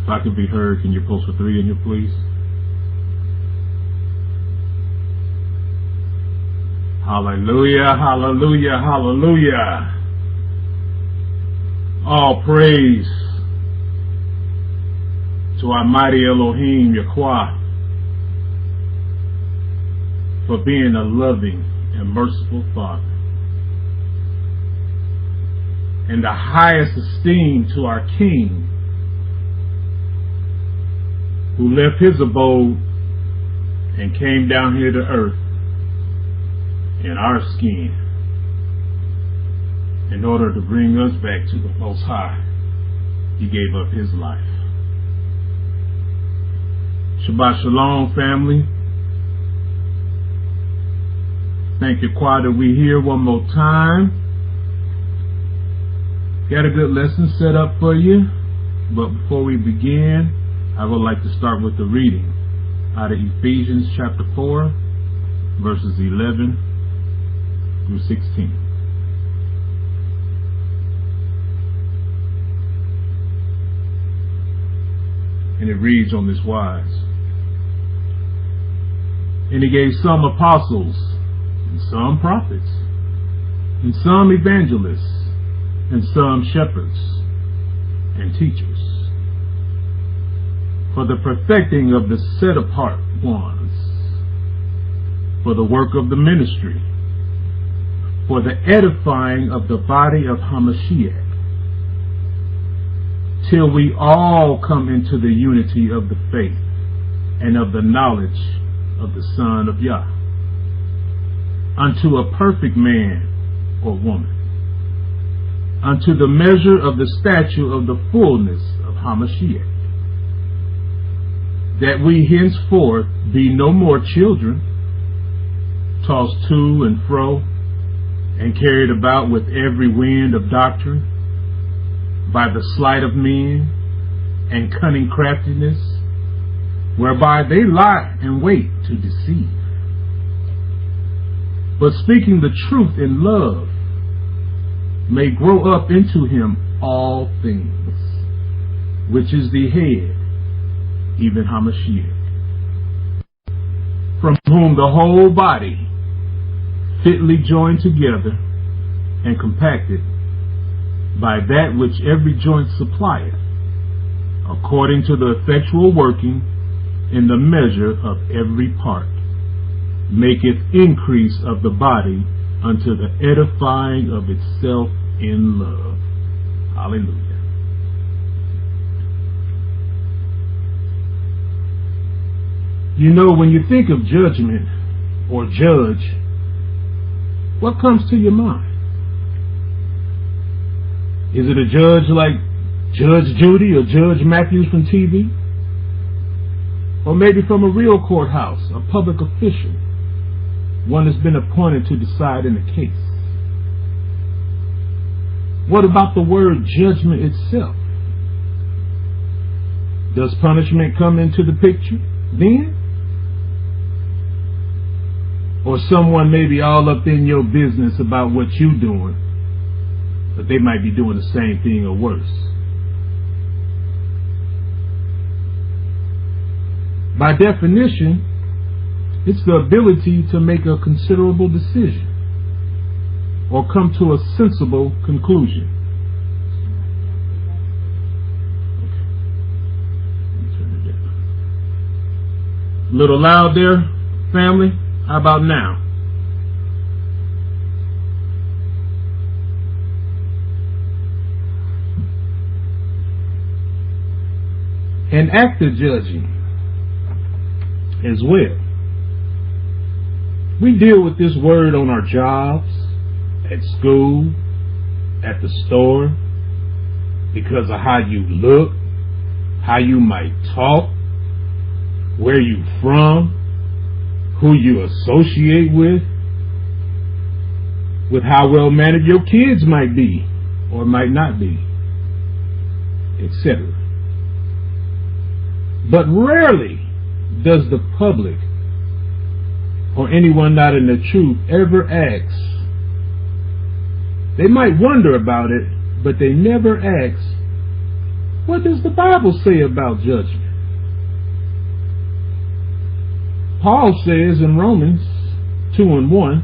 If I could be heard, can you post for 3 in here, please? Hallelujah, hallelujah, hallelujah. All praise to our mighty Elohim, Yahuwah, for being a loving and merciful Father. And the highest esteem to our King, who left his abode and came down here to earth in our skin in order to bring us back to the Most High. He gave up his life. Shabbat Shalom, family. Thank you, Quad, that we're here one more time. Got a good lesson set up for you. But before we begin, I would like to start with the reading out of Ephesians chapter 4, verses 11 through 16. And it reads on this wise. And he gave some apostles, and some prophets, and some evangelists, and some shepherds and teachers, for the perfecting of the set apart ones, for the work of the ministry, for the edifying of the body of Hamashiach, till we all come into the unity of the faith and of the knowledge of the Son of Yah, unto a perfect man or woman, unto the measure of the stature of the fullness of Hamashiach, that we henceforth be no more children, tossed to and fro, and carried about with every wind of doctrine, by the sleight of men and cunning craftiness, whereby they lie and wait to deceive. But speaking the truth in love, may grow up into him all things, which is the head, even Hamashiach, from whom the whole body, fitly joined together and compacted by that which every joint supplieth, according to the effectual working in the measure of every part, maketh increase of the body unto the edifying of itself in love. Hallelujah. You know, when you think of judgment or judge, what comes to your mind? Is it a judge like Judge Judy or Judge Matthews from TV? Or maybe from a real courthouse, a public official, one that's been appointed to decide in a case? What about the word judgment itself? Does punishment come into the picture then? Or someone may be all up in your business about what you're doing, but they might be doing the same thing or worse. By definition, it's the ability to make a considerable decision or come to a sensible conclusion. A little loud there, family? How about now? An act of judging as well. We deal with this word on our jobs, at school, at the store, because of how you look, how you might talk, where you from, who you associate with how well mannered your kids might be or might not be, etc. But rarely does the public or anyone not in the truth ever ask. They might wonder about it, but they never ask, What does the Bible say about judgment? Paul says in Romans 2:1,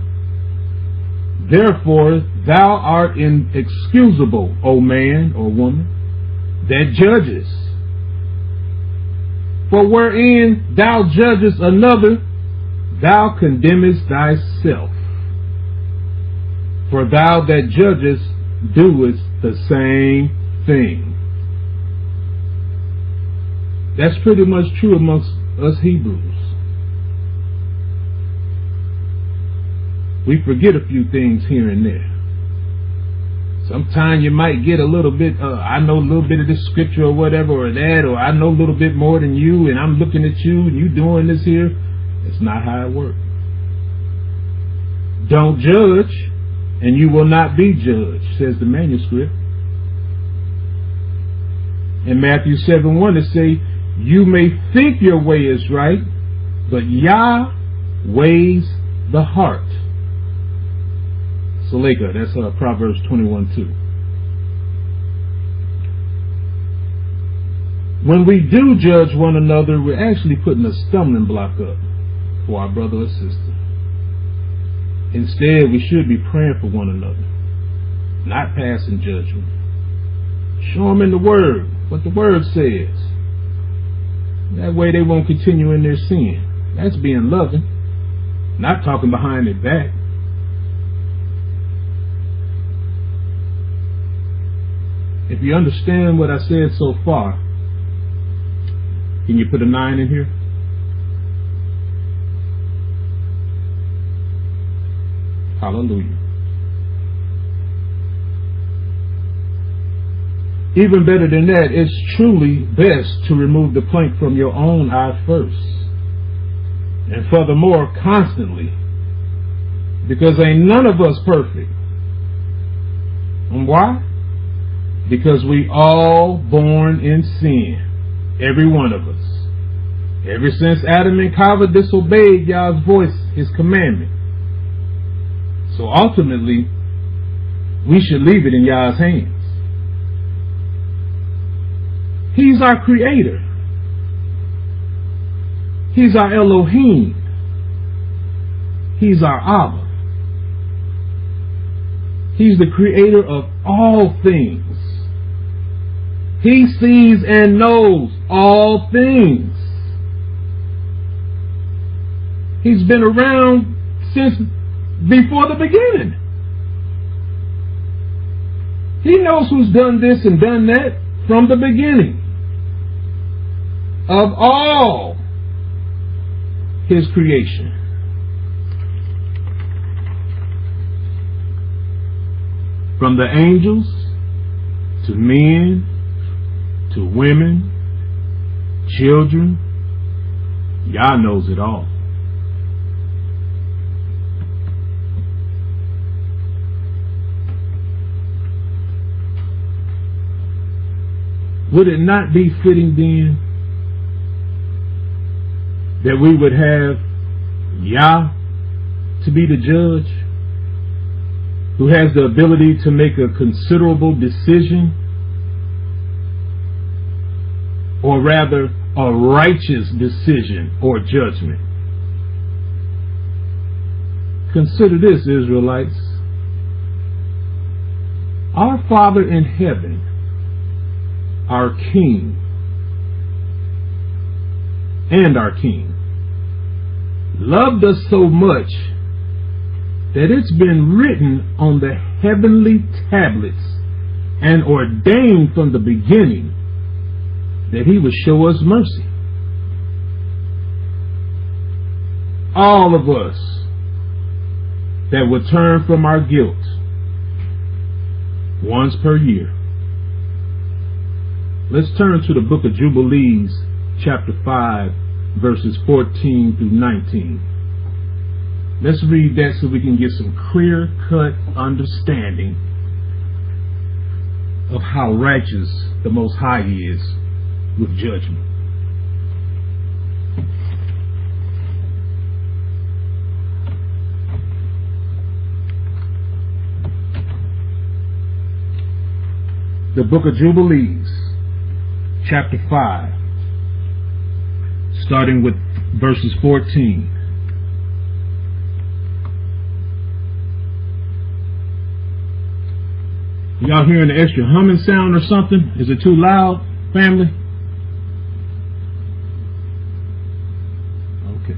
therefore thou art inexcusable, O man or woman, that judgest. For wherein thou judgest another, thou condemnest thyself. For thou that judgest doest the same thing. That's pretty much true amongst us Hebrews. We forget a few things here and there. Sometimes you might get a little bit, I know a little bit of this scripture or whatever or that, or I know a little bit more than you, and I'm looking at you and you doing this here. It's not how it works. Don't judge, and you will not be judged, says the manuscript. In Matthew 7:1 it says, you may think your way is right, but Yah weighs the heart. Saleka, that's Proverbs 21:2. When we do judge one another, we're actually putting a stumbling block up for our brother or sister. Instead, we should be praying for one another, not passing judgment. Show them in the Word what the Word says. That way they won't continue in their sin. That's being loving, not talking behind their back. If you understand what I said so far, can you put a 9 in here? Hallelujah. Even better than that, it's truly best to remove the plank from your own eye first. And furthermore, constantly. Because ain't none of us perfect. And why? Because we all born in sin. Every one of us. Ever since Adam and Chava disobeyed Yah's voice, His commandment. So ultimately, we should leave it in Yah's hands. He's our creator. He's our Elohim. He's our Abba. He's the creator of all things. He sees and knows all things. He's been around since before the beginning. He knows who's done this and done that from the beginning of all His creation. From the angels to men to women, children, Yah knows it all. Would it not be fitting then that we would have Yah to be the judge, who has the ability to make a considerable decision, or rather a righteous decision or judgment? Consider this, Israelites. Our Father in heaven, our King, and our King, loved us so much that it's been written on the heavenly tablets and ordained from the beginning that He would show us mercy. All of us that would turn from our guilt once per year. Let's turn to the book of Jubilees, chapter 5, verses 14 through 19. Let's read that so we can get some clear-cut understanding of how righteous the Most High is with judgment. The book of Jubilees, chapter 5, starting with verses 14. Y'all hearing the extra humming sound or something? Is it too loud, family? Okay.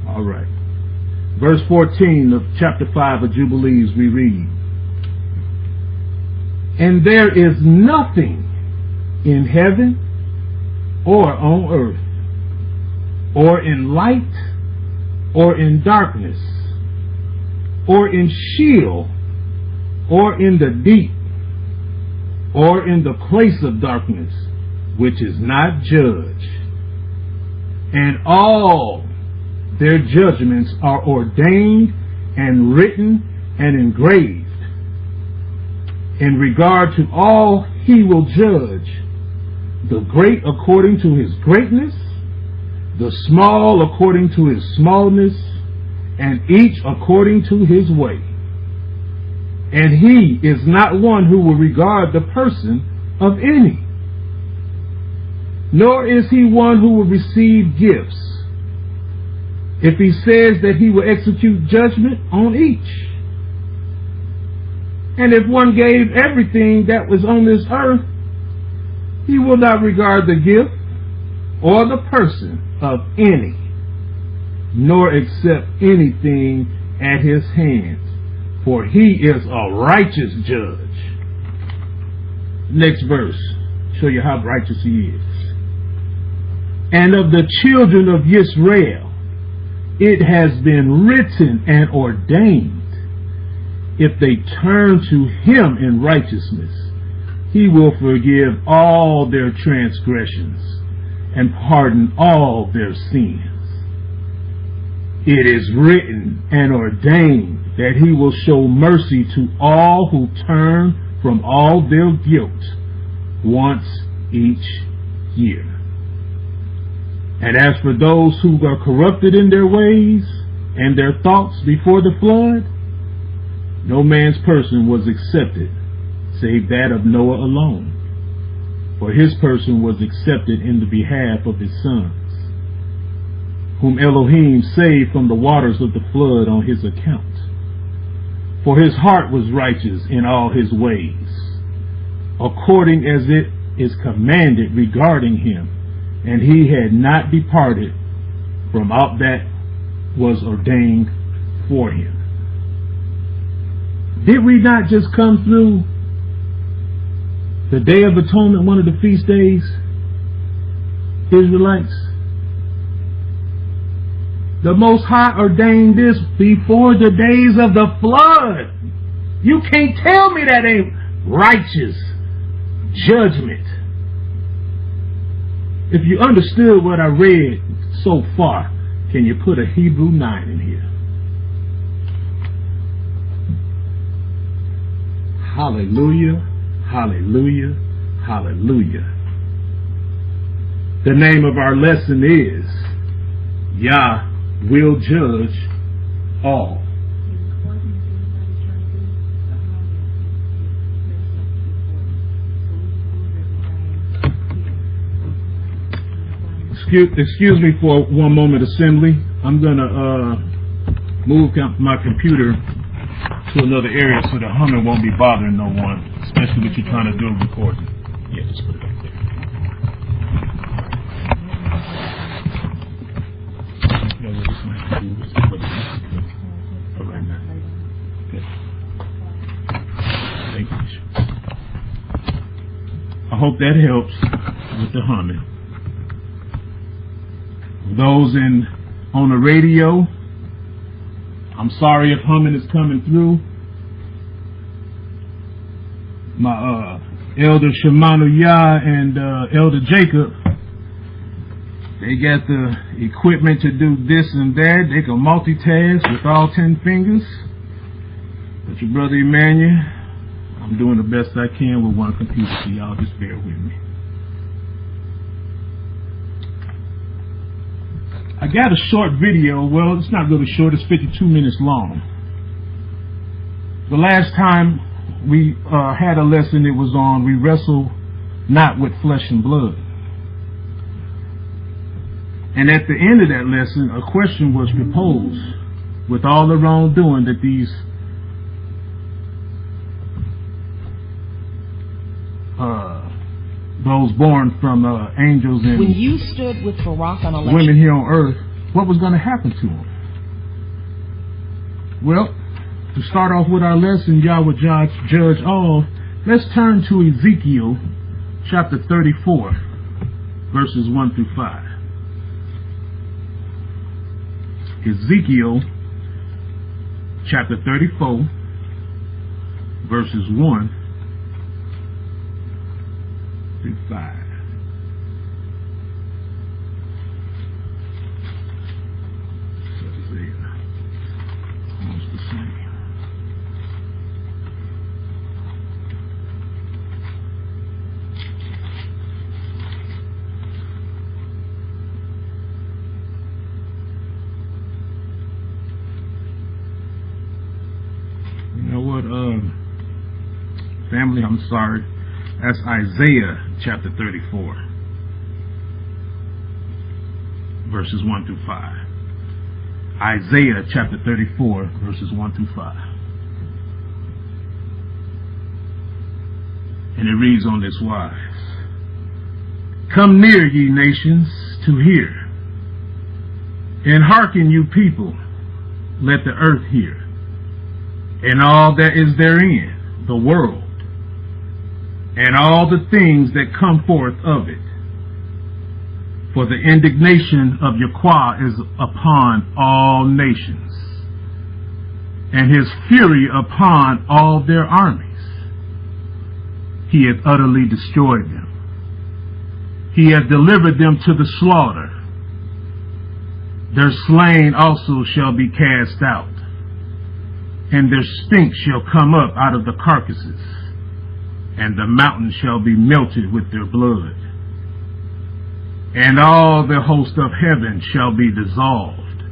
All right. Verse 14 of chapter 5 of Jubilees, we read, "And there is nothing in heaven or on earth or in light or in darkness or in Sheol or in the deep or in the place of darkness which is not judged. And all their judgments are ordained and written and engraved. In regard to all he will judge, the great according to his greatness, the small according to his smallness, and each according to his way. And he is not one who will regard the person of any, nor is he one who will receive gifts, if he says that he will execute judgment on each. And if one gave everything that was on this earth, he will not regard the gift or the person of any, nor accept anything at his hands, for he is a righteous judge." Next verse, show you how righteous he is. "And of the children of Israel, it has been written and ordained, if they turn to him in righteousness, he will forgive all their transgressions and pardon all their sins. It is written and ordained that he will show mercy to all who turn from all their guilt once each year. And as for those who are corrupted in their ways and their thoughts before the flood, no man's person was accepted, save that of Noah alone. For his person was accepted in the behalf of his sons, whom Elohim saved from the waters of the flood on his account. For his heart was righteous in all his ways, according as it is commanded regarding him, and he had not departed from out that was ordained for him." Did we not just come through the Day of Atonement, one of the feast days, Israelites? The Most High ordained this before the days of the flood. You can't tell me that ain't righteous judgment. If you understood what I read so far, can you put a Hebrew 9 in here? Hallelujah, hallelujah, hallelujah. The name of our lesson is Yah will judge all. Excuse me for one moment, assembly. I'm going to move my computer to another area so the humming won't be bothering no one, especially if you're trying to do a recording. Yeah, just put it up there. All right, man. Good. Thank you. I hope that helps with the humming. Those on the radio, I'm sorry if humming is coming through. My Elder Shemanu Yah and Elder Jacob, they got the equipment to do this and that. They can multitask with all 10 fingers. But your brother Emanuel, I'm doing the best I can with one computer, so y'all just bear with me. I got a short video. Well, it's not really short. It's 52 minutes long. The last time we had a lesson. It was on we wrestle not with flesh and blood. And at the end of that lesson, a question was proposed. With all the wrongdoing that those born from angels and when you stood with Barack on election women here on earth, what was going to happen to them? Well, to start off with our lesson, Yah would judge all. Let's turn to Ezekiel chapter 34, verses 1 through 5. Ezekiel chapter 34, verses 1 through 5. Almost the same. You know what, family, I'm sorry. That's Isaiah chapter 34, verses 1 through 5. Isaiah chapter 34, verses 1 through 5. And it reads on this wise. Come near, ye nations, to hear, and hearken, you people, let the earth hear, and all that is therein, the world, and all the things that come forth of it. For the indignation of Yahweh is upon all nations, and his fury upon all their armies. He hath utterly destroyed them. He hath delivered them to the slaughter. Their slain also shall be cast out, and their stink shall come up out of the carcasses, and the mountains shall be melted with their blood. And all the host of heaven shall be dissolved,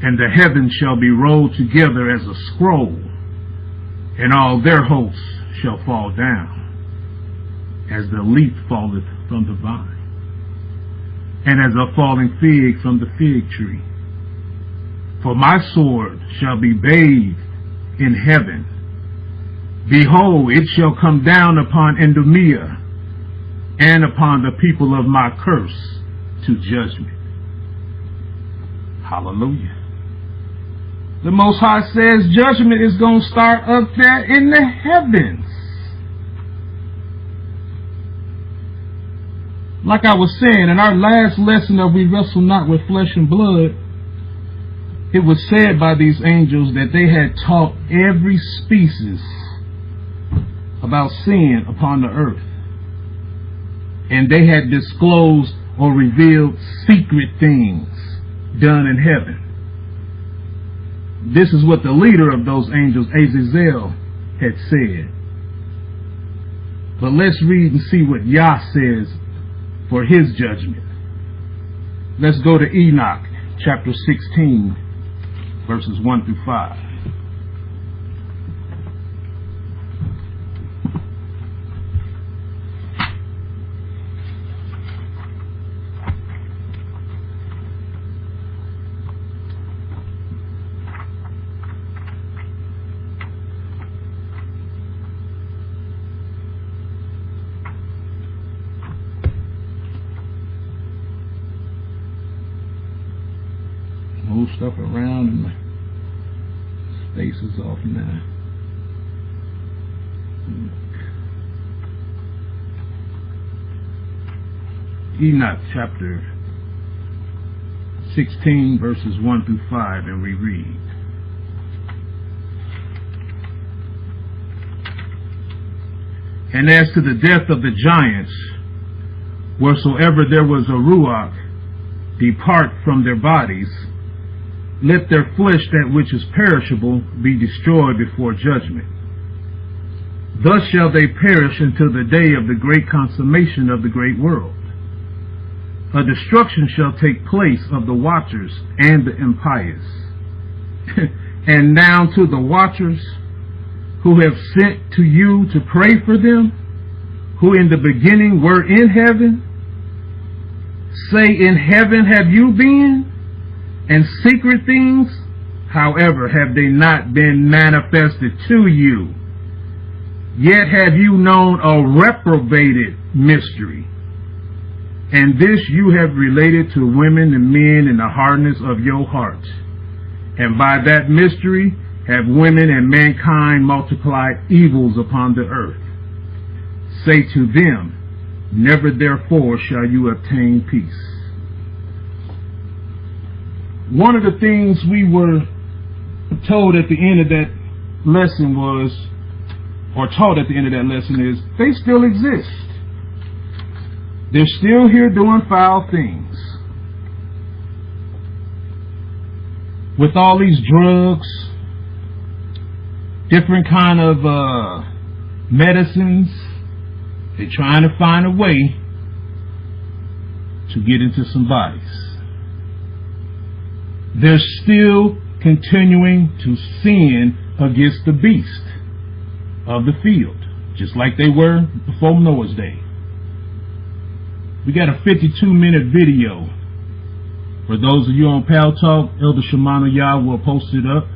and the heavens shall be rolled together as a scroll, and all their hosts shall fall down, as the leaf falleth from the vine, and as a falling fig from the fig tree. For my sword shall be bathed in heaven. Behold, it shall come down upon Edomia, and upon the people of my curse to judgment. Hallelujah. The Most High says judgment is going to start up there in the heavens. Like I was saying in our last lesson of We Wrestle Not with Flesh and Blood, it was said by these angels that they had taught every species about sin upon the earth. And they had disclosed or revealed secret things done in heaven. This is what the leader of those angels, Azazel, had said. But let's read and see what Yah says for his judgment. Let's go to Enoch, chapter 16, verses 1 through 5. Move stuff around and my space is off now. Enoch chapter 16 verses 1 through 5, and we read. And as to the death of the giants, wheresoever there was a ruach, depart from their bodies, let their flesh, that which is perishable, be destroyed before judgment. Thus shall they perish until the day of the great consummation of the great world. A destruction shall take place of the watchers and the impious. And down to the watchers, who have sent to you to pray for them, who in the beginning were in heaven? Say, in heaven have you been, and secret things, however, have they not been manifested to you? Yet have you known a reprobated mystery, and this you have related to women and men in the hardness of your heart. And by that mystery have women and mankind multiplied evils upon the earth. Say to them, never therefore shall you obtain peace. One of the things we were told at the end of that lesson was, or taught at the end of that lesson is, they still exist. They're still here doing foul things. With all these drugs, different kind of medicines, they're trying to find a way to get into some bodies. They're still continuing to sin against the beast of the field, just like they were before Noah's day. We got a 52-minute video. For those of you on Paltalk, Elder Shimano Yah will post it up.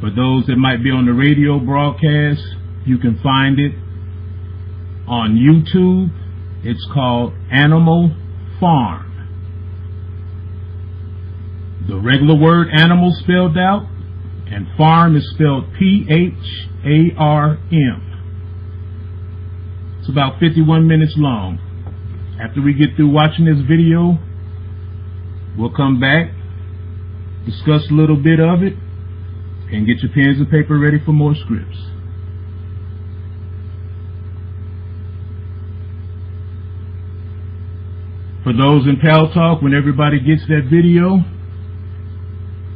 For those that might be on the radio broadcast, you can find it on YouTube. It's called Animal Farm. The regular word animal spelled out, and farm is spelled P-H-A-R-M. It's about 51 minutes long. After we get through watching this video, we'll come back, discuss a little bit of it, and get your pens and paper ready for more scripts. For those in Paltalk, when everybody gets that video,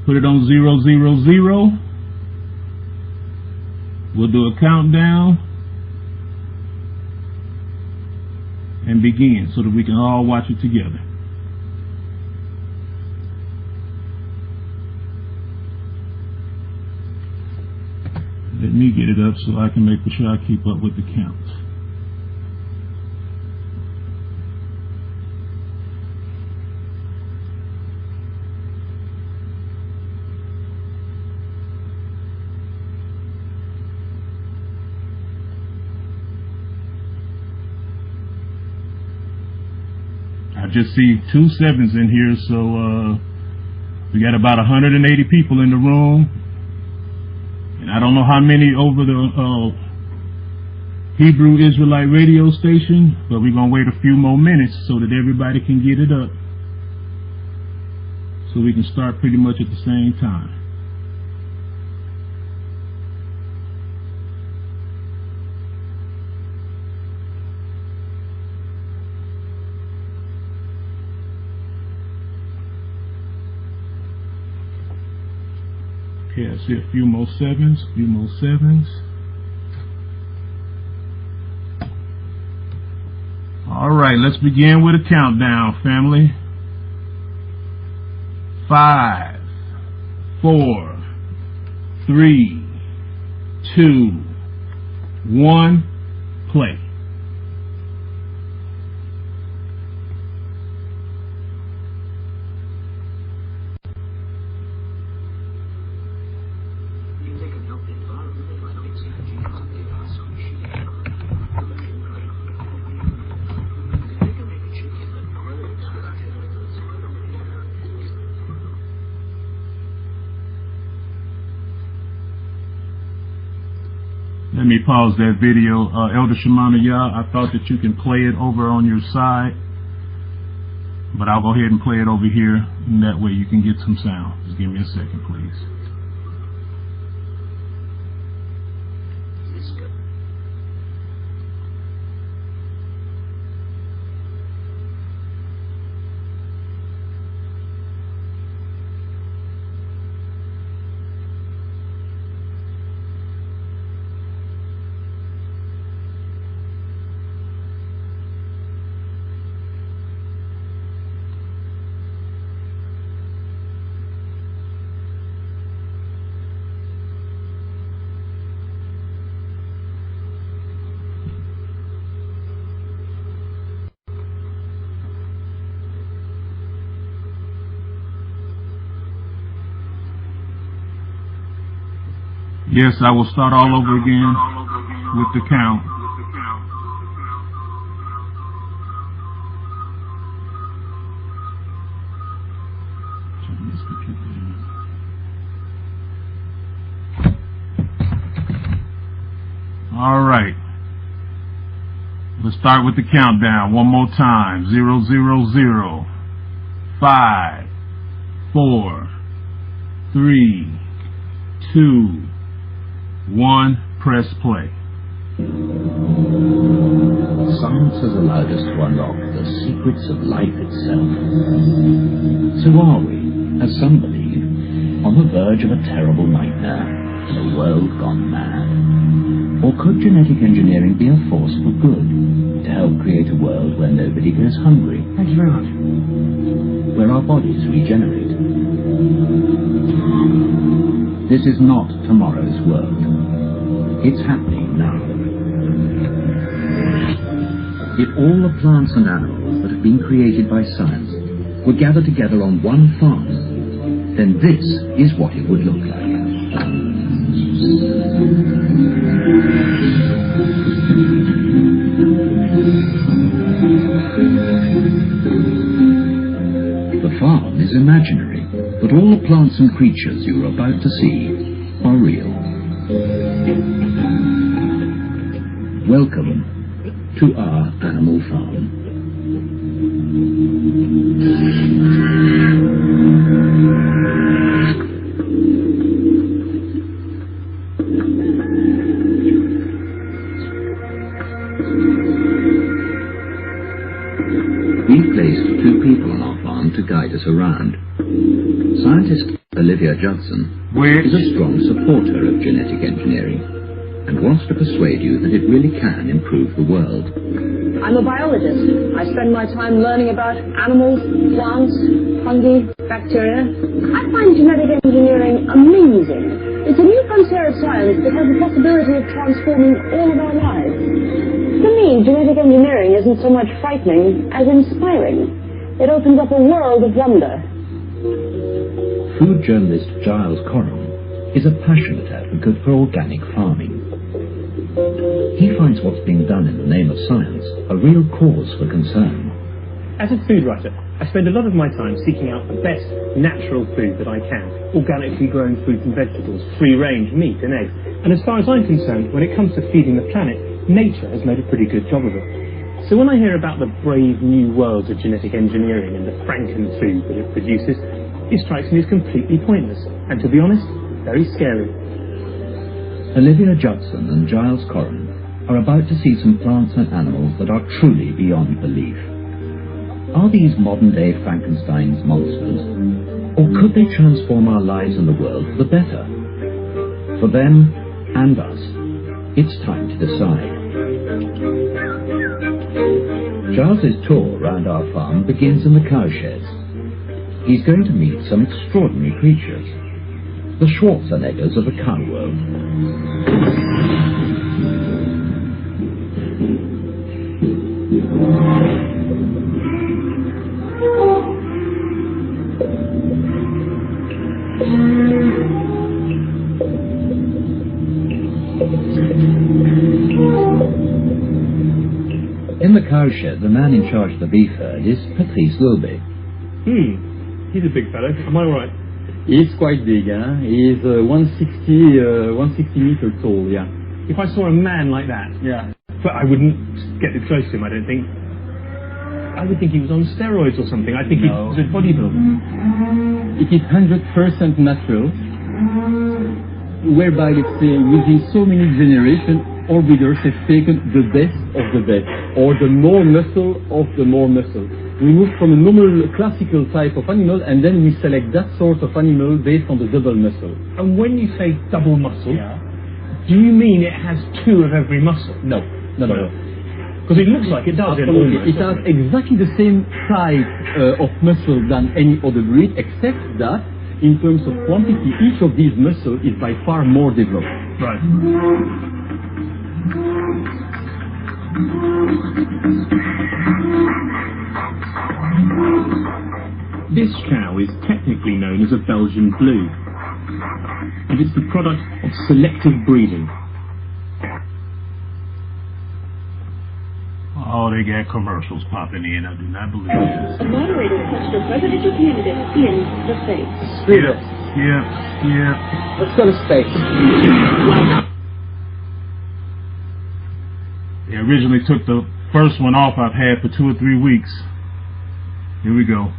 put it on 000. We'll do a countdown and begin so that we can all watch it together. Let me get it up so I can make sure I keep up with the count. I just see 2 sevens in here, so we got about 180 people in the room. And I don't know how many over the Hebrew Israelite radio station, but we're going to wait a few more minutes so that everybody can get it up, so we can start pretty much at the same time. Okay, I see a few more sevens, All right, let's begin with a countdown, family. 5, 4, 3, 2, 1, play. Let me pause that video. Elder Shimano Yah, I thought that you can play it over on your side, but I'll go ahead and play it over here, and that way you can get some sound. Just give me a second, please. Yes, I will start all over again with the count. All right. Let's start with the countdown one more time. 0, 0, 0, 5, 4, 3, 2, 1. Press play. Science has allowed us to unlock the secrets of life itself. So are we, as some believe, on the verge of a terrible nightmare in a world gone mad? Or could genetic engineering be a force for good, to help create a world where nobody goes hungry? Thank you very much. Where our bodies regenerate? This is not tomorrow's world. It's happening now. If all the plants and animals that have been created by science were gathered together on one farm, then this is what it would look like. The farm is imaginary, but all the plants and creatures you are about to see are real. Welcome to our animal farm. We've placed 2 people on our farm to guide us around. Scientist Olivia Judson is a strong supporter of genetic engineering and wants to persuade you that it really can improve the world. I'm a biologist. I spend my time learning about animals, plants, fungi, bacteria. I find genetic engineering amazing. It's a new frontier of science that has the possibility of transforming all of our lives. For me, genetic engineering isn't so much frightening as inspiring. It opens up a world of wonder. Food journalist Giles Coram is a passionate advocate for organic farming. He finds what's being done in the name of science a real cause for concern. As a food writer, I spend a lot of my time seeking out the best natural food that I can. Organically grown fruits and vegetables, free-range meat and eggs. And as far as I'm concerned, when it comes to feeding the planet, nature has made a pretty good job of it. So when I hear about the brave new worlds of genetic engineering and the franken-food that it produces, it strikes me as completely pointless. And to be honest, very scary. Olivia Judson and Giles Coram are about to see some plants and animals that are truly beyond belief. Are these modern-day Frankenstein's monsters? Or could they transform our lives and the world for the better? For them and us, it's time to decide. Giles' tour around our farm begins in the cowsheds. He's going to meet some extraordinary creatures, the Schwarzeneggers of the cow world. In the cowshed, the man in charge of the beef herd is Patrice Wilbe. He's a big fellow. Am I all right? He's quite big, huh? He's 160 meters tall, yeah. If I saw a man like that, Yeah. but I wouldn't get too close to him, I don't think. I would think he was on steroids or something. I think he was a bodybuilder. It is 100% natural, whereby, let's say, within so many generations, all breeders have taken the best of the best, or the more muscle of the more muscle. We move from a normal classical type of animal, and then we select that sort of animal based on the double muscle. And when you say double muscle, Yeah. do you mean it has 2 of every muscle? No. Because it looks like it does. Absolutely. Almost, It has exactly the same type of muscle than any other breed, except that in terms of quantity, each of these muscles is by far more developed. Right. This cow is technically known as a Belgian blue. and it's the product of selective breeding. Oh, they got commercials popping in. I do not believe this. The moderator touched a presidential candidate in the face. Yeah. Let's go to space. They originally took the first one off I've had for 2 or 3 weeks. Here we go.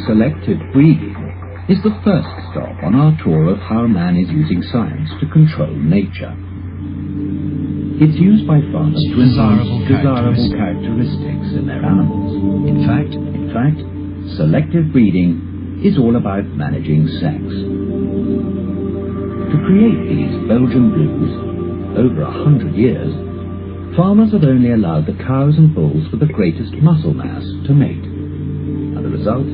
Selective breeding is the first stop on our tour of how man is using science to control nature. It's used by farmers to enhance desirable characteristics in their animals. In fact, selective breeding is all about managing sex. To create these Belgian blues, over 100 years, farmers have only allowed the cows and bulls with the greatest muscle mass to mate. And the result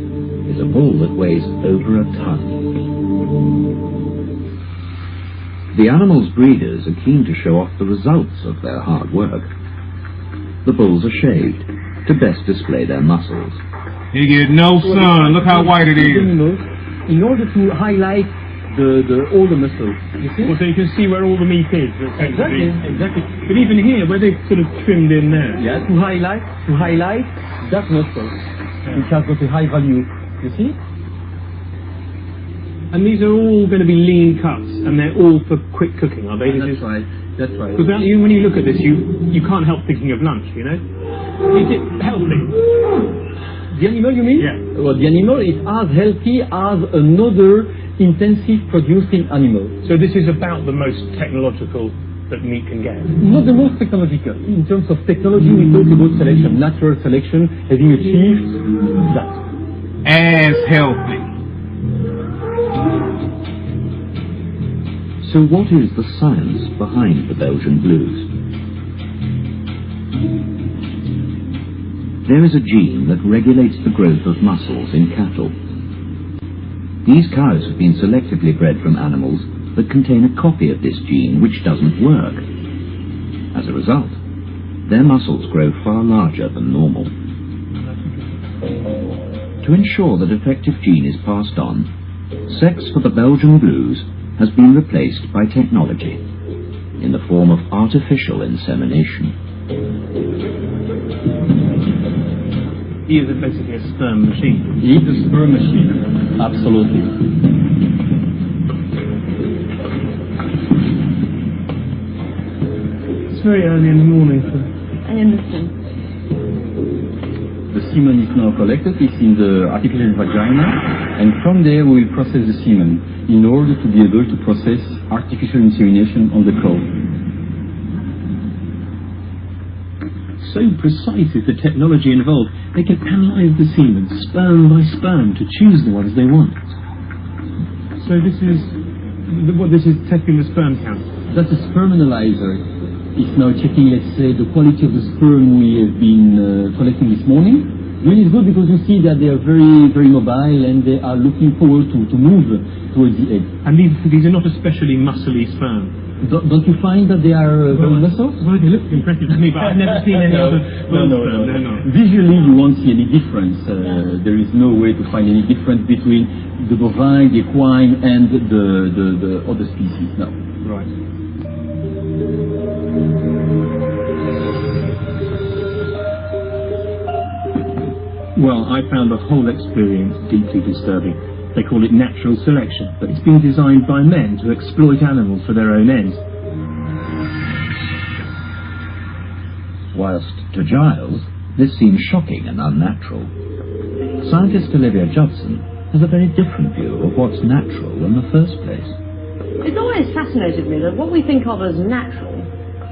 is a bull that weighs over a ton. The animal's breeders are keen to show off the results of their hard work. The bulls are shaved to best display their muscles. He get no sun. Look how white it is. In order to highlight all the muscles. You see? Well, so you can see where all the meat is. Exactly. But even here, where they've sort of trimmed in there. Yeah, to highlight that muscle, which has got a high value. You see? And these are all going to be lean cuts, and they're all for quick cooking, are they? That's right. Because when you look at this, you can't help thinking of lunch, you know? Is it healthy? The animal, you mean? Yeah. Well, the animal is as healthy as another intensive producing animal. So this is about the most technological that meat can get? Not the most technological. In terms of technology, we talk about selection, natural selection, having achieved that. As healthy. So what is the science behind the Belgian blues? There is a gene that regulates the growth of muscles in cattle. These cows have been selectively bred from animals that contain a copy of this gene which doesn't work. As a result, their muscles grow far larger than normal. To ensure the defective gene is passed on, sex for the Belgian blues has been replaced by technology in the form of artificial insemination. He is basically a sperm machine. He is a sperm machine, absolutely. It's very early in the morning. I understand. The semen is now collected, it's in the artificial vagina, and from there we will process the semen in order to be able to process artificial insemination on the cow. So precise is the technology involved, they can analyse the semen sperm by sperm to choose the ones they want. So this is testing the sperm count. That's a sperm analyzer. It's now checking, let's say, the quality of the sperm we have been collecting this morning. Really good because you see that they are very, very mobile and they are looking forward to move towards the egg. And these are not especially muscly sperm. Don't you find that they are very muscled? Well, they look impressive to me, but I've never seen any other sperm. No. Visually, you won't see any difference. There is no way to find any difference between the bovine, the equine, and the other species. No. Right. Well, I found the whole experience deeply disturbing. They call it natural selection, but it's been designed by men to exploit animals for their own ends. Whilst to Giles, this seems shocking and unnatural. Scientist Olivia Judson has a very different view of what's natural in the first place. It's always fascinated me that what we think of as natural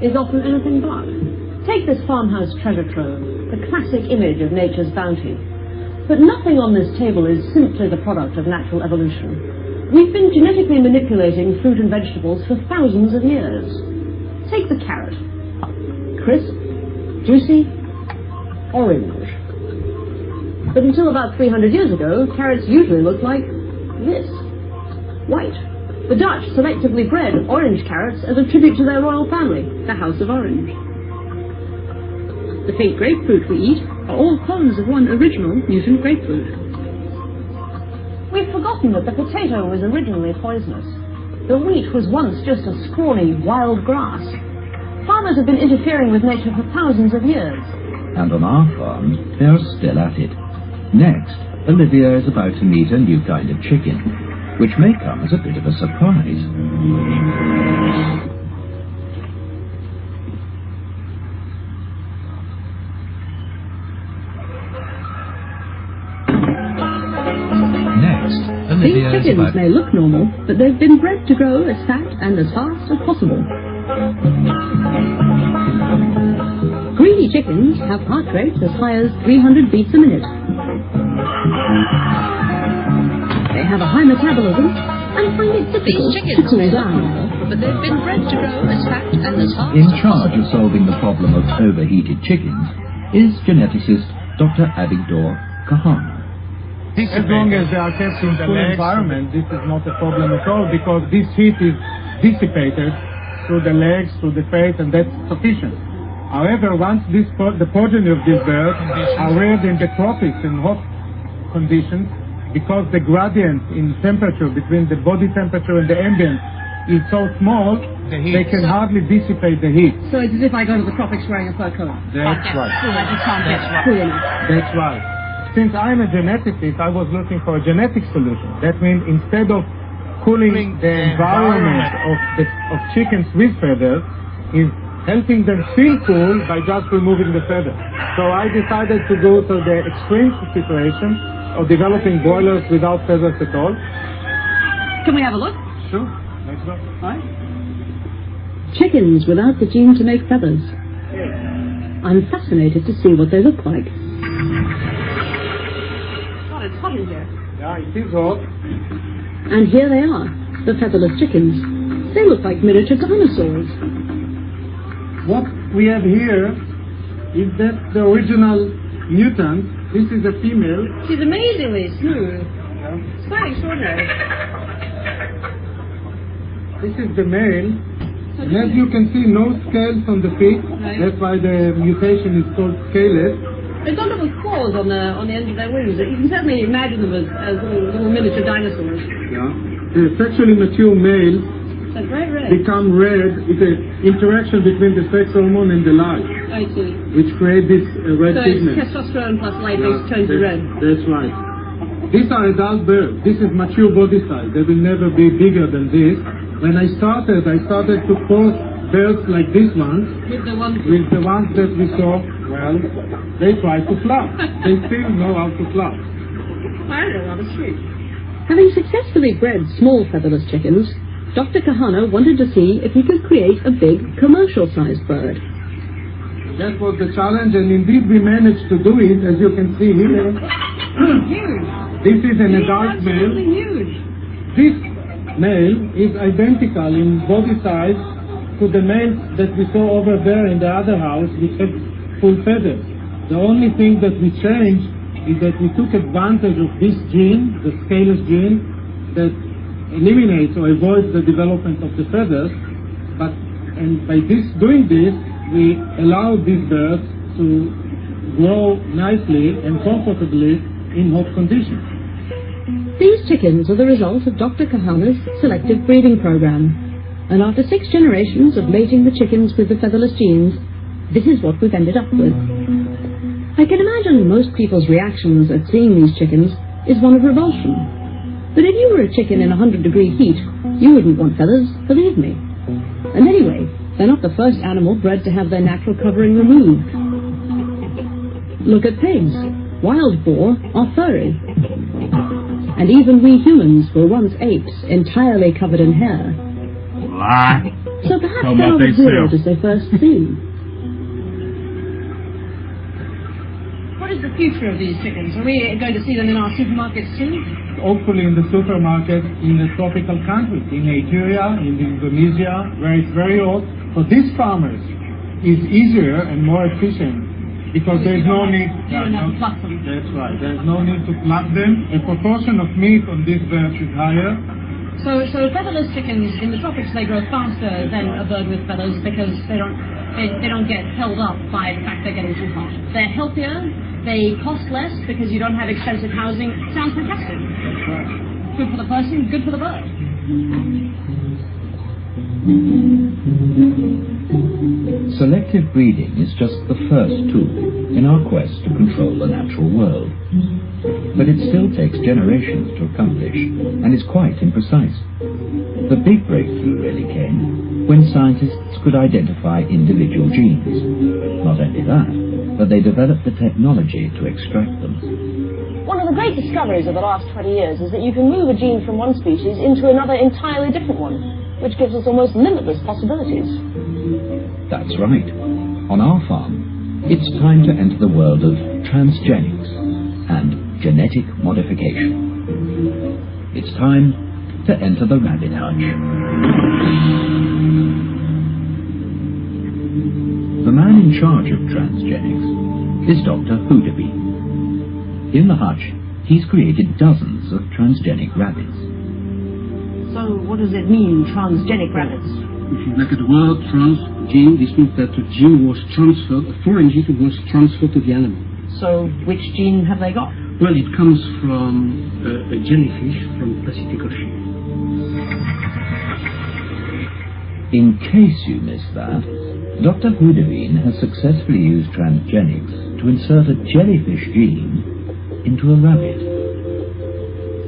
is often anything but. Take this farmhouse treasure trove, the classic image of nature's bounty. But nothing on this table is simply the product of natural evolution. We've been genetically manipulating fruit and vegetables for thousands of years. Take the carrot. Crisp, juicy, orange. But until about 300 years ago, carrots usually looked like this. White. The Dutch selectively bred orange carrots as a tribute to their royal family, the House of Orange. The pink grapefruit we eat are all clones of one original mutant grapefruit. We've forgotten forgotten that the potato was originally poisonous. The wheat was once just a scrawny, wild grass. Farmers have been interfering with nature for thousands of years. And on our farms, they are still at it. Next, Olivia is about to meet a new kind of chicken, which may come as a bit of a surprise. These chickens may look normal, but they've been bred to grow as fat and as fast as possible. Greedy chickens have heart rates as high as 300 beats a minute. They have a high metabolism and find it difficult to cool down. But they've been bred to grow as fat and as fast. In charge of solving the problem of overheated chickens is geneticist Dr. Avigdor Kahana. As long as they are kept in cool environment, this is not a problem at all, because this heat is dissipated through the legs, through the face, and that's sufficient. However, once the progeny of these birds are reared in the tropics in hot conditions, because the gradient in temperature between the body temperature and the ambient is so small, they can hardly dissipate the heat. So it's as if I go to the tropics wearing a fur coat. That's right. That's right. Since I'm a geneticist, I was looking for a genetic solution. That means instead of cooling the environment of chickens with feathers, is helping them feel cool by just removing the feathers. So I decided to go to the extreme situation of developing broilers without feathers at all. Can we have a look? Sure. Let's go. Right. Chickens without the gene to make feathers. I'm fascinated to see what they look like. It's hot in here. Yeah, it is hot. And here they are, the featherless chickens. They look like miniature dinosaurs. What we have here is that the original mutant. This is a female. She's amazingly smooth. Yeah. It's quite extraordinary. This is the male. And as you can see, no scales on the feet. Right. That's why the mutation is called scaleless. They've got little claws on the ends of their wings. You can certainly imagine them as little miniature dinosaurs. Yeah. The sexually mature male They're very red. become red. It's an interaction between the sex hormone and the light, I see. which create this red So pigment. it's testosterone plus light makes tones red. That's right. These are adult birds. This is mature body size. They will never be bigger than this. When I started to cross birds like these ones With the ones that we saw. Well, they try to fly. They still know how to fly. I don't know, that's true. Having successfully bred small featherless chickens, Dr. Kahana wanted to see if he could create a big commercial-sized bird. That was the challenge, and indeed we managed to do it, as you can see here. Huge. This is an adult male. Huge. This male is identical in body size to the males that we saw over there in the other house, which had full feathers. The only thing that we changed is that we took advantage of this gene, the scaleless gene, that eliminates or avoids the development of the feathers. And by doing this, we allow these birds to grow nicely and comfortably in hot conditions. These chickens are the result of Dr. Kahana's selective breeding program. And after 6 generations of mating the chickens with the featherless genes, this is what we've ended up with. I can imagine most people's reactions at seeing these chickens is one of revulsion. But if you were a chicken in 100-degree heat, you wouldn't want feathers, believe me. And anyway, they're not the first animal bred to have their natural covering removed. Look at pigs. Wild boar are furry. And even we humans were once apes, entirely covered in hair. Lie. So perhaps they're not as weird as they first seem. What is the future of these chickens? Are we going to see them in our supermarkets too? Hopefully in the supermarket in the tropical countries, in Nigeria, in Indonesia, where it's very hot. For these farmers, it's easier and more efficient because there's no need. That's right. There's no need to pluck them. The proportion of meat on these birds is higher. So featherless chickens in the tropics, they grow faster than a bird with feathers because they don't get held up by the fact they're getting too hot. They're healthier. They cost less because you don't have expensive housing. Sounds fantastic. That's right. Good for the person, good for the bird. Selective breeding is just the first tool in our quest to control the natural world. But it still takes generations to accomplish, and is quite imprecise. The big breakthrough really came when scientists could identify individual genes. Not only that, but they developed the technology to extract them. One of the great discoveries of the last 20 years is that you can move a gene from one species into another entirely different one, which gives us almost limitless possibilities. That's right. On our farm, it's time to enter the world of transgenics and genetic modification. It's time to enter the rabbit hutch. The man in charge of transgenics is Dr. Houdeby. In the hutch, he's created dozens of transgenic rabbits. So what does it mean, transgenic rabbits? If you look at the word transgene, this means that the gene was transferred, a foreign gene was transferred to the animal. So which gene have they got? Well, it comes from a jellyfish from the Pacific Ocean. In case you missed that, Dr. Houdeby has successfully used transgenics to insert a jellyfish gene into a rabbit.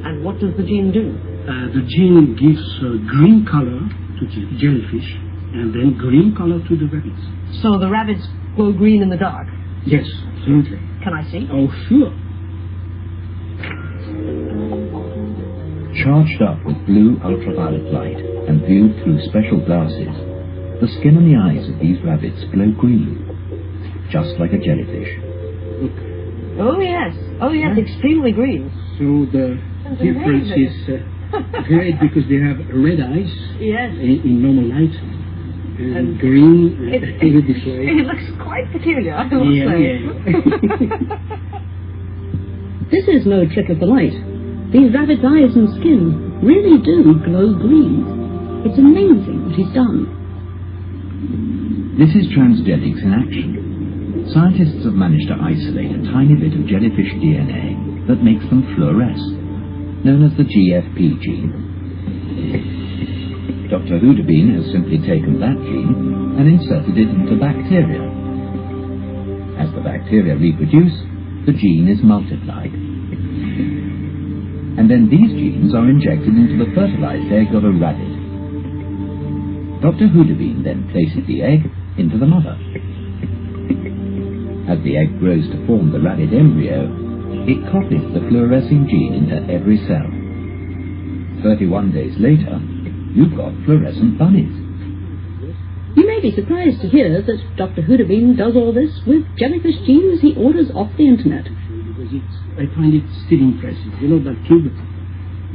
And what does the gene do? The gene gives green color to the jellyfish and then green color to the rabbits. So the rabbits glow green in the dark? Yes, absolutely. Can I see? Oh, sure. Charged up with blue ultraviolet light and viewed through special glasses, the skin and the eyes of these rabbits glow green, just like a jellyfish. Oh yes, extremely green. So the difference is great because they have red eyes in normal light and green in this way. It looks quite peculiar, I must say. This is no trick of the light. These rabbits' eyes and skin really do glow green. It's amazing what he's done. This is transgenics in action. Scientists have managed to isolate a tiny bit of jellyfish DNA that makes them fluoresce, known as the GFP gene. Dr. Houdeby has simply taken that gene and inserted it into bacteria. As the bacteria reproduce, the gene is multiplied. And then these genes are injected into the fertilized egg of a rabbit. Dr. Houdeby then places the egg into the mother. As the egg grows to form the rabbit embryo, it copies the fluorescing gene into every cell. 31 days later, you've got fluorescent bunnies. You may be surprised to hear that Dr. Houdeby does all this with jellyfish genes he orders off the internet. Because I find it still impressive. You know, that tube is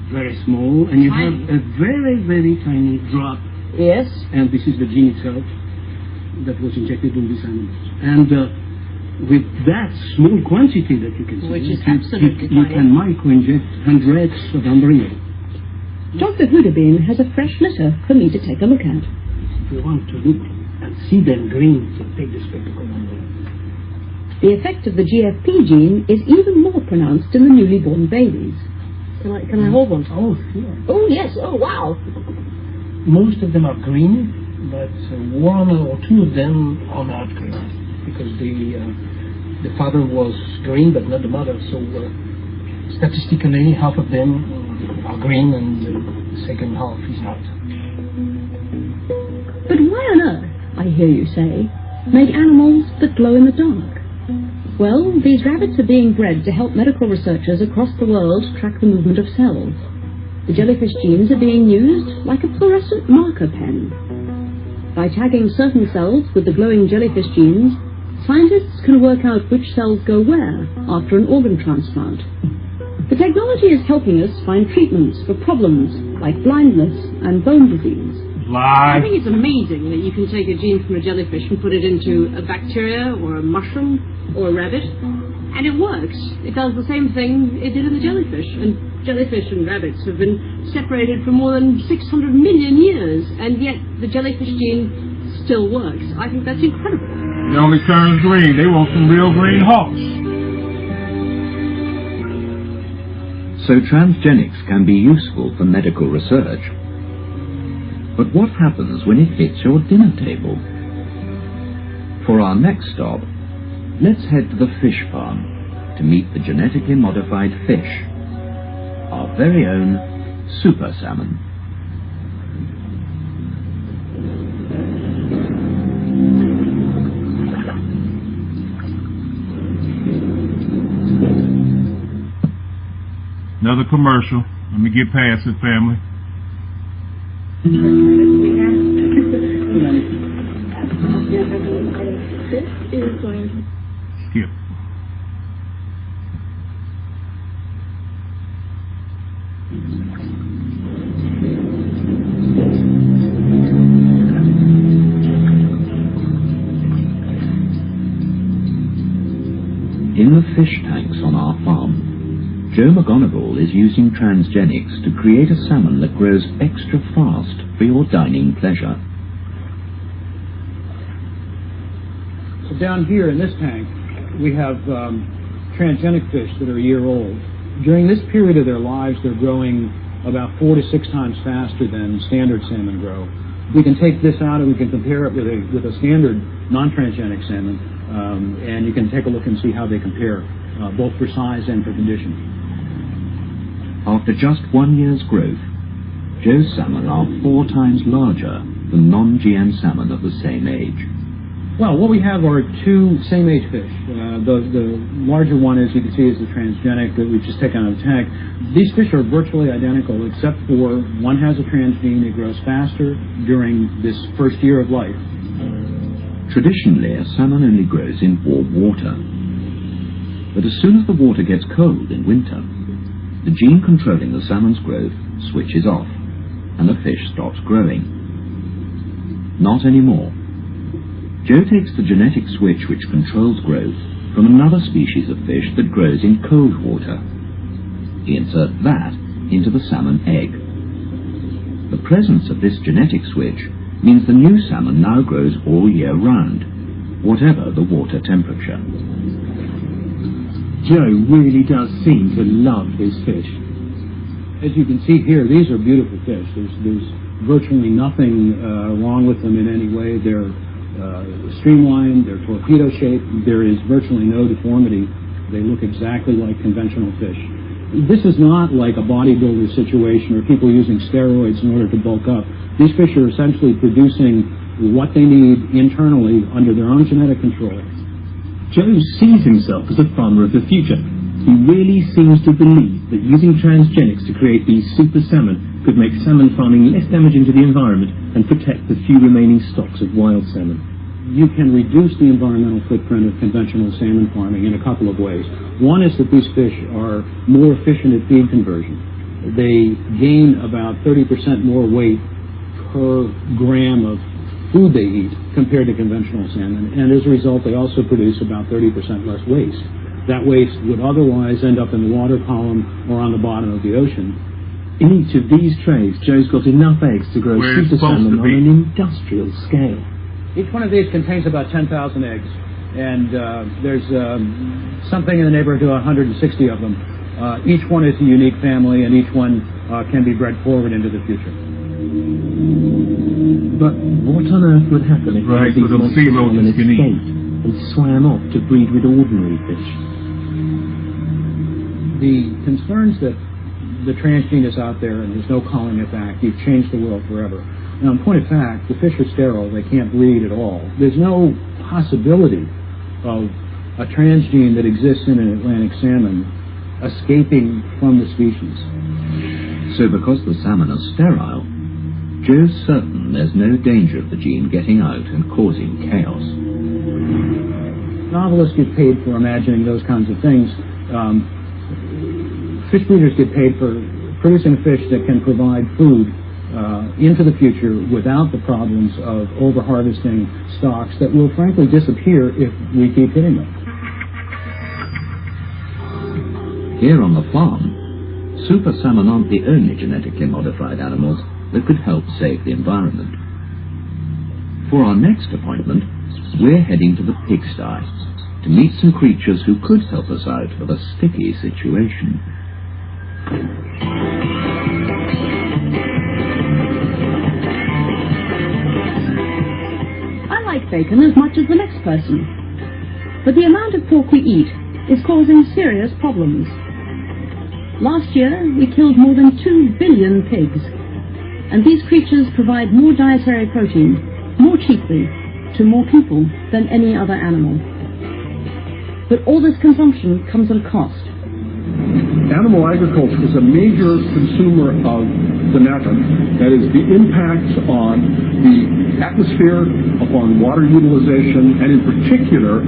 very small, and you have a very, very tiny drop. Yes. And this is the gene itself that was injected in these animals. And with that small quantity that you can see, which is absolutely you can micro-inject hundreds of embryos. Dr. Houdeby has a fresh litter for me to take a look at. If you want to look and see them green, so take the spectacle on them. The effect of the GFP gene is even more pronounced in the newly born babies. Can I hold one? Oh, sure. Oh, yes. Oh, wow. Most of them are green, but one or two of them are not green because the father was green but not the mother. So statistically, half of them are green and the second half is not. But why on earth, I hear you say, make animals that glow in the dark? Well, these rabbits are being bred to help medical researchers across the world track the movement of cells. The jellyfish genes are being used like a fluorescent marker pen. By tagging certain cells with the glowing jellyfish genes, scientists can work out which cells go where after an organ transplant. The technology is helping us find treatments for problems like blindness and bone disease. I think it's amazing that you can take a gene from a jellyfish and put it into a bacteria or a mushroom or a rabbit, and it works. It does the same thing it did in the jellyfish, and jellyfish and rabbits have been separated for more than 600 million years, and yet the jellyfish gene still works. I think that's incredible. It only turns green. They want some real green hawks. So transgenics can be useful for medical research. But what happens when it hits your dinner table? For our next stop, let's head to the fish farm to meet the genetically modified fish, our very own super salmon. Another commercial. Let me get past it, family. Skip. In the fish tanks on our farm, Joe McGonigal is using transgenics to create a salmon that grows extra fast for your dining pleasure. So down here in this tank, we have transgenic fish that are a year old. During this period of their lives, they're growing about 4 to 6 times faster than standard salmon grow. We can take this out and we can compare it with a standard non-transgenic salmon, and you can take a look and see how they compare, both for size and for condition. After just 1 year's growth, Joe's salmon are 4 times larger than non-GM salmon of the same age. Well, what we have are 2 same-age fish. The larger one, as you can see, is the transgenic that we've just taken out of the tank. These fish are virtually identical, except for one has a transgene. It grows faster during this first year of life. Traditionally, a salmon only grows in warm water. But as soon as the water gets cold in winter, the gene controlling the salmon's growth switches off, and the fish stops growing. Not anymore. Joe takes the genetic switch which controls growth from another species of fish that grows in cold water. He inserts that into the salmon egg. The presence of this genetic switch means the new salmon now grows all year round, whatever the water temperature. Joe really does seem to love his fish. As you can see here, these are beautiful fish. There's virtually nothing wrong with them in any way. They're streamlined, they're torpedo-shaped, there is virtually no deformity. They look exactly like conventional fish. This is not like a bodybuilder situation or people using steroids in order to bulk up. These fish are essentially producing what they need internally under their own genetic control. Joe sees himself as a farmer of the future. He really seems to believe that using transgenics to create these super salmon could make salmon farming less damaging to the environment and protect the few remaining stocks of wild salmon. You can reduce the environmental footprint of conventional salmon farming in a couple of ways. One is that these fish are more efficient at feed conversion. They gain about 30% more weight per gram of food they eat compared to conventional salmon, and as a result they also produce about 30% less waste. That waste would otherwise end up in the water column or on the bottom of the ocean. In each of these trays, Joe's got enough eggs to grow super salmon on an industrial scale. Each one of these contains about 10,000 eggs, and there's something in the neighborhood of 160 of them. Each one is a unique family, and each one can be bred forward into the future. But what on earth would happen if these monster salmon escaped and swam off to breed with ordinary fish? The concerns that the transgene is out there and there's no calling it back, you've changed the world forever. Now, in point of fact, the fish are sterile. They can't breed at all. There's no possibility of a transgene that exists in an Atlantic salmon escaping from the species. So because the salmon are sterile, Joe's certain there's no danger of the gene getting out and causing chaos. Novelists get paid for imagining those kinds of things. Fish breeders get paid for producing fish that can provide food into the future without the problems of over-harvesting stocks that will frankly disappear if we keep hitting them. Here on the farm, super salmon aren't the only genetically modified animals that could help save the environment. For our next appointment, we're heading to the pigsty to meet some creatures who could help us out of a sticky situation. I like bacon as much as the next person, but the amount of pork we eat is causing serious problems. Last year, we killed more than 2 billion pigs, and these creatures provide more dietary protein, more cheaply, to more people than any other animal. But all this consumption comes at a cost. Animal agriculture is a major consumer of the methane, that is, the impacts on the atmosphere, upon water utilization, and in particular,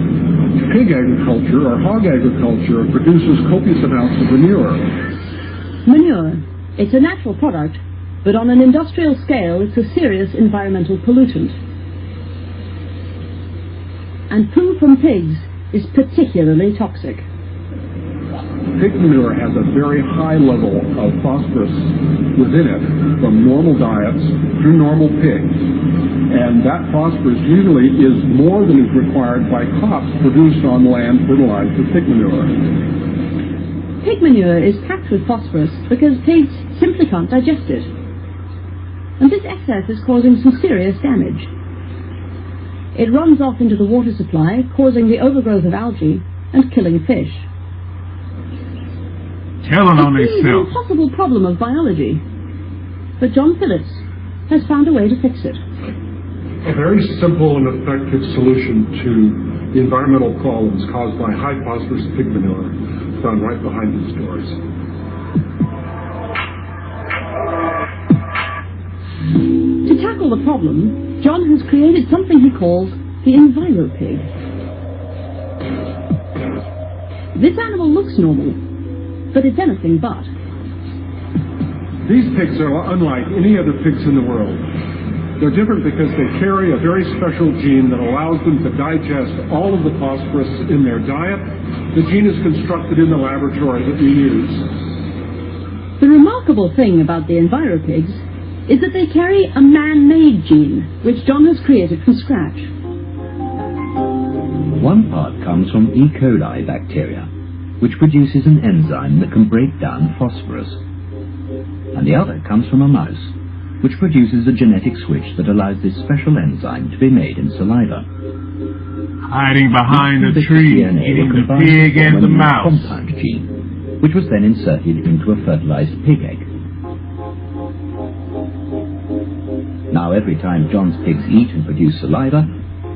pig agriculture or hog agriculture produces copious amounts of manure. Manure. It's a natural product, but on an industrial scale, it's a serious environmental pollutant. And poo from pigs is particularly toxic. Pig manure has a very high level of phosphorus within it from normal diets through normal pigs. And that phosphorus usually is more than is required by crops produced on land fertilized with pig manure. Pig manure is packed with phosphorus because pigs simply can't digest it. And this excess is causing some serious damage. It runs off into the water supply, causing the overgrowth of algae and killing fish. Telling on It's an themselves. impossible problem of biology. But John Phillips has found a way to fix it. A very simple and effective solution to the environmental problems caused by high phosphorus pig manure found right behind these doors. To tackle the problem, John has created something he calls the EnviroPig. This animal looks normal, but it's anything but. These pigs are unlike any other pigs in the world. They're different because they carry a very special gene that allows them to digest all of the phosphorus in their diet. The gene is constructed in the laboratory that we use. The remarkable thing about the EnviroPigs is that they carry a man-made gene, which John has created from scratch. One part comes from E. coli bacteria, which produces an enzyme that can break down phosphorus. And the other comes from a mouse, which produces a genetic switch that allows this special enzyme to be made in saliva. Hiding behind the tree, eating the pig and the mouse. Compound gene, which was then inserted into a fertilized pig egg. Now every time John's pigs eat and produce saliva,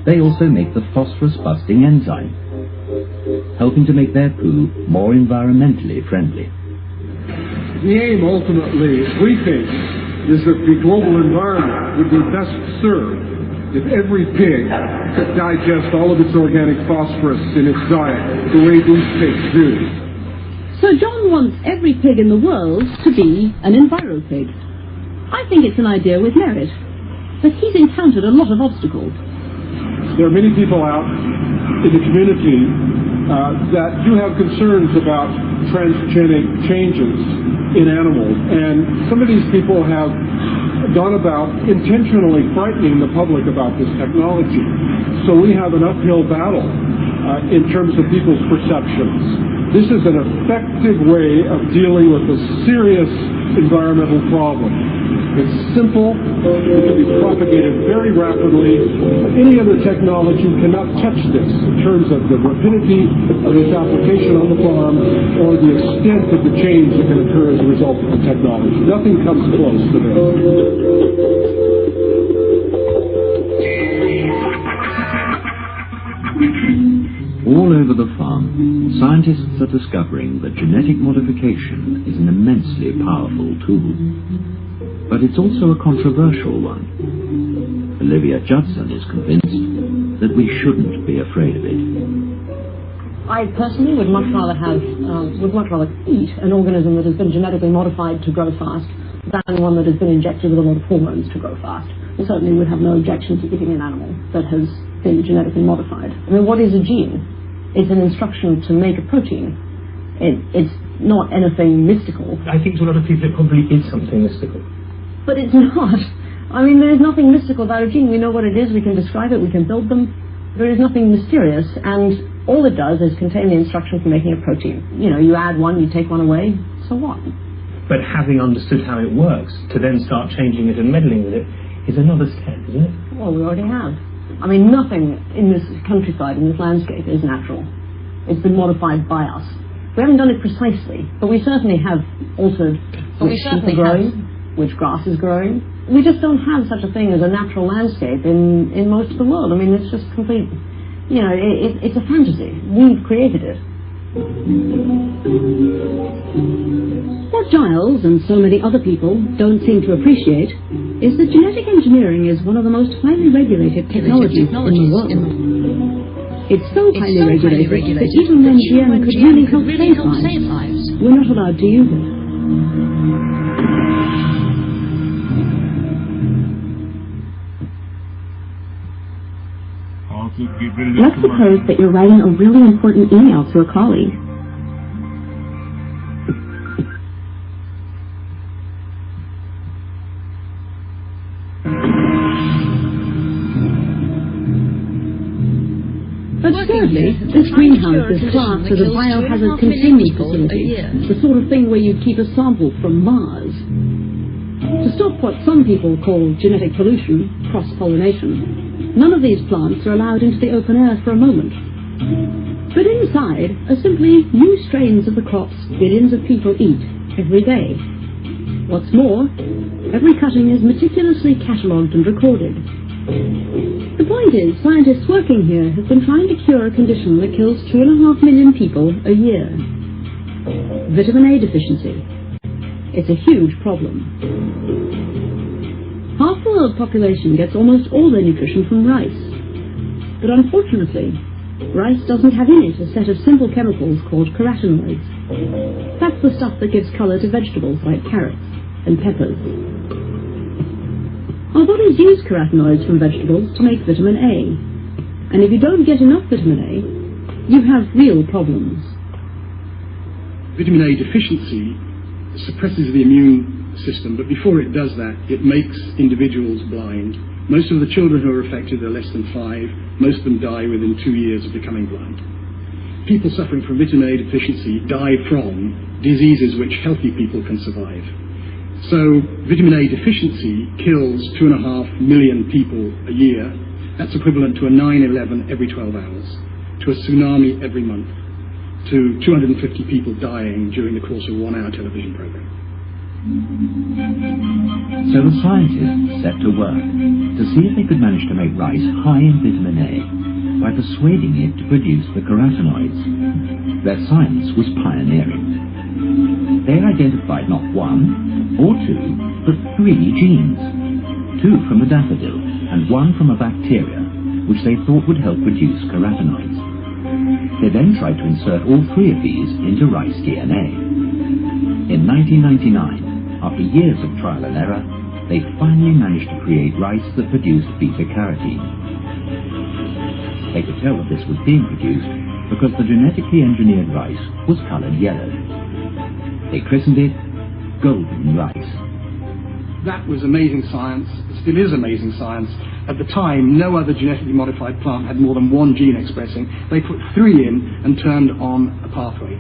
they also make the phosphorus-busting enzyme, helping to make their poo more environmentally friendly. The aim, ultimately, we think, is that the global environment would be best served if every pig could digest all of its organic phosphorus in its diet the way these pigs do. So John wants every pig in the world to be an EnviroPig. I think it's an idea with merit, but he's encountered a lot of obstacles. There are many people out in the community that do have concerns about transgenic changes in animals, and some of these people have gone about intentionally frightening the public about this technology. So we have an uphill battle in terms of people's perceptions. This is an effective way of dealing with a serious environmental problem. It's simple, it can be propagated very rapidly. Any other technology cannot touch this in terms of the rapidity of its application on the farm or the extent of the change that can occur as a result of the technology. Nothing comes close to this. All over the farm, scientists are discovering that genetic modification is an immensely powerful tool. But it's also a controversial one. Olivia Judson is convinced that we shouldn't be afraid of it. I personally would much rather eat an organism that has been genetically modified to grow fast than one that has been injected with a lot of hormones to grow fast. I certainly would have no objection to eating an animal that has been genetically modified. I mean, what is a gene? It's an instruction to make a protein. It's not anything mystical. I think to a lot of people it probably is something mystical. But it's not. I mean, there is nothing mystical about a gene. We know what it is, we can describe it, we can build them. There is nothing mysterious, and all it does is contain the instruction for making a protein. You know, you add one, you take one away, so what? But having understood how it works, to then start changing it and meddling with it, is another step, isn't it? Well, we already have. I mean, nothing in this countryside, in this landscape, is natural. It's been modified by us. We haven't done it precisely, but we certainly have altered which sheep are growing, which grass is growing. We just don't have such a thing as a natural landscape in most of the world. I mean, it's just complete, you know, it's a fantasy. We've created it. What Giles and so many other people don't seem to appreciate is that genetic engineering is one of the most highly regulated technologies in the world. It's so highly regulated that even when GM could really help save lives, we're not allowed to use it. Let's suppose that you're writing a really important email to a colleague. Absurdly, this greenhouse is classed as a biohazard containment facility, the sort of thing where you keep a sample from Mars. To stop what some people call genetic pollution, cross-pollination, none of these plants are allowed into the open air for a moment. But inside are simply new strains of the crops billions of people eat every day. What's more, every cutting is meticulously catalogued and recorded. The point is, scientists working here have been trying to cure a condition that kills 2.5 million people a year. Vitamin A deficiency. It's a huge problem. Half the world's population gets almost all their nutrition from rice. But unfortunately, rice doesn't have in it a set of simple chemicals called carotenoids. That's the stuff that gives colour to vegetables like carrots and peppers. Our bodies use carotenoids from vegetables to make vitamin A. And if you don't get enough vitamin A, you have real problems. Vitamin A deficiency suppresses the immune system, but before it does that, it makes individuals blind. Most of the children who are affected are less than 5. Most of them die within 2 years of becoming blind. People suffering from vitamin A deficiency die from diseases which healthy people can survive. So vitamin A deficiency kills 2.5 million people a year. That's equivalent to a 9/11 every 12 hours, to a tsunami every month, to 250 people dying during the course of a 1-hour television program. So the scientists set to work to see if they could manage to make rice high in vitamin A by persuading it to produce the carotenoids. Their science was pioneering. They identified not 1 or 2, but 3 genes. 2 from a daffodil and 1 from a bacteria, which they thought would help produce carotenoids. They then tried to insert all 3 of these into rice DNA. In 1999, after years of trial and error, they finally managed to create rice that produced beta-carotene. They could tell that this was being produced because the genetically engineered rice was coloured yellow. They christened it golden rice. That was amazing science. It still is amazing science. At the time, no other genetically modified plant had more than 1 gene expressing. They put 3 in and turned on a pathway.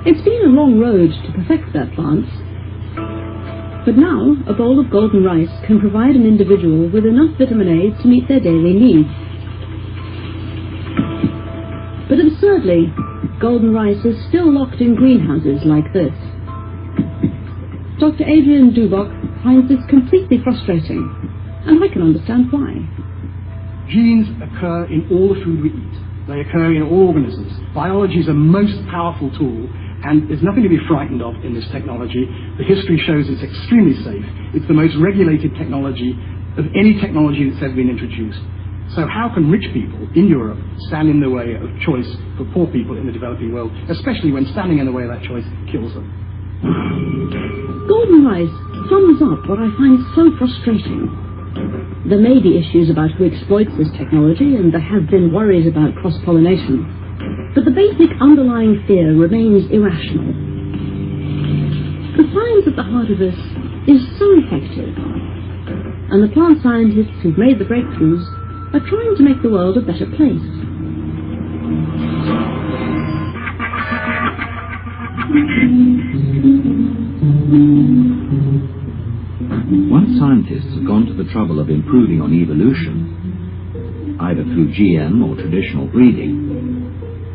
It's been a long road to perfect their plants. But now, a bowl of golden rice can provide an individual with enough vitamin A to meet their daily needs. But absurdly, golden rice is still locked in greenhouses like this. Dr. Adrian Duboc finds this completely frustrating, and I can understand why. Genes occur in all the food we eat. They occur in all organisms. Biology is a most powerful tool, and there's nothing to be frightened of in this technology. The history shows it's extremely safe. It's the most regulated technology of any technology that's ever been introduced. So how can rich people in Europe stand in the way of choice for poor people in the developing world, especially when standing in the way of that choice kills them? Golden rice sums up what I find so frustrating. There may be issues about who exploits this technology, and there have been worries about cross-pollination. But the basic underlying fear remains irrational. The science at the heart of this is so effective, and the plant scientists who've made the breakthroughs are trying to make the world a better place. Once scientists have gone to the trouble of improving on evolution, either through GM or traditional breeding,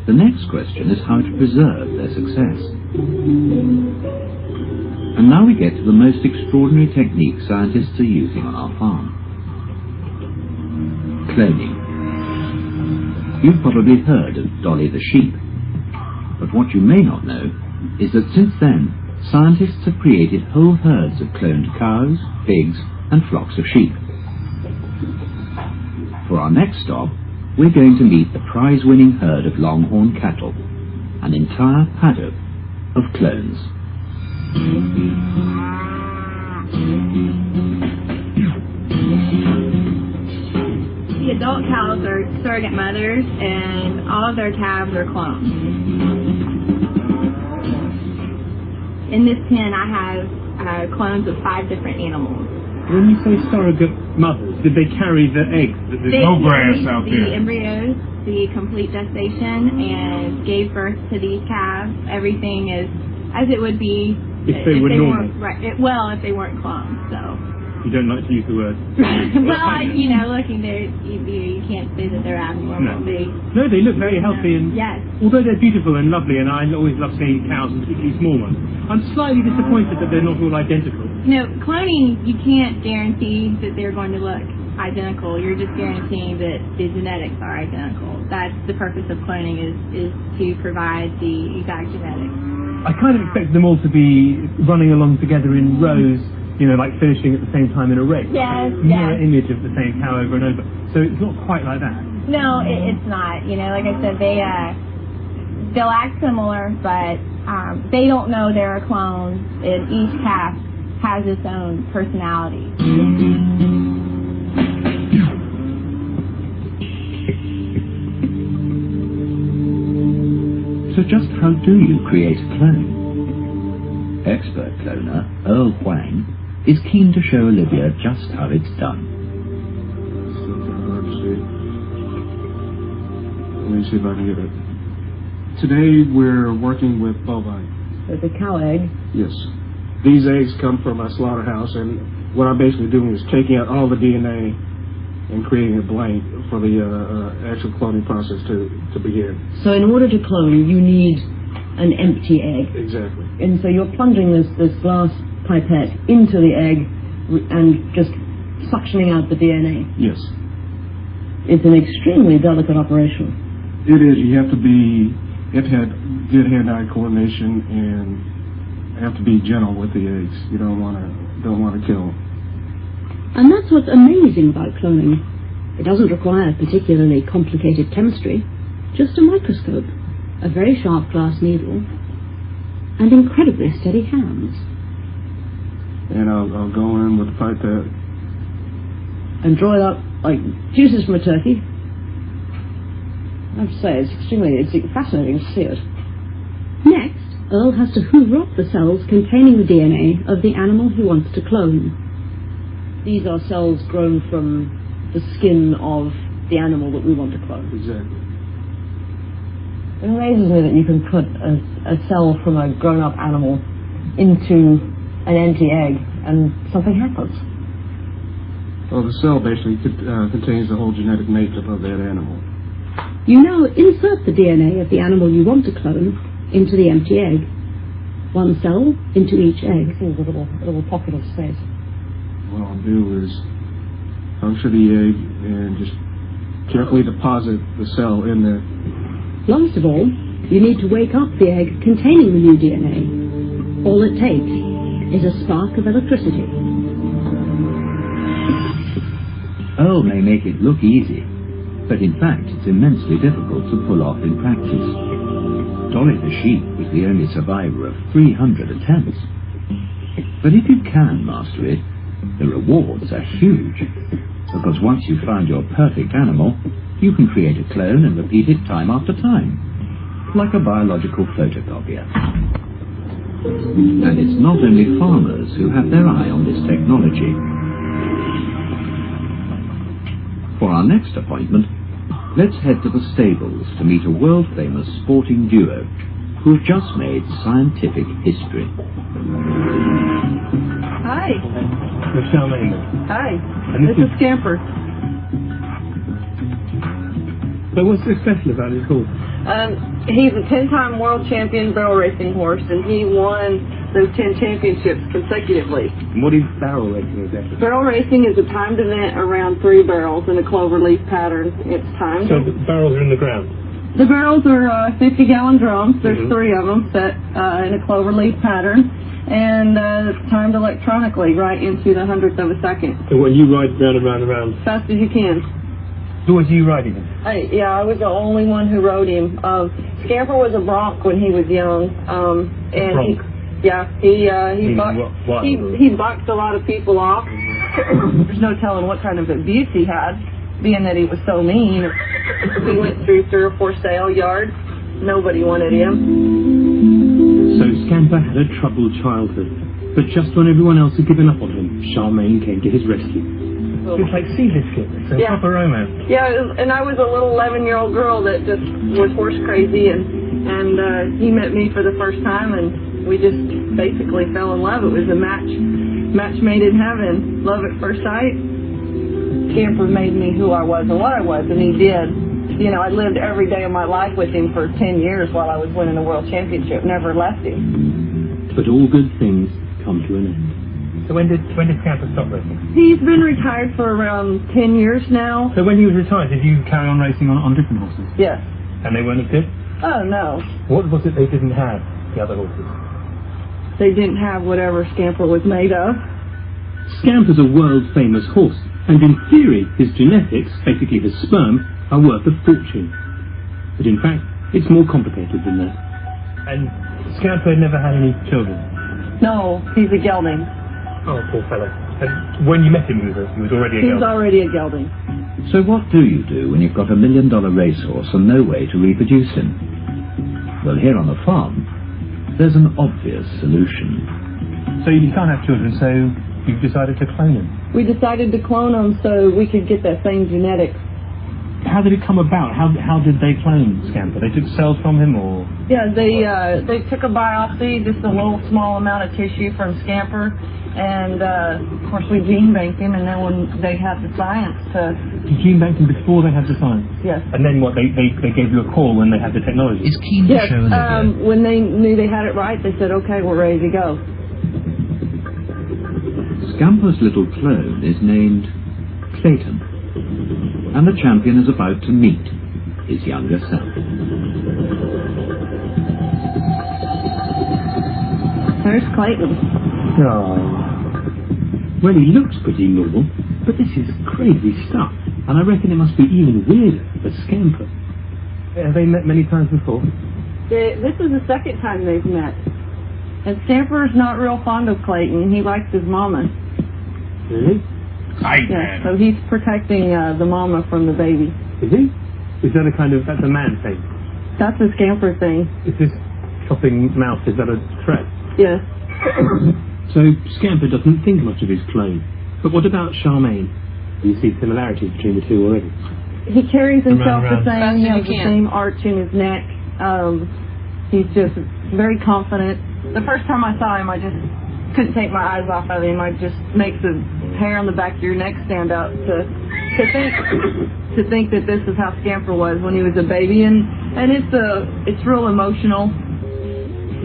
the next question is how to preserve their success. And now we get to the most extraordinary technique scientists are using on our farm. Cloning. You've probably heard of Dolly the sheep, but what you may not know is that since then, scientists have created whole herds of cloned cows, pigs, and flocks of sheep. For our next stop, we're going to meet the prize-winning herd of longhorn cattle, an entire paddock of clones. The adult cows are surrogate mothers, and all of their calves are clones. In this pen, I have clones of 5 different animals. When you say surrogate mothers, did they carry the eggs? There's no grass out there. The embryos, the complete gestation, and gave birth to these calves. Everything is as it would be if they were normal. Well, if they weren't clones, so. You don't like to use the word. Well, you know, looking there, you can't say that they're abnormal. No, they look very healthy, and yes. Although they're beautiful and lovely, and I always love seeing cows, and particularly small ones, I'm slightly disappointed that they're not all identical. You know, cloning, you can't guarantee that they're going to look identical. You're just guaranteeing that the genetics are identical. That's the purpose of cloning, is to provide the exact genetics. I kind of expected them all to be running along together in rows, you know, like finishing at the same time in a race. Yes, Mirror image of the same cow over and over. So it's not quite like that. No, it's not. You know, like I said, they'll act similar, but they don't know they're a clone, and each calf has its own personality. So just how do you create a clone? Expert cloner Earl Huang is keen to show Olivia just how it's done. Let me see if I can get it. Today we're working with bovine. So the cow egg? Yes. These eggs come from a slaughterhouse, and what I'm basically doing is taking out all the DNA and creating a blank for the actual cloning process to begin. So in order to clone, you need an empty egg. Exactly. And so you're plunging this glass pipette into the egg and just suctioning out the DNA. Yes. It's an extremely delicate operation. It is. You have to have good hand-eye coordination and have to be gentle with the eggs. You don't want to kill them. And that's what's amazing about cloning. It doesn't require particularly complicated chemistry, just a microscope, a very sharp glass needle, and incredibly steady hands. And I'll go in with the pipette and draw it up like juices from a turkey. I have to say, it's fascinating to see it. Next, Earl has to hoover up the cells containing the DNA of the animal he wants to clone. These are cells grown from the skin of the animal that we want to clone. Exactly. It amazes me that you can put a cell from a grown-up animal into an empty egg and something happens. Well, the cell basically contains the whole genetic makeup of that animal. You now insert the DNA of the animal you want to clone into the empty egg. One cell into each egg. This is a little pocket of space. What I'll do is puncture the egg and just carefully deposit the cell in there. Last of all, you need to wake up the egg containing the new DNA. All it takes is a spark of electricity. Earl may make it look easy, but in fact it's immensely difficult to pull off in practice. Dolly the sheep was the only survivor of 300 attempts. But if you can master it, the rewards are huge, because once you've found your perfect animal, you can create a clone and repeat it time after time, like a biological photocopier. And it's not only farmers who have their eye on this technology. For our next appointment, let's head to the stables to meet a world-famous sporting duo, who have just made scientific history. Hi. Michelle Maynard. Hi. And this is Scamper. So what's so special about his horse? He's a 10-time world champion barrel racing horse, and he won those 10 championships consecutively. And what is barrel racing exactly? Barrel racing is a timed event around 3 barrels in a cloverleaf pattern. It's timed. So the barrels are in the ground? The barrels are 50-gallon drums. There's 3 of them set in a cloverleaf pattern, and it's timed electronically right into the 100th of a second. So when you ride round and round and round? As fast as you can. Who was you riding him? I was the only one who rode him. Scamper was a bronc when he was young, and bronc? he boxed a lot of people off. There's no telling what kind of abuse he had, being that he was so mean. He went through 3 or 4 sale yards. Nobody wanted him. So Scamper had a troubled childhood, but just when everyone else had given up on him, Charmaine came to his rescue. It's like sea biscuit. It's a proper romance. Yeah, and I was a little 11-year-old girl that just was horse crazy, and he met me for the first time, and we just basically fell in love. It was a match made in heaven, love at first sight. Scamper made me who I was and what I was, and he did. You know, I lived every day of my life with him for 10 years while I was winning the world championship, never left him. But all good things come to an end. So when did Scamper stop racing? He's been retired for around 10 years now. So when he was retired, did you carry on racing on different horses? Yes. And they weren't as good? Oh, no. What was it they didn't have, the other horses? They didn't have whatever Scamper was made of. Scamper's a world-famous horse, and in theory, his genetics, basically his sperm, are worth a fortune. But in fact, it's more complicated than that. And Scamper never had any children? No, he's a gelding. Oh, poor fellow. And when you met him, he was already a gelding? He was already a gelding. So what do you do when you've got $1 million racehorse and no way to reproduce him? Well, here on the farm, there's an obvious solution. So you can't have children, so you've decided to clone him? We decided to clone him so we could get that same genetics. How did it come about? How did they clone Scamper? They took cells from him, or? Yeah, they took a biopsy, just a little small amount of tissue from Scamper, and of course we gene banked him, and then when they had the science to... You gene banked him before they had the science? Yes. And then what, they gave you a call when they had the technology? Is keen to show Olivia. When they knew they had it right, they said, okay, we're ready to go. Scamper's little clone is named Clayton, and the champion is about to meet his younger self. There's Clayton. Oh. Well, he looks pretty normal, but this is crazy stuff, and I reckon it must be even weirder for Scamper. Have they met many times before? This is the second time they've met. And Scamper's not real fond of Clayton. He likes his mama. Really? Yeah, so he's protecting the mama from the baby. Is he? Is that that's a man thing? That's a Scamper thing. Is this chopping mouth, is that a threat? Yes. So Scamper doesn't think much of his clone. But what about Charmaine? Do you see similarities between the two already? He carries himself the same. Best He has you the can. same arch in his neck. He's just very confident. The first time I saw him, I just couldn't take my eyes off of him. I just make the hair on the back of your neck stand up to think that this is how Scamper was when he was a baby, and it's real emotional.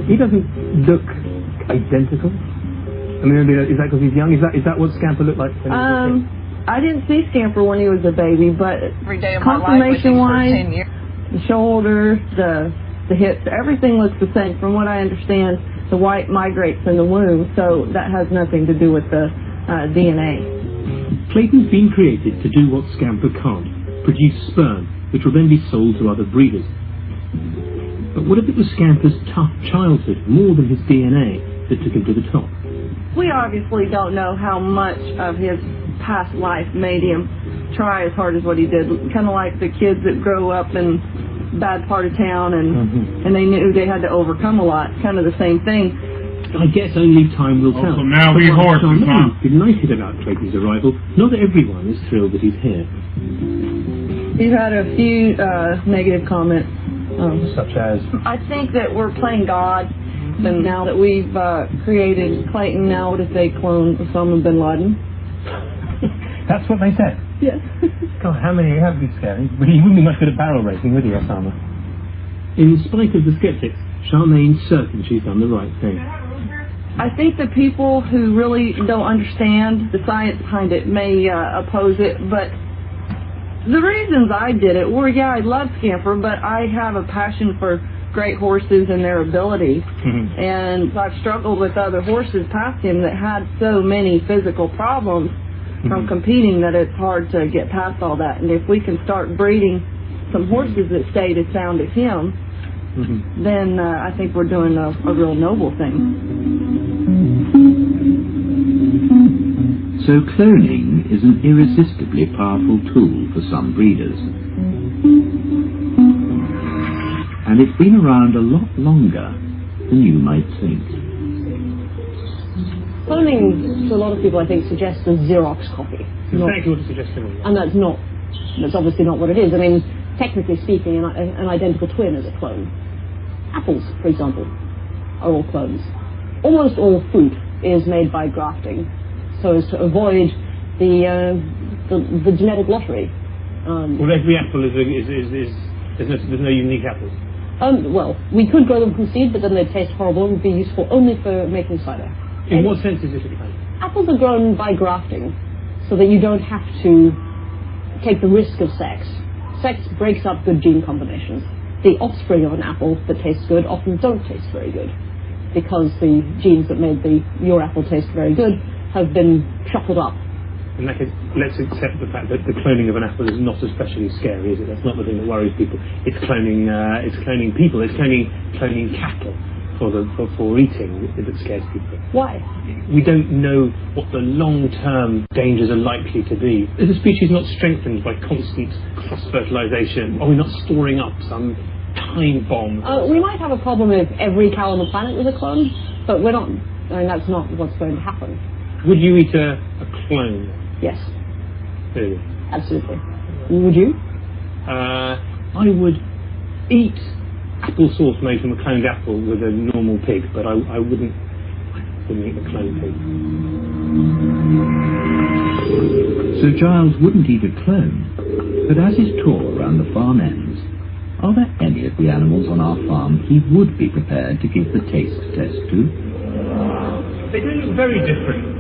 He doesn't look identical. I mean, is that because he's young? Is that what Scamper looked like? I didn't see Scamper when he was a baby, but Every day of my life with him for 10 years. the shoulders, the hips, everything looks the same. From what I understand, the white migrates in the womb, so that has nothing to do with the DNA. Clayton's been created to do what Scamper can't, produce sperm, which will then be sold to other breeders. But what if it was Scamper's tough childhood, more than his DNA, that took him to the top? We obviously don't know how much of his past life made him try as hard as what he did. Kind of like the kids that grow up in bad part of town and they knew they had to overcome a lot. Kind of the same thing. I guess only time will tell. So now we horses, huh? Delighted about Clayton's arrival. Not everyone is thrilled that he's here. He's had a few negative comments. Such as? I think that we're playing God. And now that we've created Clayton, now what if they clone Osama bin Laden? That's what they said? Yes. God, that would be scary. You wouldn't be much good at barrel racing, would you, Osama? In spite of the skeptics, Charmaine's certain she's done the right thing. I think the people who really don't understand the science behind it may oppose it, but the reasons I did it were, I love Scamper, but I have a passion for great horses and their ability. And I've struggled with other horses past him that had so many physical problems from competing that it's hard to get past all that. And if we can start breeding some horses that stayed as sound as him, then I think we're doing a real noble thing. So cloning is an irresistibly powerful tool for some breeders. And it's been around a lot longer than you might think. Cloning, to a lot of people, I think, suggests a Xerox copy. Exactly what it suggests to me. And that's obviously not what it is. I mean, technically speaking, an identical twin is a clone. Apples, for example, are all clones. Almost all fruit is made by grafting, so as to avoid the genetic lottery. Well, every apple there's no unique apples. Well, we could grow them from seed, but then they'd taste horrible and would be useful only for making cider. In what sense is it explained? Apples are grown by grafting, so that you don't have to take the risk of sex. Sex breaks up good gene combinations. The offspring of an apple that tastes good often don't taste very good, because the genes that made your apple taste very good have been shuffled up. In that case, let's accept the fact that the cloning of an apple is not especially scary, is it? That's not the thing that worries people. It's cloning people. It's cloning cattle for eating that scares people. Why? We don't know what the long-term dangers are likely to be. Is the species not strengthened by constant cross-fertilization? Are we not storing up some time bomb? We might have a problem if every cow on the planet was a clone, but we're not. I mean, that's not what's going to happen. Would you eat a clone? Yes. Really? Absolutely. Would you? I would eat applesauce made from a cloned apple with a normal pig, but I wouldn't eat the cloned pig. So Giles wouldn't eat a clone, but as his tour around the farm ends, are there any of the animals on our farm he would be prepared to give the taste test to? They don't look very different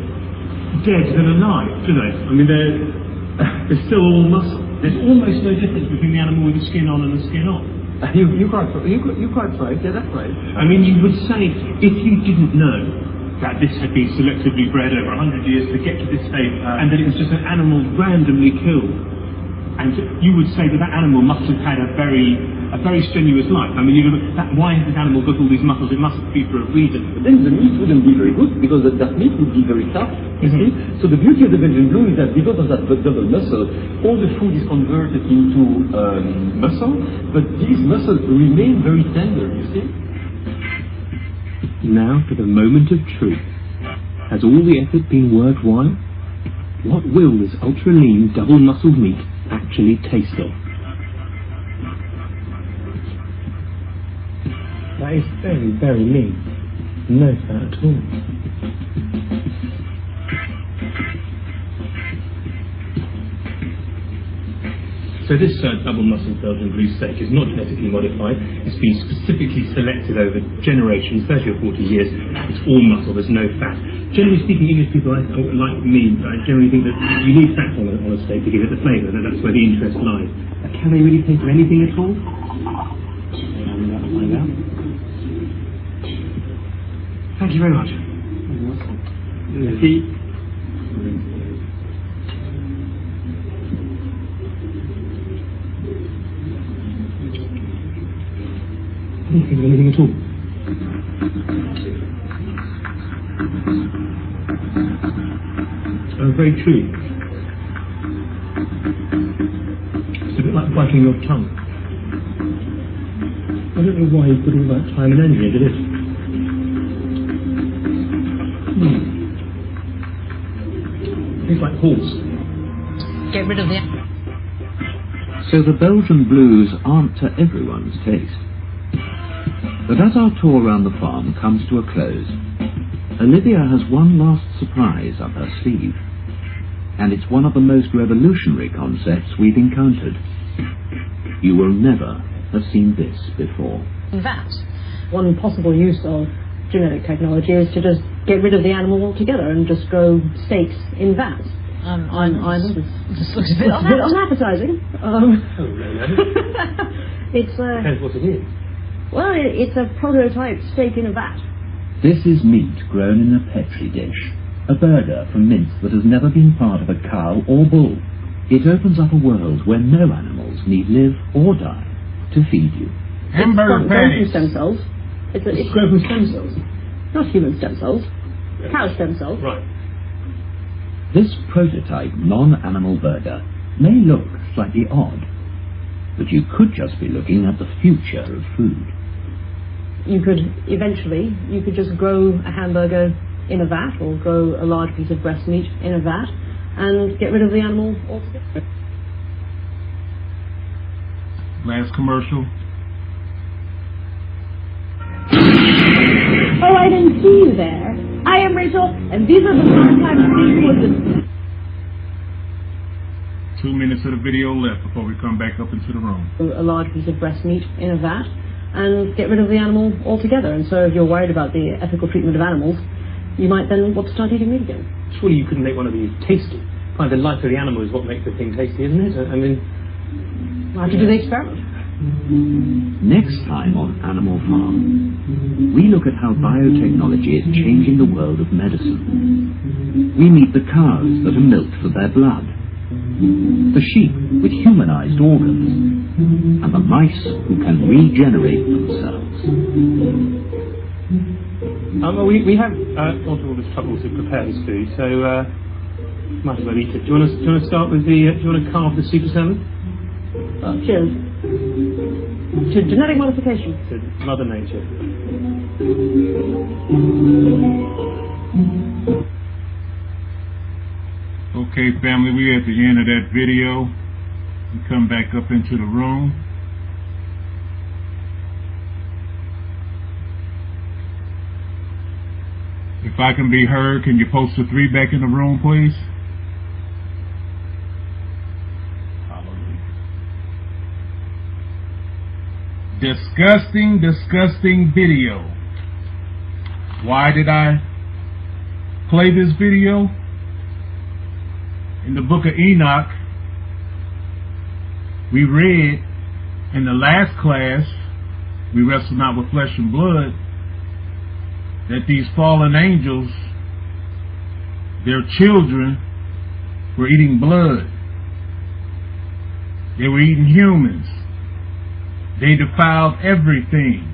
dead than alive, do they? I mean, they're still all muscle. There's almost no difference between the animal with the skin on and the skin off. You're quite right. Yeah, that's right. I mean, you would say, if you didn't know that this had been selectively bred over 100 years to get to this state, and that it was just an animal randomly killed, and you would say that animal must have had a very strenuous life. I mean, why has this animal got all these muscles? It must be for a reason. But then the meat wouldn't be very good, because that meat would be very tough, you see. So the beauty of the Belgian Blue is that because of that double muscle, all the food is converted into muscle, but these muscles remain very tender, you see. Now for the moment of truth. Has all the effort been worthwhile? What will this ultra-lean, double-muscled meat actually taste of? That is very, very lean. No fat at all. So this double-muscled Belgian Blue steak is not genetically modified. It's been specifically selected over generations, 30 or 40 years. It's all muscle, there's no fat. Generally speaking, English people like me, I generally think that you need fat on a steak to give it the flavour. That's where the interest lies. Can they really taste of anything at all? I'll find out. Thank you very much. Merci. I don't think of anything at all. Oh, very true. It's a bit like biting your tongue. I don't know why you put all that time and energy into this. It's like horse. Get rid of the... So the Belgian blues aren't to everyone's taste. But as our tour around the farm comes to a close, Olivia has one last surprise up her sleeve. And it's one of the most revolutionary concepts we've encountered. You will never have seen this before. That. One possible use of genetic technology is to just get rid of the animal altogether and just grow steaks in vats. This looks a bit unappetizing. It's Depends what it is. well, it's a prototype steak in a vat. This is meat grown in a petri dish, a burger from mince that has never been part of a cow or bull. It opens up a world where no animals need live or die to feed you. Hamburger patties. Stem cells. It's grown from stem cells. Not human stem cells. Cow stem cells. Right. This prototype non-animal burger may look slightly odd, but you could just be looking at the future of food. You could just grow a hamburger in a vat, or grow a large piece of breast meat in a vat, and get rid of the animal altogether. Last commercial. Oh, I didn't see you there. I am Rachel, and these are the part-time sleep. 2 minutes of the video left before we come back up into the room. A large piece of breast meat in a vat, and get rid of the animal altogether. And so if you're worried about the ethical treatment of animals, you might then want to start eating meat again. Surely you couldn't make one of these tasty. Find the life of the animal is what makes the thing tasty, isn't it? I mean... We'll have to do the experiment. Next time on Animal Farm, we look at how biotechnology is changing the world of medicine. We meet the cows that are milked for their blood, the sheep with humanized organs, and the mice who can regenerate themselves. We have gone to all this trouble to prepare this food, so might as well eat it. Do you want to start with the? Do you want to carve the super salmon? Cheers. To genetic modification. To Mother Nature. Okay, family, we're at the end of that video. We come back up into the room. If I can be heard, can you post the 3 back in the room, please? Disgusting video. Why did I play this video? In the book of Enoch, we read in the last class, we wrestle not with flesh and blood, that these fallen angels, their children, were eating blood. They were eating humans. They defiled everything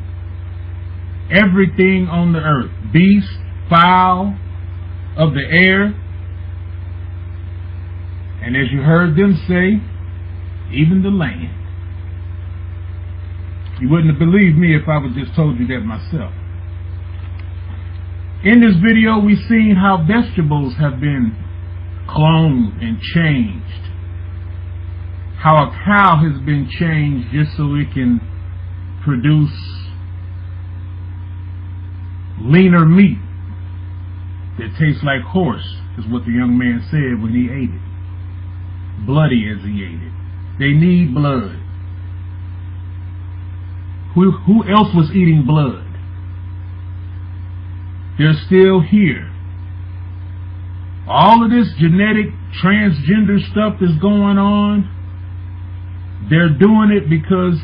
on the earth, beast, fowl, of the air, and as you heard them say, even the land. You wouldn't have believed me if I would just told you that myself. In this video, we've seen how vegetables have been cloned and changed. How a cow has been changed just so it can produce leaner meat that tastes like horse, is what the young man said when he ate it. Bloody as he ate it. They need blood. Who else was eating blood? They're still here. All of this genetic transgender stuff that's going on, they're doing it because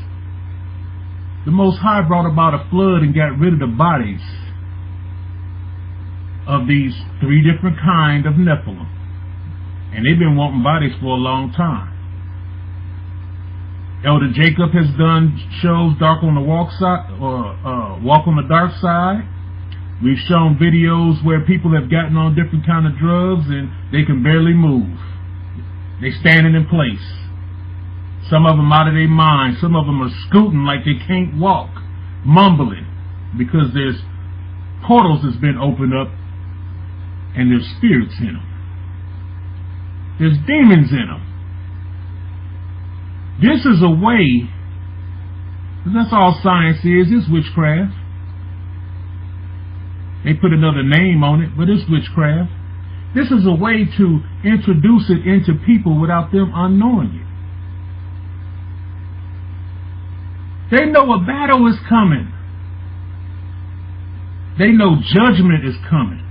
the Most High brought about a flood and got rid of the bodies of these 3 different kinds of Nephilim. And they've been wanting bodies for a long time. Elder Jacob has done shows Walk on the Dark Side. We've shown videos where people have gotten on different kind of drugs and they can barely move. They standing in place. Some of them out of their mind. Some of them are scooting like they can't walk, mumbling, because there's portals that's been opened up and there's spirits in them. There's demons in them. This is a way, that's all science is, it's witchcraft. They put another name on it, but it's witchcraft. This is a way to introduce it into people without them unknowing it. They know a battle is coming. They know judgment is coming.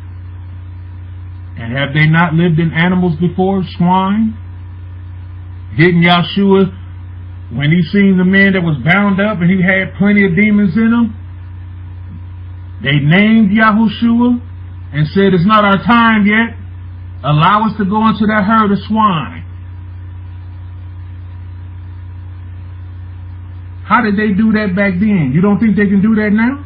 And have they not lived in animals before? Swine? Didn't Yahushua, when he seen the man that was bound up and he had plenty of demons in him, they named Yahushua and said, it's not our time yet. Allow us to go into that herd of swine. How did they do that back then? You don't think they can do that now?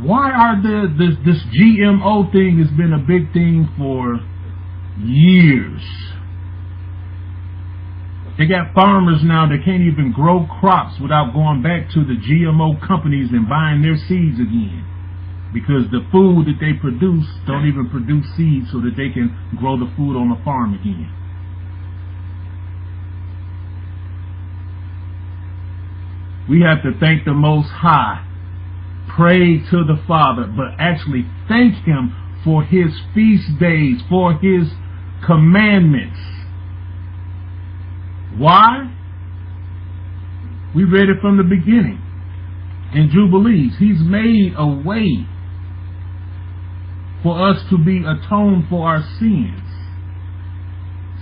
Why are this GMO thing has been a big thing for years? They got farmers now that can't even grow crops without going back to the GMO companies and buying their seeds again. Because the food that they produce don't even produce seeds so that they can grow the food on the farm again. We have to thank the Most High, pray to the Father, but actually thank Him for His feast days, for His commandments. Why? We read it from the beginning. In Jubilees, He's made a way for us to be atoned for our sins.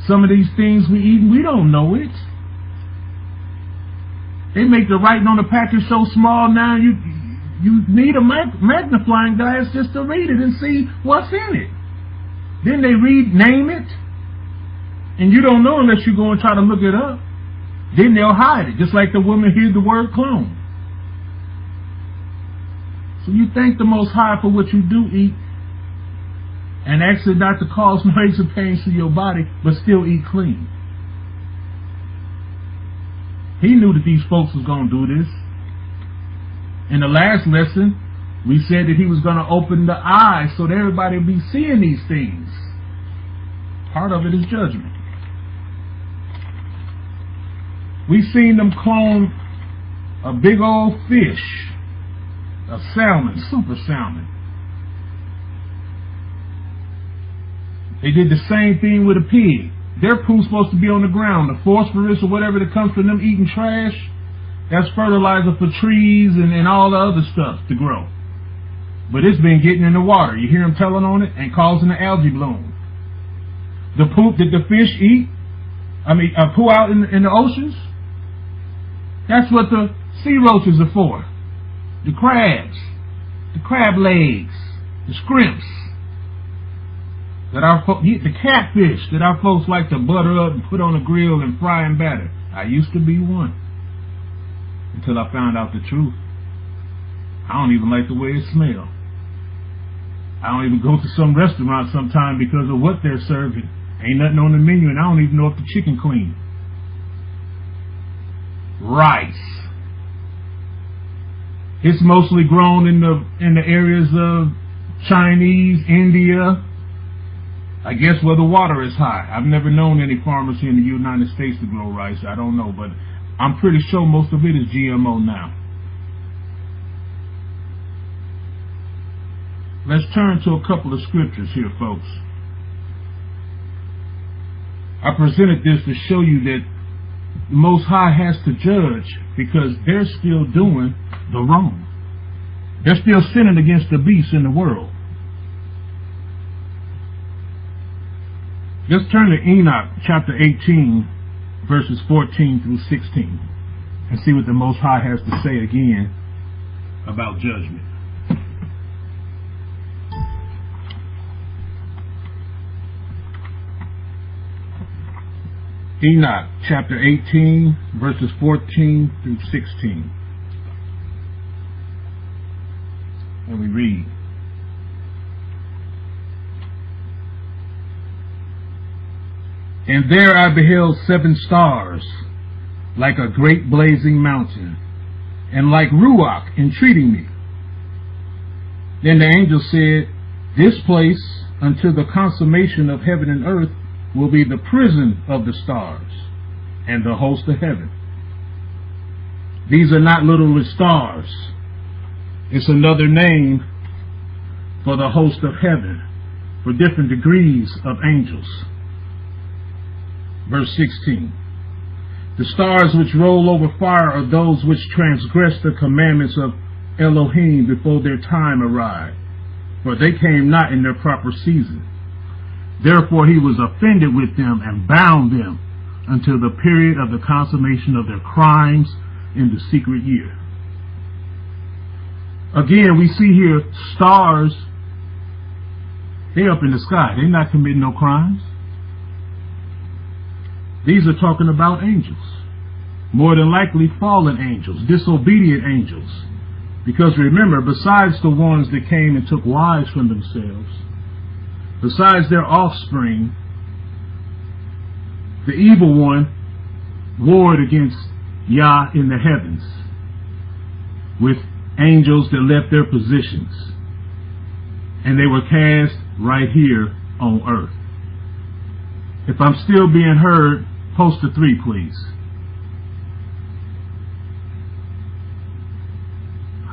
Some of these things we eat, we don't know it. They make the writing on the package so small now, you need a magnifying glass just to read it and see what's in it. Then they name it, and you don't know unless you go and try to look it up. Then they'll hide it, just like the woman hid the word clone. So you thank the Most High for what you do eat, and ask it not to cause major pains to your body, but still eat clean. He knew that these folks was going to do this. In the last lesson, we said that He was going to open the eyes so that everybody would be seeing these things. Part of it is judgment. We've seen them clone a big old fish, a salmon, super salmon. They did the same thing with a pig. Their poop's supposed to be on the ground. The phosphorus or whatever that comes from them eating trash, that's fertilizer for trees and all the other stuff to grow. But it's been getting in the water. You hear them telling on it and causing the algae bloom. The poop that the fish eat, poo out in the oceans, that's what the sea roaches are for. The crabs, the crab legs, the scrimps. The catfish that our folks like to butter up and put on a grill and fry and batter. I used to be one. Until I found out the truth. I don't even like the way it smells. I don't even go to some restaurant sometime because of what they're serving. Ain't nothing on the menu and I don't even know if the chicken clean. Rice. It's mostly grown in the areas of Chinese, India, I guess where the water is high. I've never known any farmers here in the United States to grow rice. I don't know, but I'm pretty sure most of it is GMO now. Let's turn to a couple of scriptures here, folks. I presented this to show you that the Most High has to judge because they're still doing the wrong. They're still sinning against the beast in the world. Let's turn to Enoch chapter 18, verses 14 through 16, and see what the Most High has to say again about judgment. Enoch chapter 18, verses 14 through 16. And we read, "And there I beheld 7 stars, like a great blazing mountain, and like Ruach entreating me. Then the angel said, This place, unto the consummation of heaven and earth, will be the prison of the stars and the host of heaven. These are not literally stars. It's another name for the host of heaven, for different degrees of angels. Verse 16. The stars which roll over fire are those which transgress the commandments of Elohim before their time arrived, for they came not in their proper season. Therefore he was offended with them and bound them until the period of the consummation of their crimes in the secret year. Again, we see here stars, they're up in the sky. They're not committing no crimes. These are talking about angels. More than likely fallen angels, disobedient angels. Because remember, besides the ones that came and took wives from themselves, besides their offspring, the evil one warred against Yah in the heavens with angels that left their positions, and they were cast right here on earth. If I'm still being heard, post a 3, please.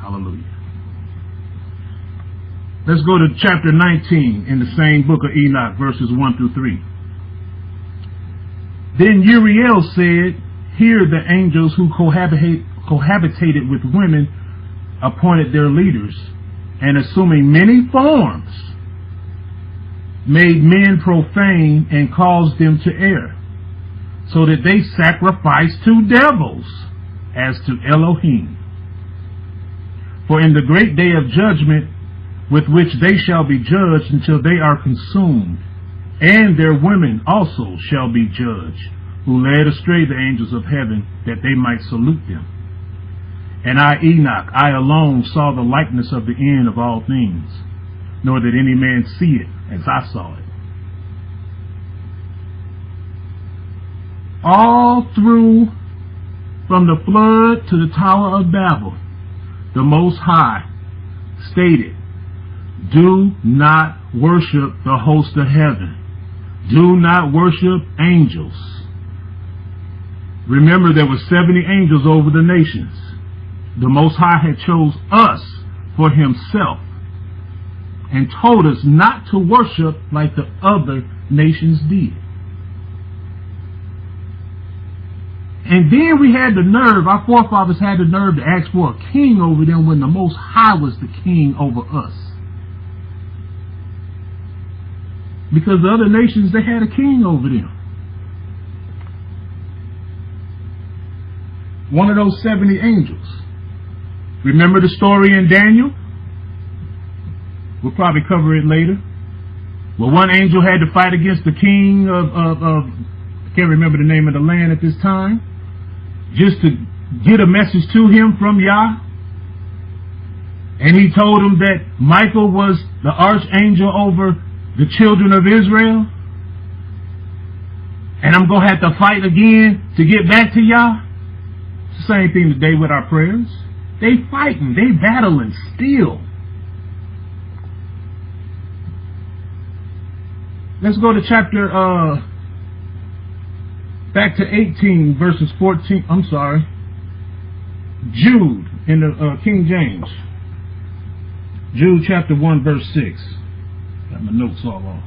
Hallelujah. Let's go to chapter 19 in the same book of Enoch, verses 1 through 3. Then Uriel said, here the angels who cohabitated with women appointed their leaders, and assuming many forms, made men profane and caused them to err, so that they sacrificed to devils as to Elohim. For in the great day of judgment with which they shall be judged until they are consumed, and their women also shall be judged, who led astray the angels of heaven, that they might salute them. And I, Enoch, I alone saw the likeness of the end of all things, nor did any man see it as I saw it. All through, from the flood to the Tower of Babel, the Most High stated, do not worship the host of heaven. Do not worship angels. Remember, there were 70 angels over the nations. The Most High had chose us for himself and told us not to worship like the other nations did. And then we had the nerve, our forefathers had the nerve to ask for a king over them when the Most High was the king over us. Because the other nations, they had a king over them. One of those 70 angels. Remember the story in Daniel? We'll probably cover it later. Well, one angel had to fight against the king of I can't remember the name of the land at this time, just to get a message to him from Yah. And he told him that Michael was the archangel over the children of Israel. And I'm going to have to fight again to get back to Yah. It's the same thing today with our prayers. They fighting, they battling still. Let's go to chapter, back to 18 verses 14, Jude in the King James. Jude chapter 1 verse 6. Got my notes all off.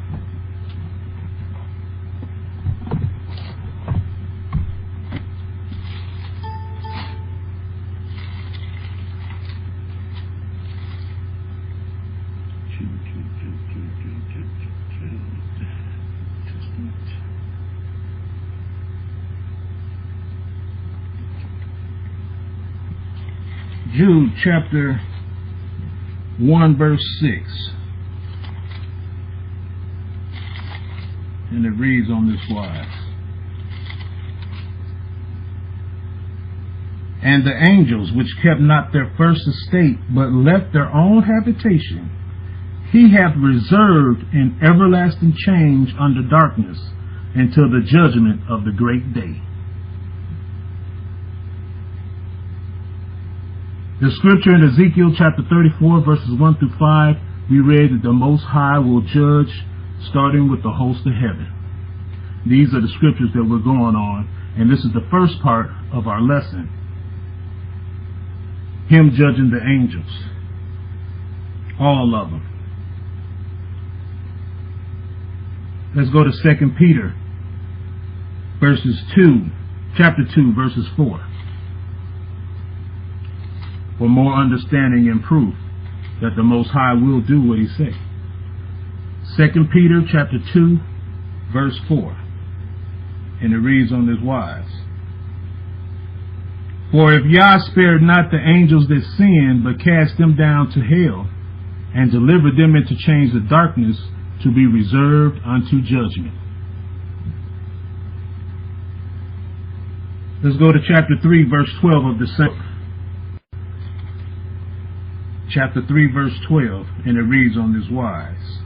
Jude chapter 1 verse 6. And it reads on this wise. And the angels which kept not their first estate, but left their own habitation, he hath reserved in everlasting change under darkness until the judgment of the great day. The scripture in Ezekiel chapter 34 verses 1 through 5, we read that the Most High will judge starting with the host of heaven. These are the scriptures that we're going on, and this is the first part of our lesson. Him judging the angels. All of them. Let's go to 2 Peter, chapter 2, verses 4. For more understanding and proof that the Most High will do what he said. 2 Peter, chapter 2, verse 4. And it reads on this wise. For if Yah spared not the angels that sinned, but cast them down to hell, and delivered them into chains of darkness, to be reserved unto judgment. Let's go to chapter 3, verse 12 of the same. Chapter 3, verse 12, and it reads on this wise.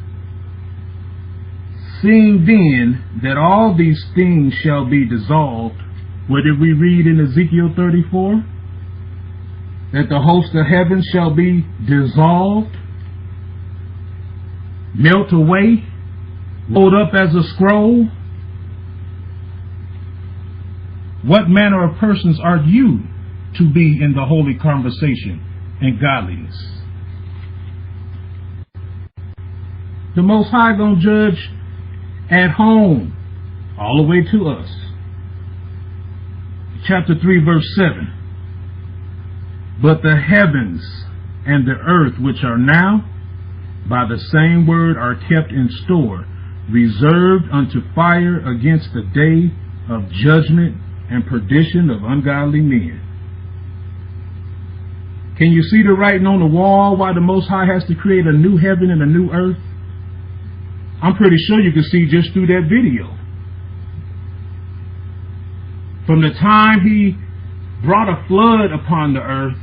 Seeing then that all these things shall be dissolved, what did we read in Ezekiel 34? That the host of heaven shall be dissolved, melt away, rolled up as a scroll. What manner of persons are you to be in the holy conversation and godliness? The Most High gonna judge at home, all the way to us. Chapter 3, verse 7. But the heavens and the earth which are now, by the same word are kept in store, reserved unto fire against the day of judgment and perdition of ungodly men. Can you see the writing on the wall why the Most High has to create a new heaven and a new earth? I'm pretty sure you can see just through that video. From the time he brought a flood upon the earth,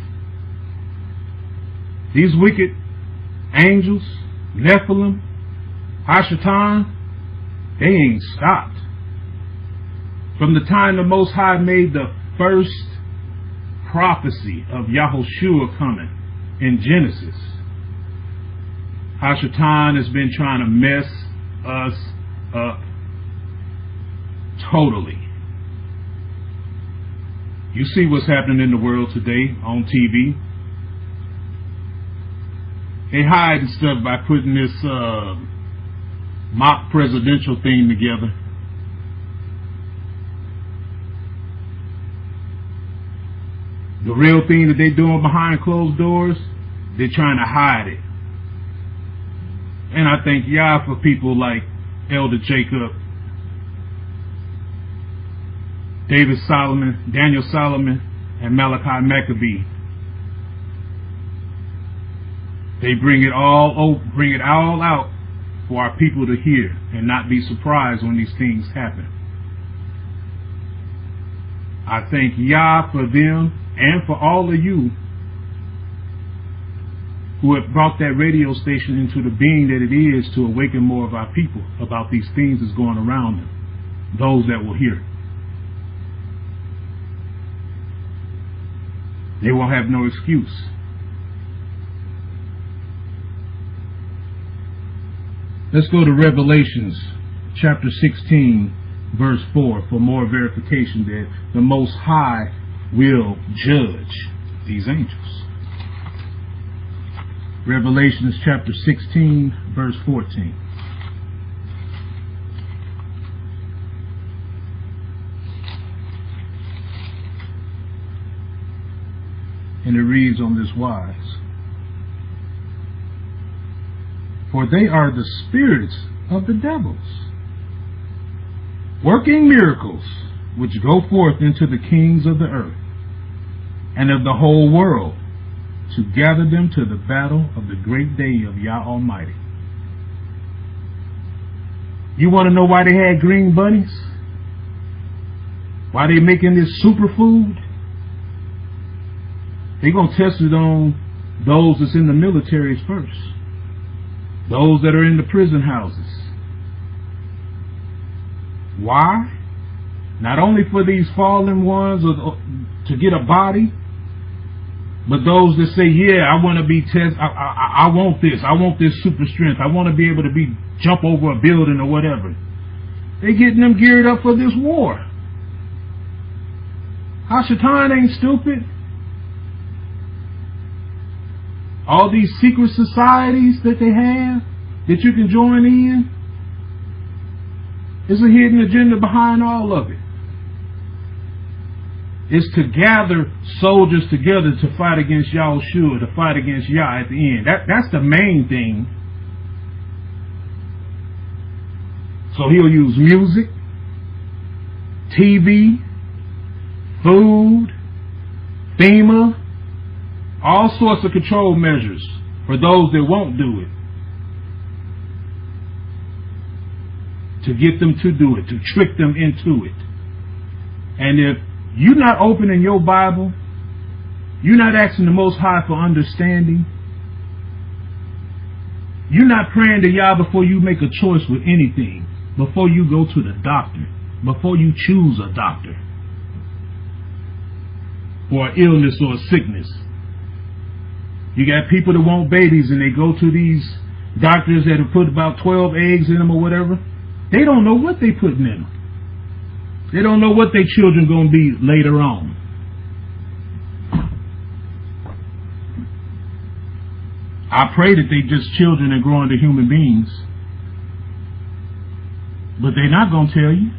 these wicked angels, Nephilim, Hashatan, they ain't stopped. From the time the Most High made the first prophecy of Yahushua coming in Genesis, Hashatan has been trying to mess us up totally. You see what's happening in the world today on TV. They hide stuff by putting this mock presidential thing together. The real thing that they're doing behind closed doors, they're trying to hide it. And I thank Yah for people like Elder Jacob, David Solomon, Daniel Solomon, and Malachi Maccabee. They bring it all out for our people to hear and not be surprised when these things happen. I thank Yah for them and for all of you who have brought that radio station into the being that it is to awaken more of our people about these things that's going around them, those that will hear. They won't have no excuse. Let's go to Revelations chapter 16, verse 4 for more verification that the Most High will judge these angels. Revelations chapter 16, verse 14. And it reads on this wise. For they are the spirits of the devils, working miracles, which go forth into the kings of the earth and of the whole world, to gather them to the battle of the great day of Yah Almighty. You want to know why they had green bunnies? Why they making this superfood? They're going to test it on those that's in the militaries first. Those that are in the prison houses. Why? Not only for these fallen ones to get a body, but those that say, yeah, I want to be tested. I want this. I want this super strength. I want to be able to jump over a building or whatever. They getting them geared up for this war. Hashatan ain't stupid. All these secret societies that they have that you can join in, there's a hidden agenda behind all of it. It's to gather soldiers together to fight against Yahushua, to fight against Yah at the end. That's the main thing. So he'll use music, TV, food, FEMA, all sorts of control measures for those that won't do it. To get them to do it, to trick them into it. And if you're not opening your Bible, you're not asking the Most High for understanding, you're not praying to Yah before you make a choice with anything, before you go to the doctor, before you choose a doctor for an illness or a sickness. You got people that want babies and they go to these doctors that have put about 12 eggs in them or whatever. They don't know what they putting in them. They don't know what their children going to be later on. I pray that they just children and grow into human beings. But they're not going to tell you.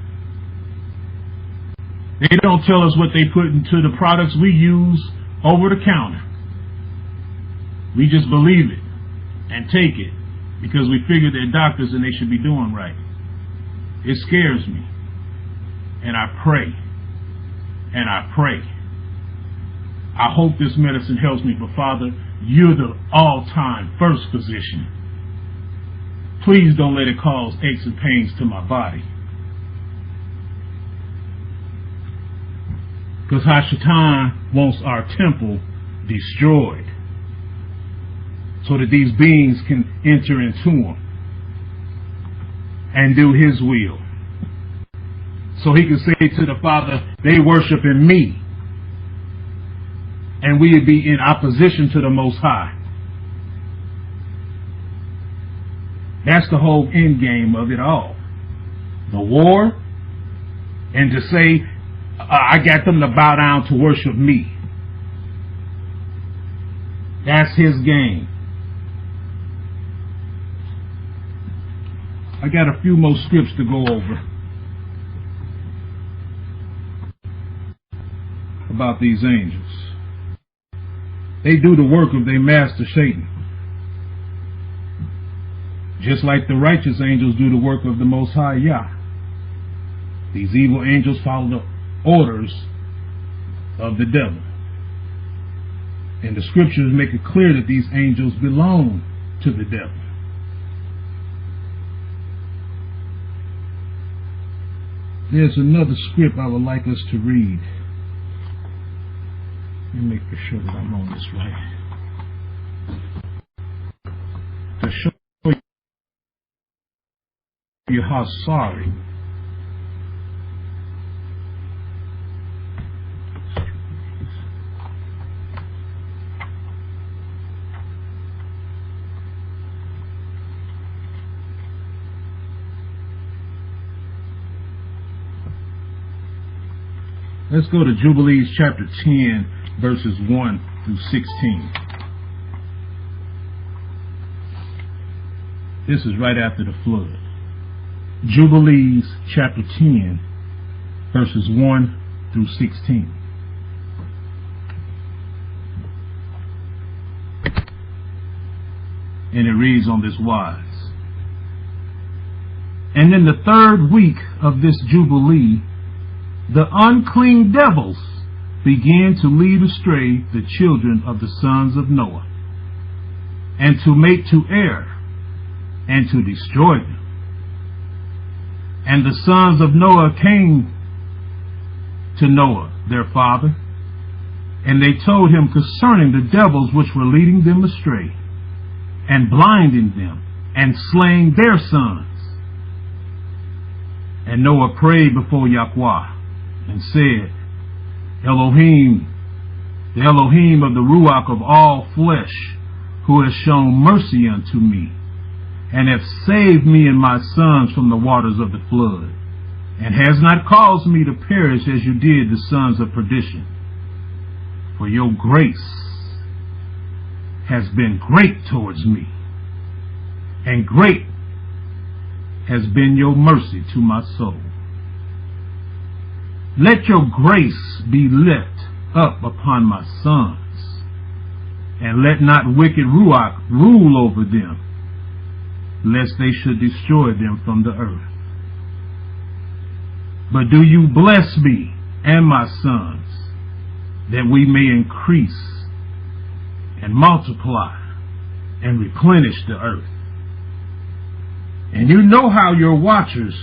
They don't tell us what they put into the products we use over the counter. We just believe it and take it because we figure they're doctors and they should be doing right. It scares me. And I pray. And I pray. I hope this medicine helps me, but Father, you're the all-time first physician. Please don't let it cause aches and pains to my body. Because Hashatan wants our temple destroyed so that these beings can enter into him and do his will. So he can say to the Father, they worship in me. And we would be in opposition to the Most High. That's the whole end game of it all. The war, and to say, I got them to bow down to worship me. That's his game. I got a few more scripts to go over about these angels. They do the work of their master Satan. Just like the righteous angels do the work of the Most High Yah. These evil angels follow the orders of the devil. And the scriptures make it clear that these angels belong to the devil. There's another script I would like us to read. Let me make sure that I'm on this right. To show you how sorry Let's go to Jubilees chapter 10, verses 1 through 16. This is right after the flood. Jubilees chapter 10, verses 1 through 16. And it reads on this wise. And in the 3rd week of this Jubilee, the unclean devils began to lead astray the children of the sons of Noah, and to make to err, and to destroy them. And the sons of Noah came to Noah, their father, and they told him concerning the devils which were leading them astray, and blinding them, and slaying their sons. And Noah prayed before Yahweh, and said, Elohim, the Elohim of the Ruach of all flesh, who has shown mercy unto me, and have saved me and my sons from the waters of the flood, and has not caused me to perish as you did the sons of perdition. For your grace has been great towards me, and great has been your mercy to my soul. Let your grace be lift up upon my sons, and let not wicked Ruach rule over them, lest they should destroy them from the earth. But do you bless me and my sons, that we may increase and multiply and replenish the earth. And you know how your watchers,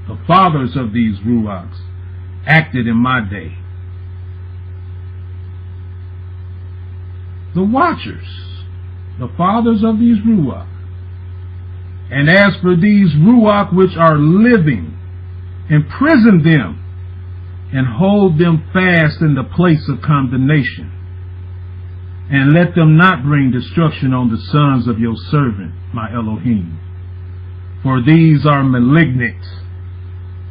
the fathers of these Ruachs, acted in my day. The watchers, the fathers of these Ruach. And as for these Ruach which are living, imprison them and hold them fast in the place of condemnation, and let them not bring destruction on the sons of your servant, my Elohim. For these are malignant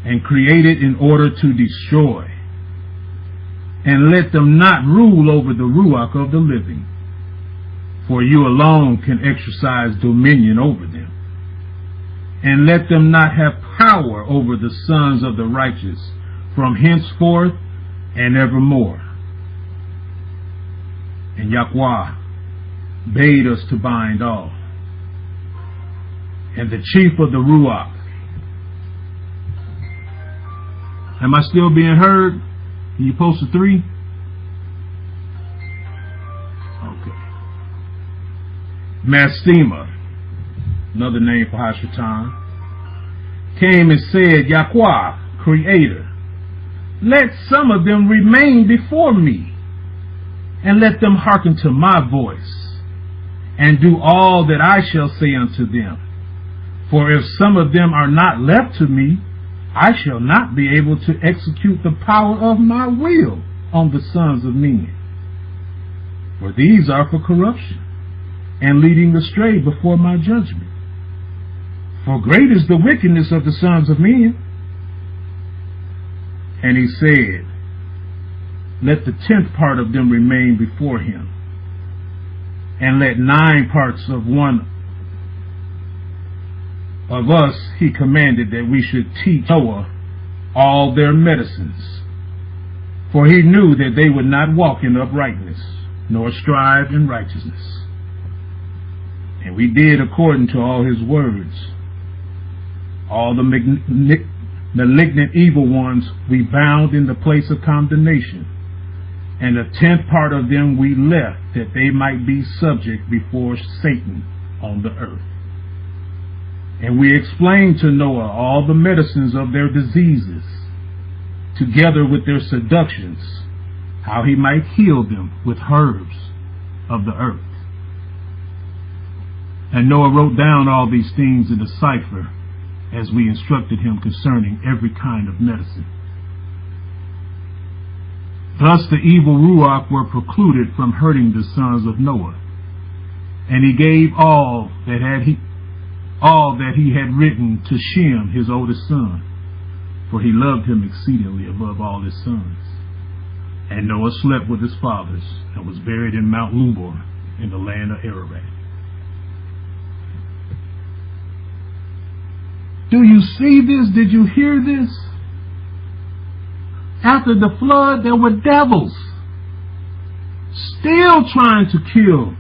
and created in order to destroy. And let them not rule over the Ruach of the living, for you alone can exercise dominion over them. And let them not have power over the sons of the righteous from henceforth and evermore. And Yahweh bade us to bind all. And the chief of the Ruach. Am I still being heard? Can you post a 3? Okay. Mastema, another name for Hashatan, came and said, Yahweh, Creator, let some of them remain before me, and let them hearken to my voice, and do all that I shall say unto them. For if some of them are not left to me, I shall not be able to execute the power of my will on the sons of men. For these are for corruption, and leading astray before my judgment. For great is the wickedness of the sons of men. And he said, let the 10th part of them remain before him, and let 9 parts of one of us he commanded that we should teach Noah all their medicines. For he knew that they would not walk in uprightness, nor strive in righteousness. And we did according to all his words. All the malignant evil ones we bound in the place of condemnation, and the 10th part of them we left, that they might be subject before Satan on the earth. And we explained to Noah all the medicines of their diseases, together with their seductions, how he might heal them with herbs of the earth. And Noah wrote down all these things in a cipher, as we instructed him concerning every kind of medicine. Thus the evil Ruach were precluded from hurting the sons of Noah. And he gave all that he had written to Shem, his oldest son, for he loved him exceedingly above all his sons. And Noah slept with his fathers, and was buried in Mount Lubor, in the land of Ararat. Do you see this? Did you hear this? After the flood, there were devils still trying to kill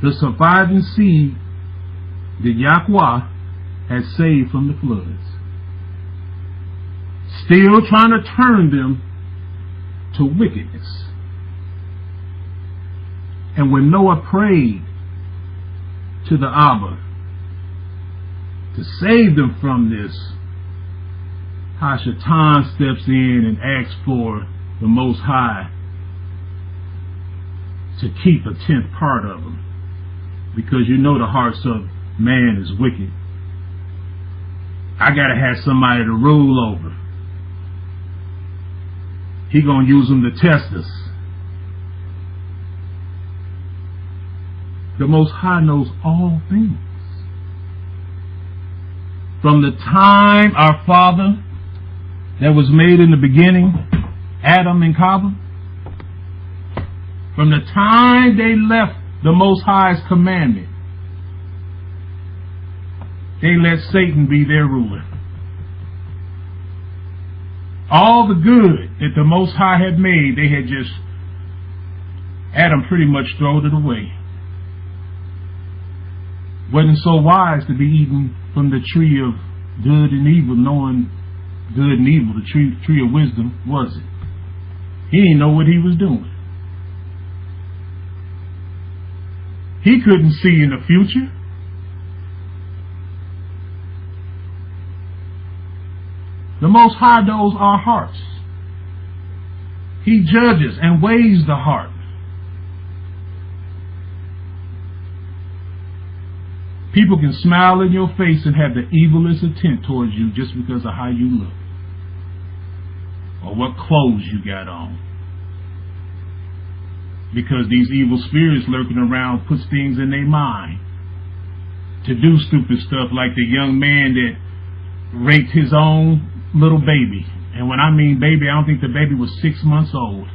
the surviving seed that Yahweh had saved from the floods. Still trying to turn them to wickedness. And when Noah prayed to the Abba to save them from this, Hashatan steps in and asks for the Most High to keep a 10th part of them, because you know the hearts of man is wicked. I gotta have somebody to rule over. He gonna use them to test us. The Most High knows all things. From the time our father that was made in the beginning, Adam and Chava, from the time they left the Most High's commandment, they let Satan be their ruler. All the good that the Most High had made, they had just, Adam pretty much thrown it away. Wasn't so wise to be eating from the tree of good and evil, knowing good and evil, the tree of wisdom, was it? He didn't know what he was doing. He couldn't see in the future. The Most High knows our hearts. He judges and weighs the heart. People can smile in your face and have the evilest intent towards you just because of how you look or what clothes you got on. Because these evil spirits lurking around puts things in their mind to do stupid stuff, like the young man that raped his own little baby. And when I mean baby, I don't think the baby was 6 months old.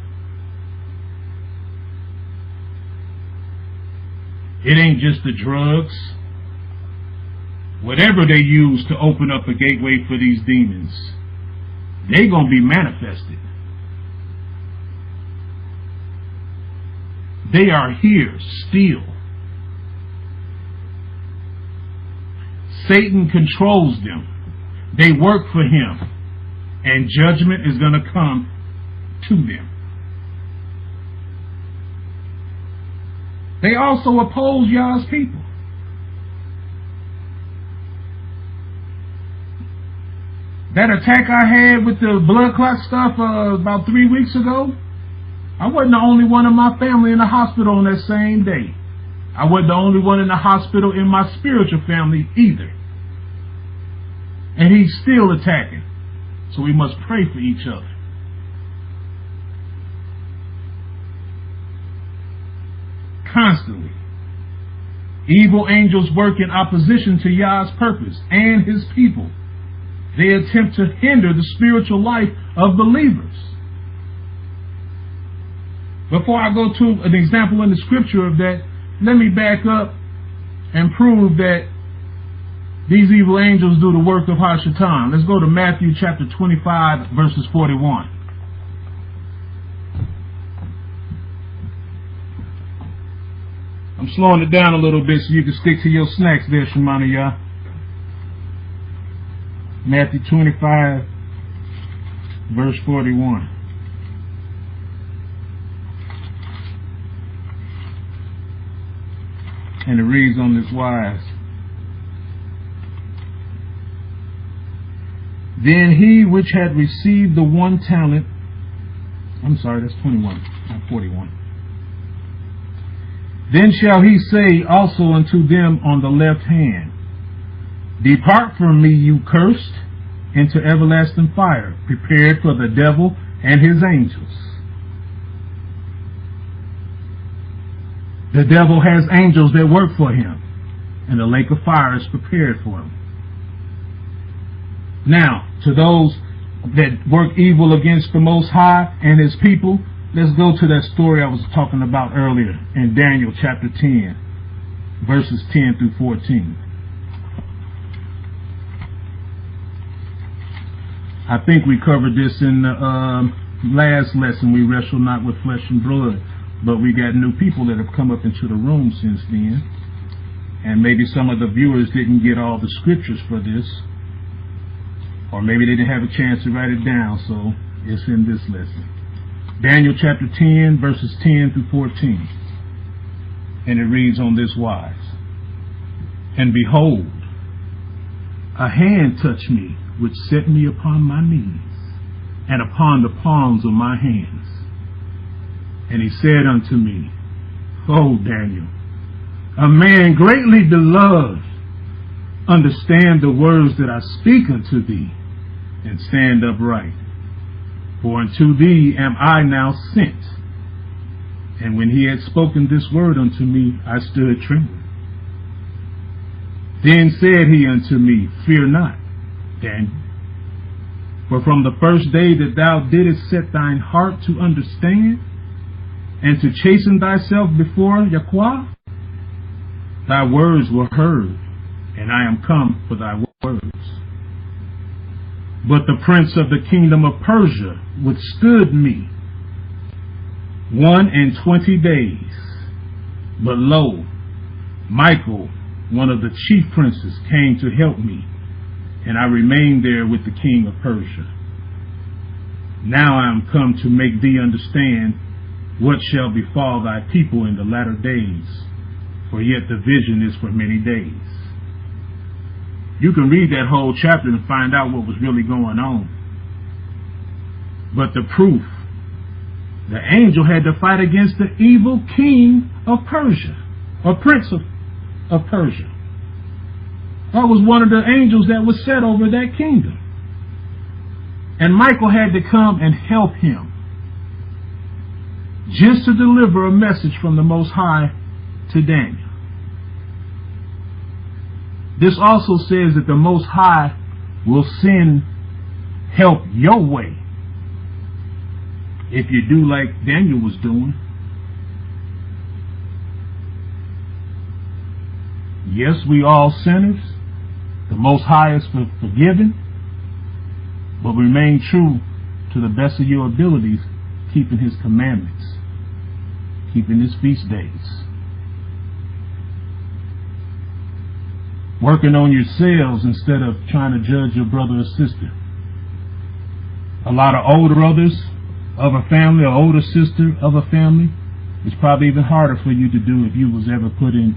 It ain't just the drugs. Whatever they use to open up a gateway for these demons, they gonna be manifested. They are here still. Satan controls them. They work for him, and judgment is going to come to them. They also oppose Yah's people. That attack I had with the blood clot stuff about 3 weeks ago, I wasn't the only one in my family in the hospital on that same day. I wasn't the only one in the hospital in my spiritual family either. And he's still attacking. So we must pray for each other. Constantly. Evil angels work in opposition to Yah's purpose and his people. They attempt to hinder the spiritual life of believers. Before I go to an example in the scripture of that, let me back up and prove that these evil angels do the work of Hashatan. Let's go to Matthew chapter 25, verses 41. I'm slowing it down a little bit so you can stick to your snacks there, Shemana Yah. Matthew 25, verse 41. And it reads on this wise. Then he which had received the 1 talent, I'm sorry, that's 21, not 41. Then shall he say also unto them on the left hand, Depart from me, you cursed, into everlasting fire, prepared for the devil and his angels. The devil has angels that work for him, and the lake of fire is prepared for him. Now, to those that work evil against the Most High and his people, let's go to that story I was talking about earlier in Daniel chapter 10, verses 10 through 14. I think we covered this in the last lesson. We wrestle not with flesh and blood, but we got new people that have come up into the room since then. And maybe some of the viewers didn't get all the scriptures for this, or maybe they didn't have a chance to write it down, so it's in this lesson. Daniel chapter 10, verses 10 through 14. And it reads on this wise. And behold, a hand touched me, which set me upon my knees, and upon the palms of my hands. And he said unto me, O Daniel, a man greatly beloved, understand the words that I speak unto thee, and stand upright. For unto thee am I now sent. And when he had spoken this word unto me, I stood trembling. Then said he unto me, Fear not, Daniel, For from the first day that thou didst set thine heart to understand, and to chasten thyself before Yahweh, thy words were heard, and I am come for thy words. But the prince of the kingdom of Persia withstood me 21 days. But lo, Michael, one of the chief princes, came to help me, and I remained there with the king of Persia. Now I am come to make thee understand what shall befall thy people in the latter days, for yet the vision is for many days. You can read that whole chapter and find out what was really going on. But the proof, the angel had to fight against the evil king of Persia, or prince of Persia. That was one of the angels that was set over that kingdom. And Michael had to come and help him, just to deliver a message from the Most High to Daniel. This also says that the Most High will send help your way if you do like Daniel was doing. Yes, we all sinners. The Most High is forgiven, but remain true to the best of your abilities, keeping His commandments, keeping His feast days, working on yourselves instead of trying to judge your brother or sister. A lot of older brothers of a family or older sister of a family, it's probably even harder for you to do if you was ever put in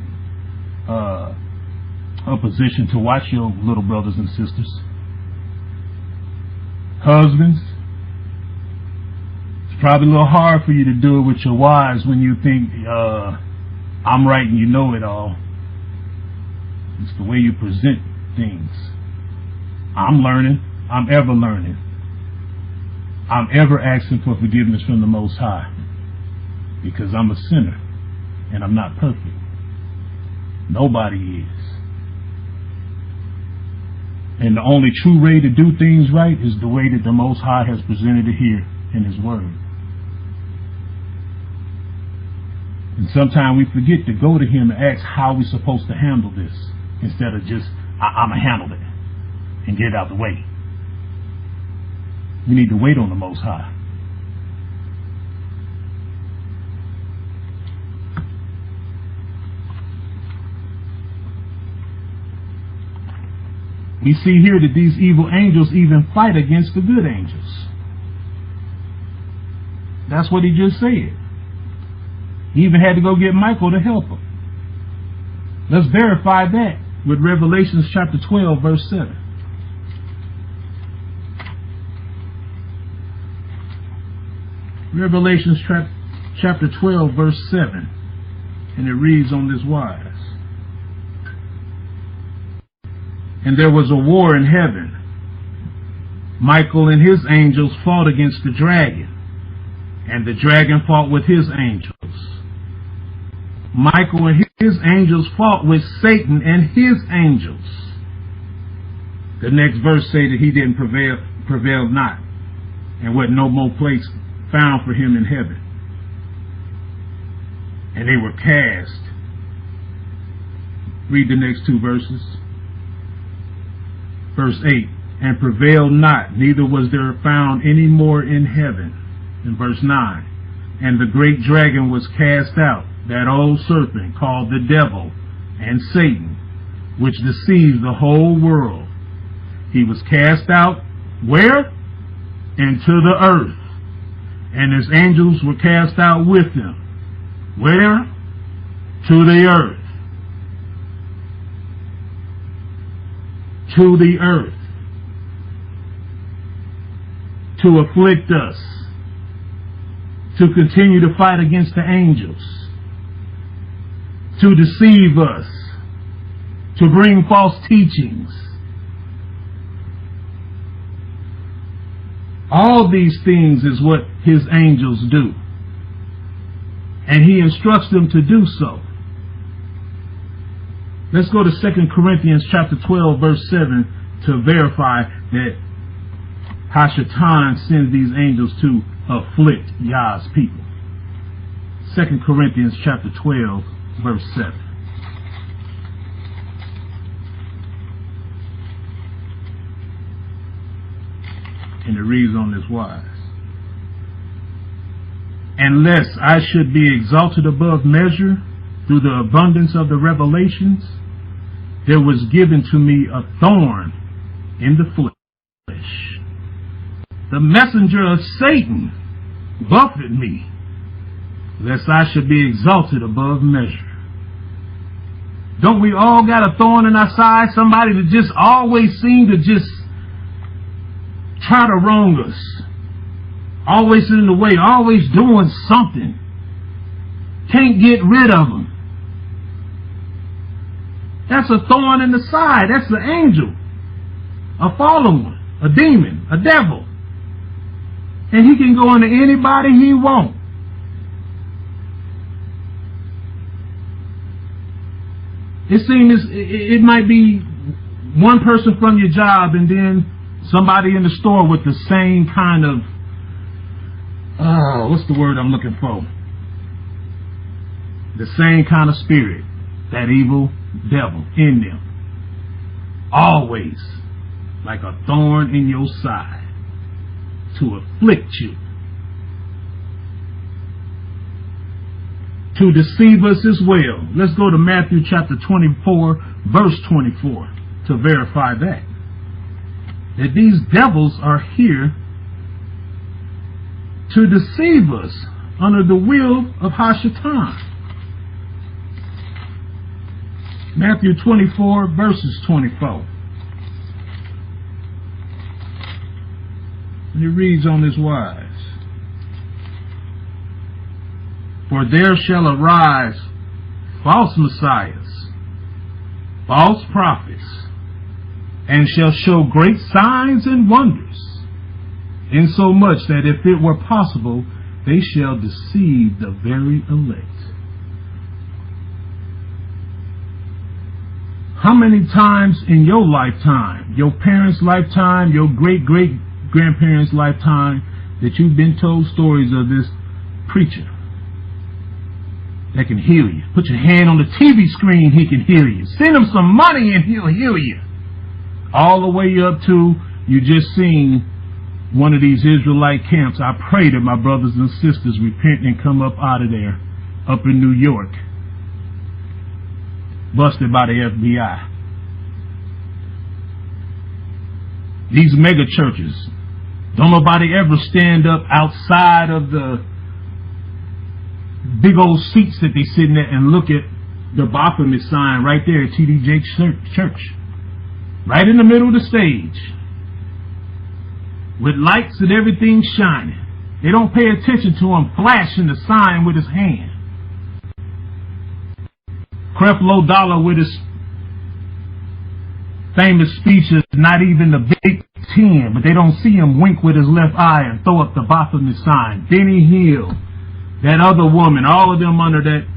a position to watch your little brothers and sisters. Husbands, it's probably a little hard for you to do it with your wives when you think I'm right and you know it all. It's the way you present things. I'm learning. I'm ever learning. I'm ever asking for forgiveness from the Most High, because I'm a sinner and I'm not perfect. Nobody is. And the only true way to do things right is the way that the Most High has presented it here in His Word. And sometimes we forget to go to Him and ask how we're supposed to handle this, instead of just, I'm going to handle it and get it out the way. We need to wait on the Most High. We see here that these evil angels even fight against the good angels. That's what he just said. He even had to go get Michael to help him. Let's verify that with Revelation chapter 12, verse 7. Revelation chapter 12, verse 7. And it reads on this wise. And there was a war in heaven. Michael and his angels fought against the dragon, and the dragon fought with his angels. Michael and his angels fought with Satan and his angels. The next verse say that he didn't prevail not, and what no more place found for him in heaven. And they were cast. Read the next two verses. Verse 8, and prevailed not, neither was there found any more in heaven. In verse 9, and the great dragon was cast out, that old serpent called the devil and Satan, which deceives the whole world. He was cast out, where? Into the earth. And his angels were cast out with him. Where? To the earth. To the earth, to afflict us, to continue to fight against the angels, to deceive us, to bring false teachings. All these things is what his angels do, and he instructs them to do so. Let's go to 2 Corinthians chapter 12, verse 7 to verify that Hashatan sends these angels to afflict Yah's people. 2 Corinthians chapter 12, verse 7. And it reads on this wise. Unless I should be exalted above measure through the abundance of the revelations, there was given to me a thorn in the flesh. The messenger of Satan buffeted me, lest I should be exalted above measure. Don't we all got a thorn in our side? Somebody that just always seem to just try to wrong us. Always in the way, always doing something. Can't get rid of them. That's a thorn in the side. That's the angel. A fallen one. A demon. A devil. And he can go into anybody he wants. It seems it might be one person from your job and then somebody in the store with the same kind of, what's the word I'm looking for? The same kind of spirit, that evil devil in them. Always like a thorn in your side to afflict you, to deceive us as well. Let's go to Matthew chapter 24, verse 24 to verify that these devils are here to deceive us under the will of Hashatan. Matthew 24, verses 24. And it reads on this wise. For there shall arise false messiahs, false prophets, and shall show great signs and wonders, insomuch that if it were possible, they shall deceive the very elect. How many times in your lifetime, your parents' lifetime, your great-great-grandparents' lifetime, that you've been told stories of this preacher that can heal you? Put your hand on the TV screen, he can heal you. Send him some money and he'll heal you. All the way up to you just seen one of these Israelite camps. I pray that my brothers and sisters repent and come up out of there, up in New York, busted by the FBI. These mega churches, don't nobody ever stand up outside of the big old seats that they sitting at and look at the Baphomet sign right there at T.D. Jakes Church, right in the middle of the stage, with lights and everything shining. They don't pay attention to him flashing the sign with his hand. Creflo Dollar with his famous speeches, not even the Big Ten, but they don't see him wink with his left eye and throw up the Baphomet sign. Benny Hill, that other woman, all of them under that.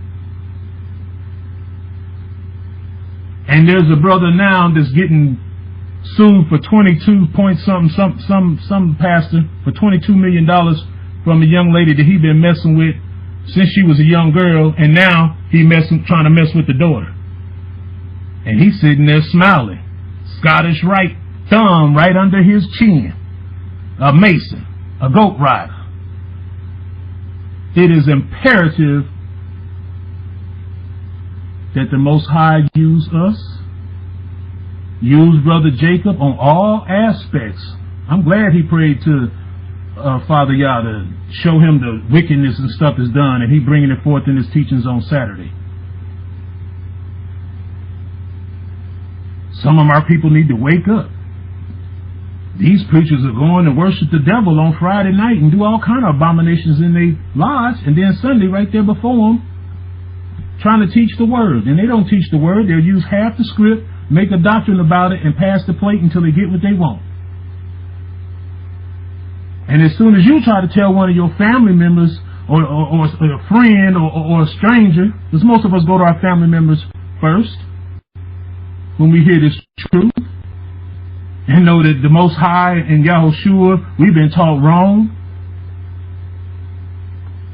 And there's a brother now that's getting sued for 22 point some pastor for $22 million from a young lady that he been messing with since she was a young girl, and now he trying to mess with the daughter. And he's sitting there smiling, Scottish right thumb right under his chin, a Mason, a goat rider. It is imperative that the Most High use us, use Brother Jacob on all aspects. I'm glad he prayed to Father Yah to show him the wickedness and stuff is done, and he bringing it forth in his teachings on Saturday. Some of our people need to wake up. These preachers are going to worship the devil on Friday night and do all kind of abominations in their lodge, and then Sunday right there before them trying to teach the word. And they don't teach the word. They'll use half the script, make a doctrine about it, and pass the plate until they get what they want. And as soon as you try to tell one of your family members or a friend or a stranger, because most of us go to our family members first when we hear this truth, and know that the Most High and Yahushua, we've been taught wrong.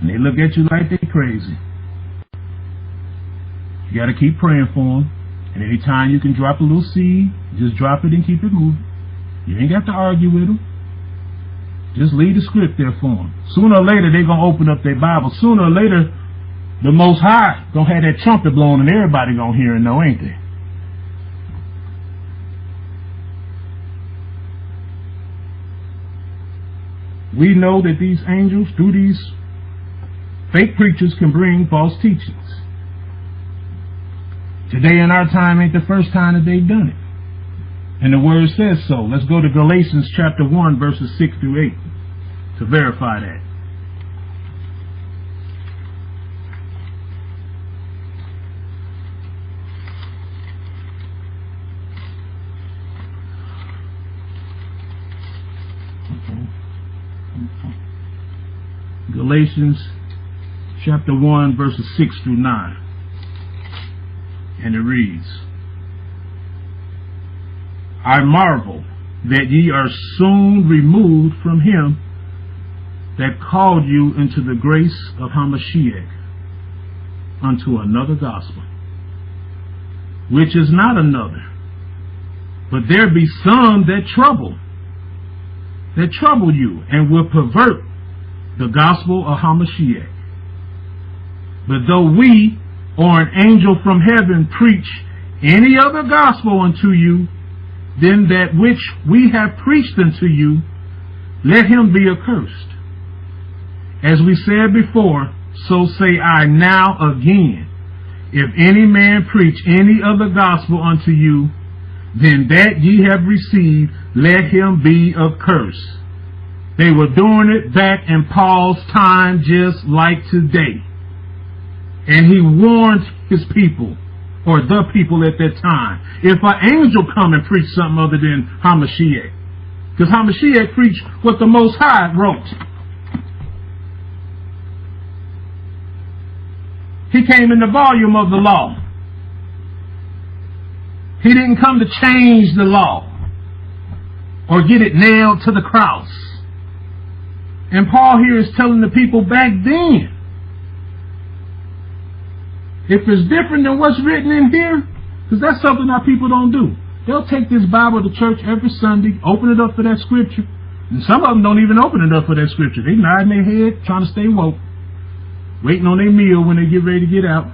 And they look at you like they're crazy. You got to keep praying for them. And anytime you can drop a little seed, just drop it and keep it moving. You ain't got to argue with them. Just leave the script there for them. Sooner or later, they're going to open up their Bible. Sooner or later, the Most High going to have that trumpet blown and everybody going to hear and know, ain't they? We know that these angels, through these fake preachers, can bring false teachings. Today in our time ain't the first time that they've done it. And the word says so. Let's go to Galatians chapter 1, verses 6 through 8 to verify that. Galatians chapter 1, verses 6 through 9. And it reads, I marvel that ye are soon removed from him that called you into the grace of Hamashiach unto another gospel, which is not another, but there be some that trouble you and will pervert the gospel of Hamashiach. But though we or an angel from heaven preach any other gospel unto you than that which we have preached unto you, let him be accursed. As we said before, so say I now again, if any man preach any other gospel unto you than that ye have received, let him be accursed. They were doing it back in Paul's time just like today. And he warned his people, or the people at that time, if an angel come and preach something other than Hamashiach. Because Hamashiach preached what the Most High wrote. He came in the volume of the law. He didn't come to change the law or get it nailed to the cross. And Paul here is telling the people back then, if it's different than what's written in here, because that's something our people don't do. They'll take this Bible to church every Sunday, open it up for that scripture, and some of them don't even open it up for that scripture. They nodding their head, trying to stay woke, waiting on their meal when they get ready to get out,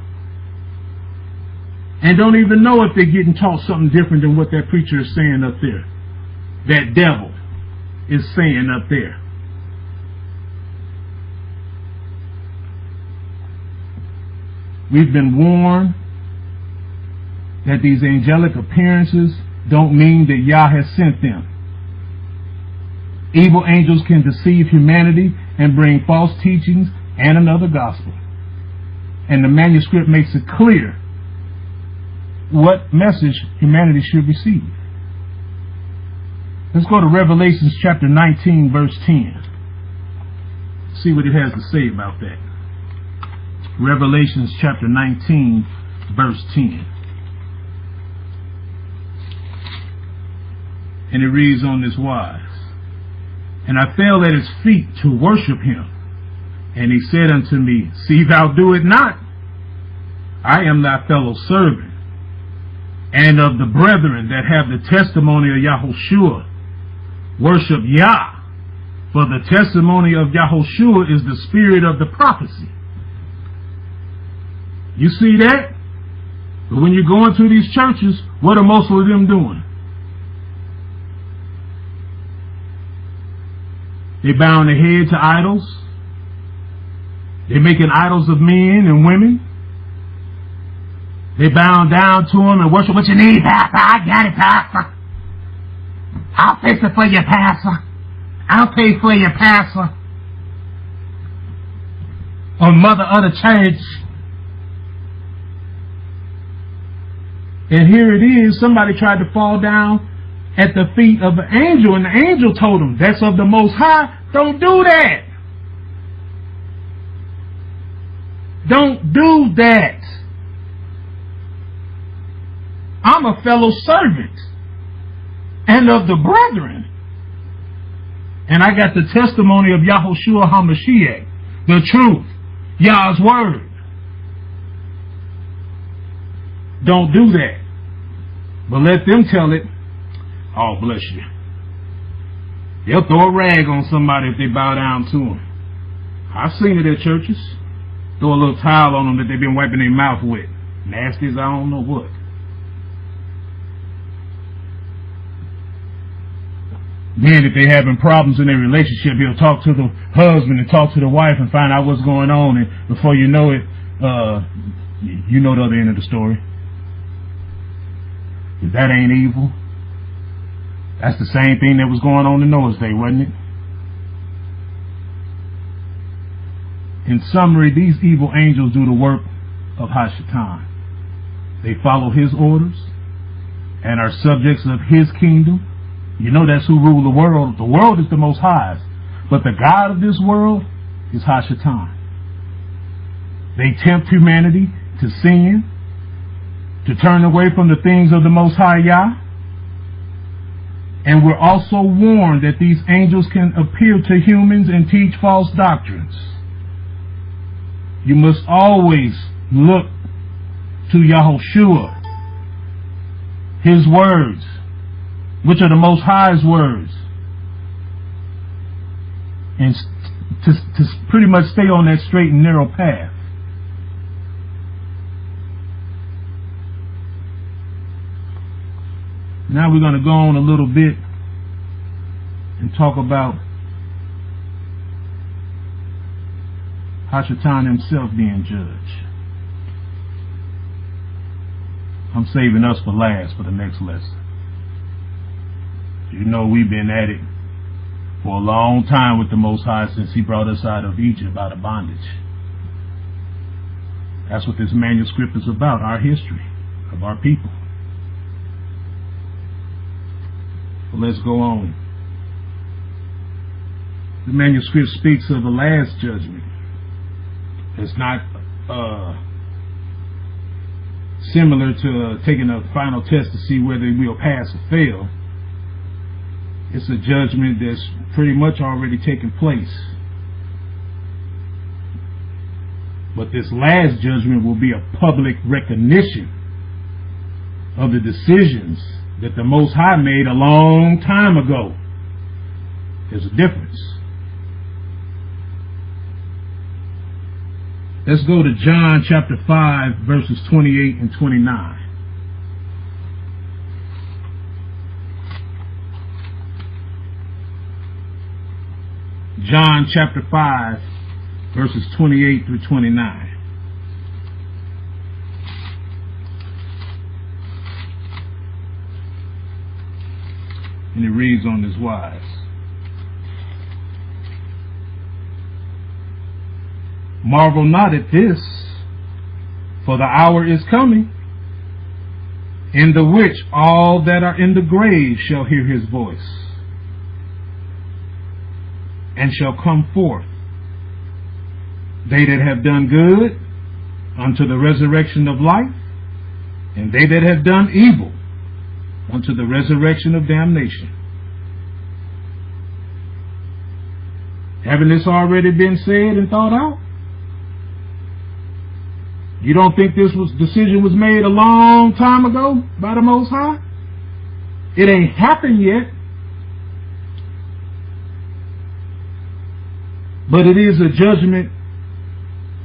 and don't even know if they're getting taught something different than what that preacher is saying up there. That devil is saying up there. We've been warned that these angelic appearances don't mean that Yah has sent them. Evil angels can deceive humanity and bring false teachings and another gospel. And the manuscript makes it clear what message humanity should receive. Let's go to Revelation chapter 19, verse 10. See what it has to say about that. Revelation chapter 19, verse 10. And it reads on this wise, And I fell at his feet to worship him. And he said unto me, See thou do it not. I am thy fellow servant, and of the brethren that have the testimony of Yahushua. Worship Yah, for the testimony of Yahushua is the spirit of the prophecy. You see that? But when you're going to these churches, what are most of them doing? They bowing their head to idols. They're making idols of men and women. They bowing down to them and worship. What you need, Pastor? I got it, Pastor. I'll fix it for you, Pastor. I'll pay for you, Pastor. Or mother of the church. And here it is, somebody tried to fall down at the feet of an angel, and the angel told him, that's of the Most High. Don't do that. Don't do that. I'm a fellow servant. and of the brethren. And I got the testimony of Yahushua HaMashiach, the truth, Yah's word. Don't do that. But let them tell it. Oh, bless you. They'll throw a rag on somebody if they bow down to them. I've seen it at churches. Throw a little towel on them that they've been wiping their mouth with. Nasty as I don't know what. Then if they're having problems in their relationship, he'll talk to the husband and talk to the wife and find out what's going on. And before you know it, you know the other end of the story. If that ain't evil, that's the same thing that was going on in Noah's day, wasn't it? In summary, these evil angels do the work of Hashatan. They follow his orders and are subjects of his kingdom. You know that's who rule the world. The world is the Most High's, but the God of this world is Hashatan. They tempt humanity to sin, to turn away from the things of the Most High Yah. And we're also warned that these angels can appear to humans and teach false doctrines. You must always look to Yahushua, his words, which are the Most High's words, and to pretty much stay on that straight and narrow path. Now we're going to go on a little bit and talk about Hashatan himself being judge. I'm saving us for last for the next lesson. You know we've been at it for a long time with the Most High since he brought us out of Egypt, out of bondage. That's what this manuscript is about, our history of our people. So let's go on. The manuscript speaks of the last judgment. It's not similar to taking a final test to see whether we'll pass or fail. It's a judgment that's pretty much already taken place. But this last judgment will be a public recognition of the decisions that the Most High made a long time ago. There's a difference. Let's go to John chapter 5, verses 28 and 29. John chapter 5, verses 28 through 29. And it reads on this wise. Marvel not at this, for the hour is coming, in the which all that are in the grave shall hear his voice, and shall come forth. They that have done good, unto the resurrection of life, and they that have done evil, unto the resurrection of damnation. Haven't this already been said and thought out? You don't think this decision was made a long time ago by the Most High? It ain't happened yet. But it is a judgment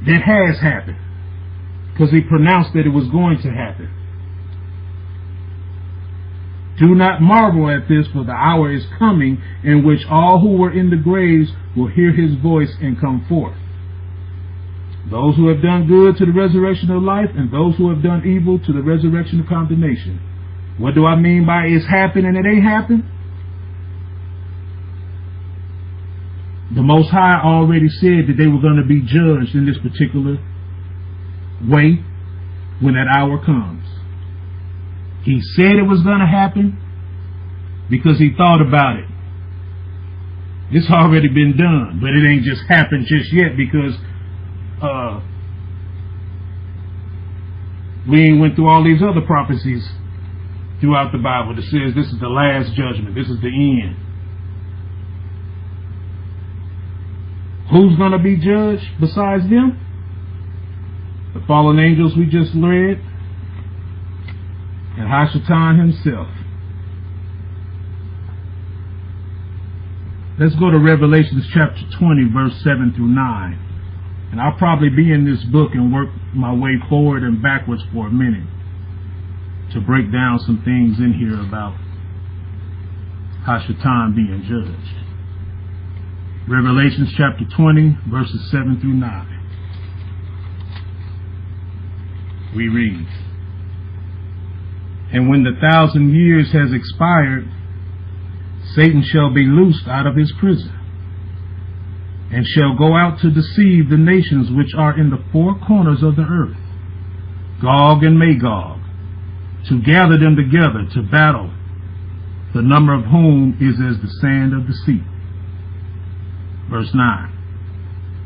that has happened, because he pronounced that it was going to happen. Do not marvel at this, for the hour is coming in which all who were in the graves will hear his voice and come forth. Those who have done good to the resurrection of life, and those who have done evil to the resurrection of condemnation. What do I mean by it's happened and it ain't happened? The Most High already said that they were going to be judged in this particular way when that hour comes. He said it was going to happen because he thought about it. It's already been done, but it ain't just happened just yet because we ain't went through all these other prophecies throughout the Bible that says this is the last judgment, this is the end. Who's going to be judged besides them? The fallen angels we just read, and Hashatan himself. Let's go to Revelation chapter 20, verse 7 through 9. And I'll probably be in this book and work my way forward and backwards for a minute to break down some things in here about Hashatan being judged. Revelation chapter 20, verses 7 through 9. We read, "And when the 1,000 years has expired, Satan shall be loosed out of his prison, and shall go out to deceive the nations which are in the four corners of the earth, Gog and Magog, to gather them together to battle, the number of whom is as the sand of the sea." Verse 9,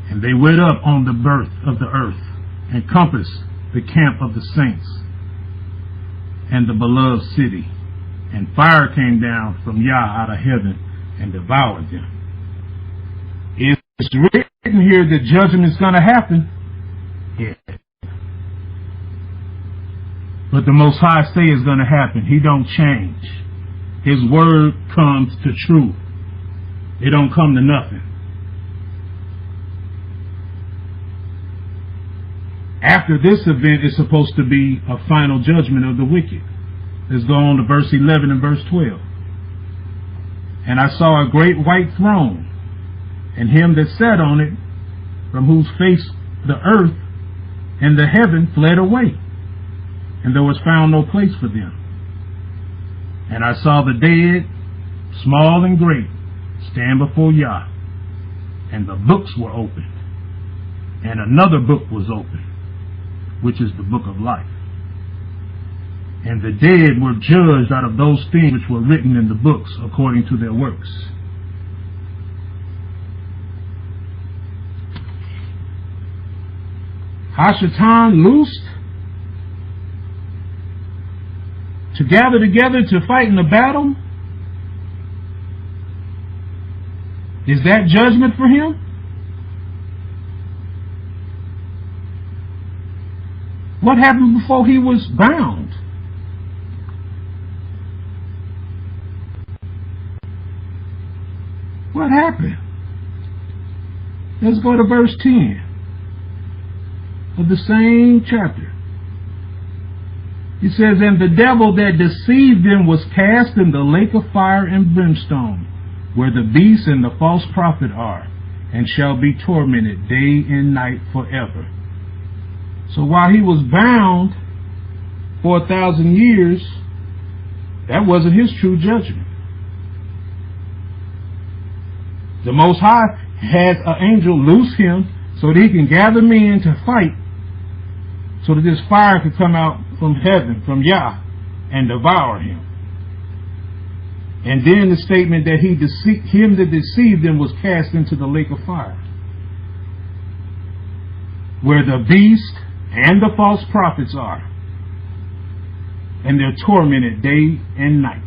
"And they went up on the birth of the earth, and compassed the camp of the saints and the beloved city. And fire came down from Yah out of heaven and devoured them." It's written here that judgment is going to happen. Yeah. But the Most High say it's going to happen. He don't change. His word comes to truth. It don't come to nothing. After this event is supposed to be a final judgment of the wicked. Let's go on to verse 11 and verse 12. "And I saw a great white throne, and him that sat on it, from whose face the earth and the heaven fled away, and there was found no place for them. And I saw the dead, small and great, stand before Yah, and the books were opened, and another book was opened, which is the book of life. And the dead were judged out of those things which were written in the books according to their works. Hashatan loosed to gather together to fight in a battle. Is that judgment for him? What happened before he was bound? What happened? Let's go to verse 10 of the same chapter. It says, "And the devil that deceived them was cast in the lake of fire and brimstone, where the beast and the false prophet are, and shall be tormented day and night forever." So while he was bound for 1,000 years, that wasn't his true judgment. The Most High had an angel loose him so that he can gather men to fight, so that this fire could come out from heaven, from Yah, and devour him. And then the statement that him that deceived them was cast into the lake of fire, where the beast and the false prophets are, and they're tormented day and night.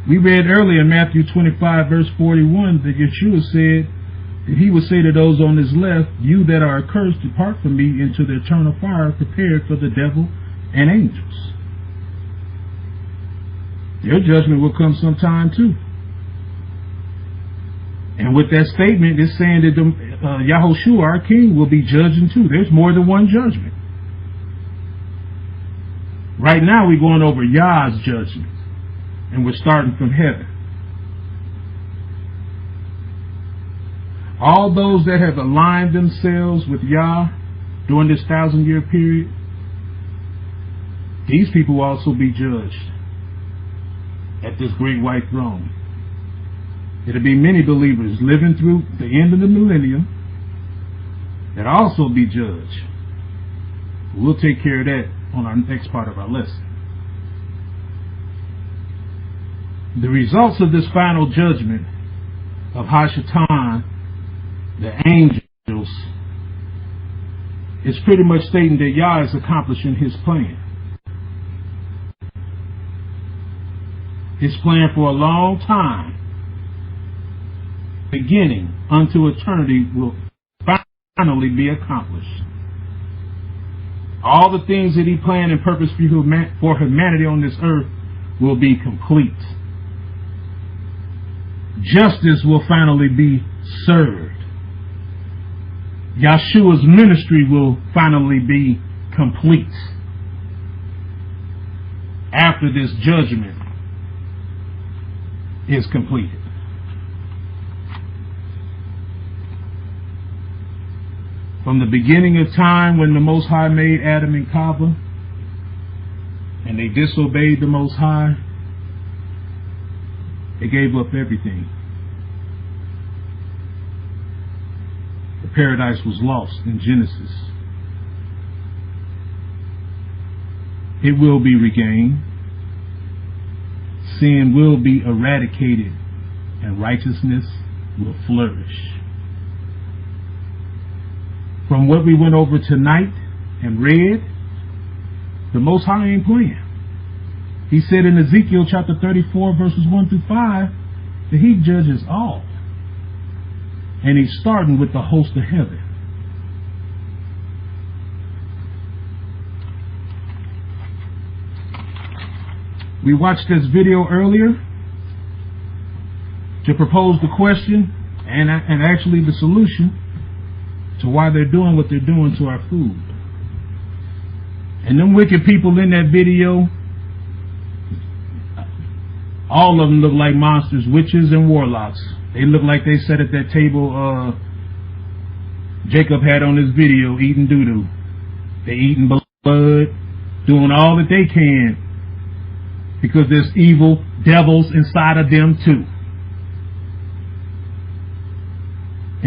We read earlier in Matthew 25, verse 41, that Yeshua said that he would say to those on his left, "You that are accursed, depart from me into the eternal fire prepared for the devil and angels." Their judgment will come sometime too. And with that statement, it's saying that Yahushua, our King, will be judging too. There's more than one judgment. Right now we're going over Yah's judgment, and we're starting from heaven. All those that have aligned themselves with Yah during this 1,000-year period, these people will also be judged at this great white throne. It'll be many believers living through the end of the millennium that also be judged. We'll take care of that on our next part of our lesson. The results of this final judgment of Hashatan the angels, is pretty much stating that Yah is accomplishing his plan. His plan for a long time, beginning unto eternity, will finally be accomplished. All the things that he planned and purposed for humanity on this earth will be complete. Justice will finally be served. Yahshua's ministry will finally be complete after this judgment is completed. From the beginning of time, when the Most High made Adam and Chava, and they disobeyed the Most High, they gave up everything. The paradise was lost in Genesis. It will be regained. Sin will be eradicated, and righteousness will flourish. From what we went over tonight and read, the Most High ain't playing. He said in Ezekiel chapter 34 verses 1 through 5 that he judges all. And he's starting with the host of heaven. We watched this video earlier to propose the question and actually the solution to why they're doing what they're doing to our food. And them wicked people in that video, all of them look like monsters, witches and warlocks. They look like they sat at that table Jacob had on his video eating doo-doo. They eating blood, doing all that they can, because there's evil devils inside of them too.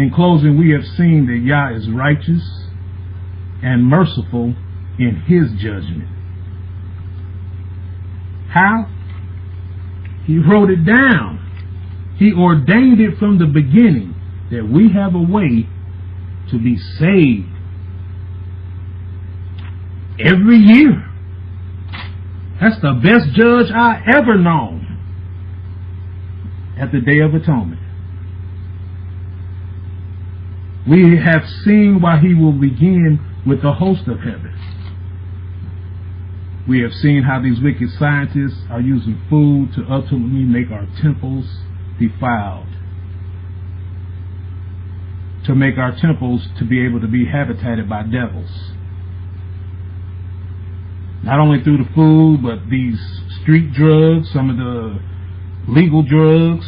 In closing, we have seen that Yah is righteous and merciful in his judgment. How? He wrote it down. He ordained it from the beginning that we have a way to be saved every year. That's the best judge I ever known at the Day of Atonement. We have seen why he will begin with the host of heaven. We have seen how these wicked scientists are using food to ultimately make our temples defiled, to make our temples to be able to be habitated by devils. Not only through the food, but these street drugs, some of the legal drugs,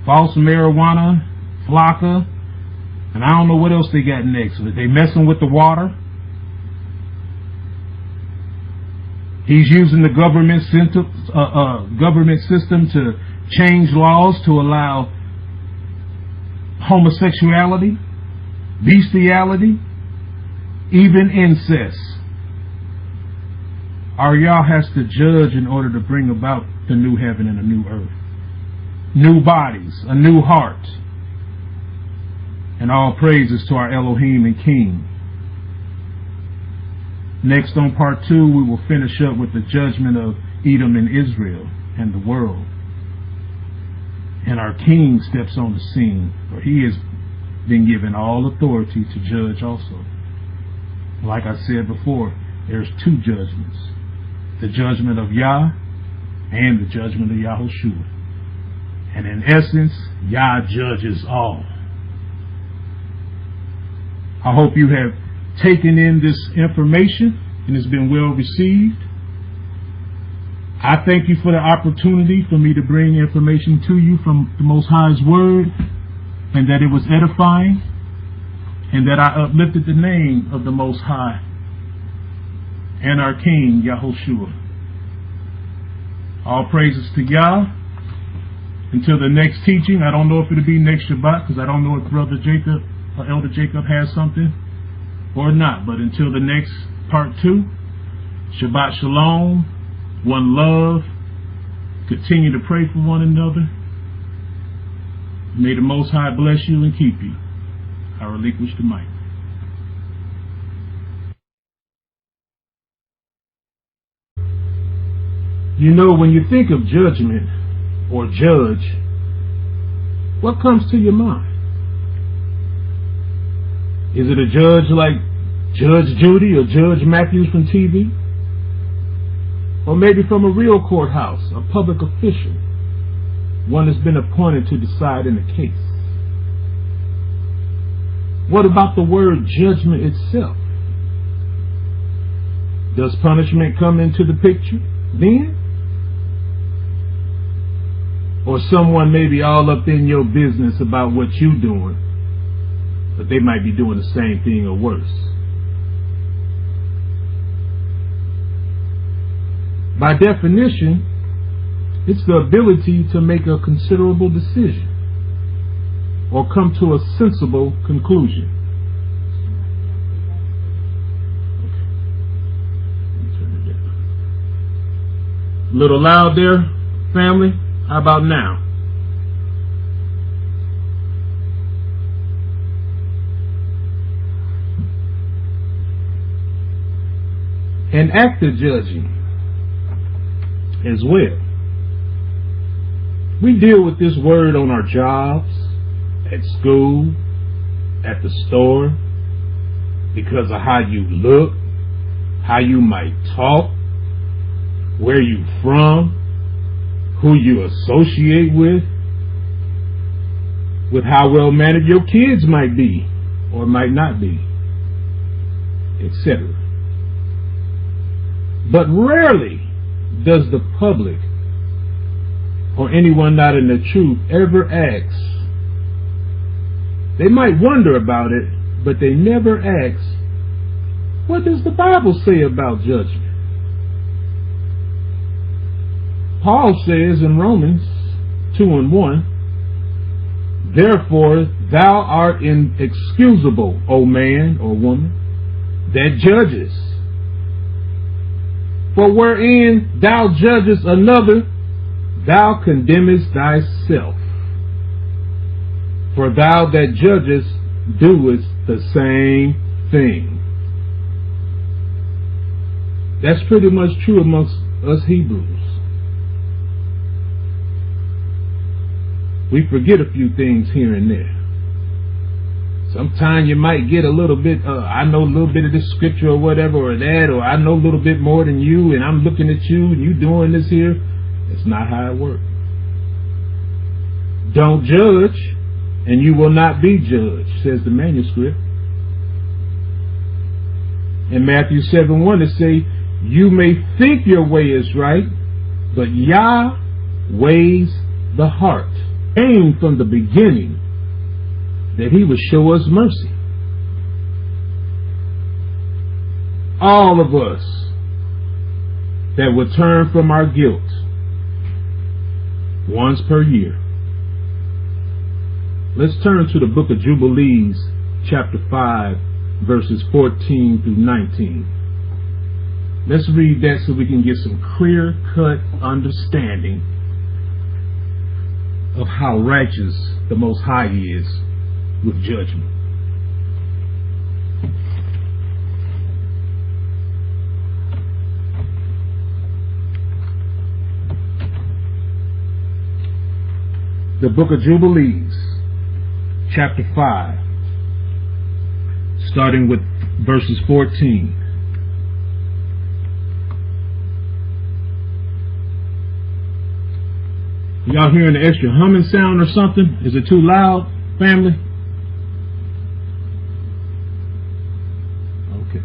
false marijuana, flocka, and I don't know what else they got next. Are they messing with the water? He's using the government system to change laws to allow homosexuality, bestiality, even incest. Our Yah has to judge in order to bring about the new heaven and a new earth, new bodies, a new heart. And all praises to our Elohim and King. Next, on part 2, we will finish up with the judgment of Edom and Israel and the world. And our King steps on the scene, for he has been given all authority to judge also. Like I said before, there's 2 judgments. The judgment of Yah and the judgment of Yahushua. And in essence, Yah judges all. I hope you have taken in this information and it's been well received. I thank you for the opportunity for me to bring information to you from the Most High's Word, and that it was edifying, and that I uplifted the name of the Most High and our King, Yahushua. All praises to Yah. Until the next teaching, I don't know if it'll be next Shabbat, because I don't know if Brother Jacob or Elder Jacob has something or not. But until the next part 2, Shabbat Shalom, one love, continue to pray for one another. May the Most High bless you and keep you. I relinquish the mic. You know, when you think of judgment or judge, what comes to your mind? Is it a judge like Judge Judy or Judge Matthews from TV? Or maybe from a real courthouse, a public official, one that's been appointed to decide in a case? What about the word judgment itself? Does punishment come into the picture then? Or someone may be all up in your business about what you're doing, but they might be doing the same thing or worse. By definition, it's the ability to make a considerable decision or come to a sensible conclusion. A little loud there, family? How about now? An act of judging as well. We deal with this word on our jobs, at school, at the store, because of how you look, how you might talk, where you from, who you associate with how well mannered your kids might be or might not be, etc. But rarely does the public or anyone not in the truth ever ask. They might wonder about it, but they never ask, what does the Bible say about judgment? Paul says in Romans 2:1, therefore thou art inexcusable, O man or woman, that judgest. For wherein thou judgest another, thou condemnest thyself. For thou that judgest doest the same thing. That's pretty much true amongst us Hebrews. We forget a few things here and there. Sometimes you might get a little bit, I know a little bit of this scripture or whatever or that, or I know a little bit more than you, and I'm looking at you and you doing this here. It's not how it works. Don't judge, and you will not be judged, says the manuscript. In Matthew 7:1 it say, you may think your way is right, but Yah weighs the heart. Aimed from the beginning that he would show us mercy. All of us that would turn from our guilt once per year. Let's turn to the book of Jubilees, chapter 5, verses 14 through 19. Let's read that so we can get some clear-cut understanding of how righteous the Most High is with judgment. The book of Jubilees, chapter 5, starting with verses 14. Y'all hearing the extra humming sound or something? Is it too loud, family? Okay.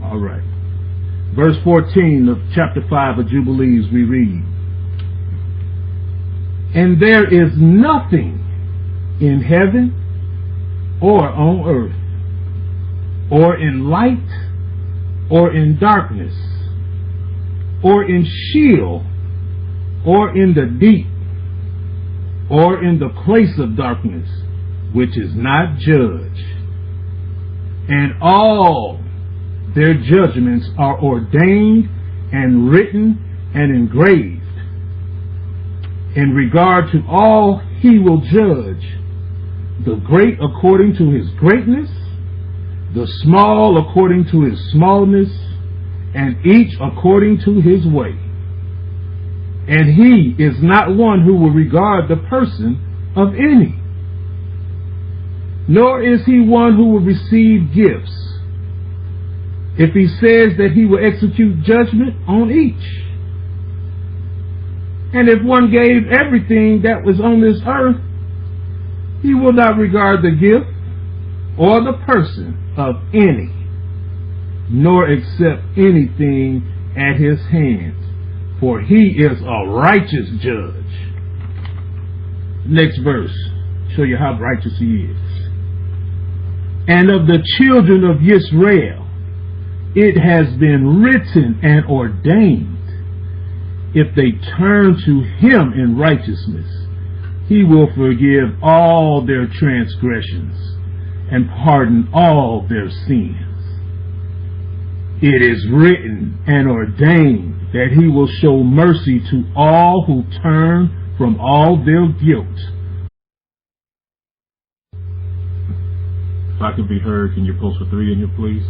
All right. Verse 14 of chapter 5 of Jubilees we read, and there is nothing in heaven or on earth or in light or in darkness, or in Sheol, or in the deep, or in the place of darkness, which is not judged. And all their judgments are ordained and written and engraved In regard to all he will judge, the great according to his greatness, the small according to his smallness, and each according to his way. And he is not one who will regard the person of any, nor is he one who will receive gifts, if he says that he will execute judgment on each. And if one gave everything that was on this earth, he will not regard the gift or the person of any, nor accept anything at his hands, for he is a righteous judge. Next verse, show you how righteous he is. And of the children of Israel, it has been written and ordained, if they turn to him in righteousness, he will forgive all their transgressions and pardon all their sins. It is written and ordained that he will show mercy to all who turn from all their guilt. If I could be heard, can you post for 3 in here, please?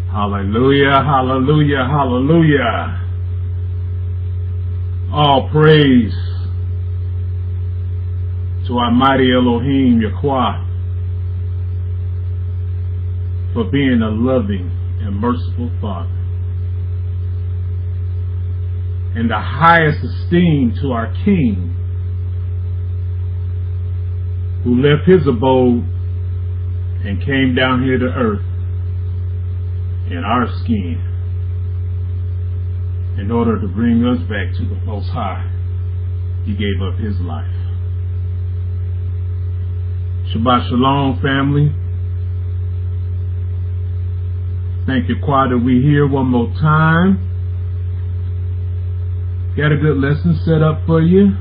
Hallelujah, hallelujah, hallelujah. All praise to our mighty Elohim, Yahuwah, for being a loving and merciful Father. And the highest esteem to our King, who left his abode and came down here to earth in our skin in order to bring us back to the Most High. He gave up his life. Shabbat Shalom, family. Thank you, Quad, that we're here one more time. Got a good lesson set up for you,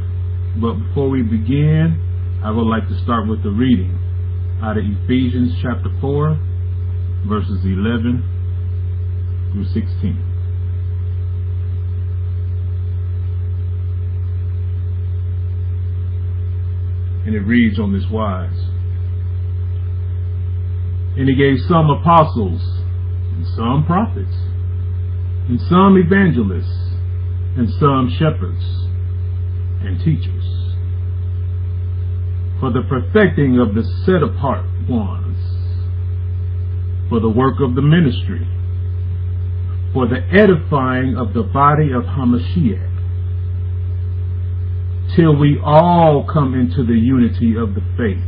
but before we begin, I would like to start with the reading out of Ephesians chapter 4, verses 11 through 16. And it reads on this wise. And he gave some apostles, and some prophets, and some evangelists, and some shepherds and teachers, for the perfecting of the set apart ones, for the work of the ministry, for the edifying of the body of Hamashiach, till we all come into the unity of the faith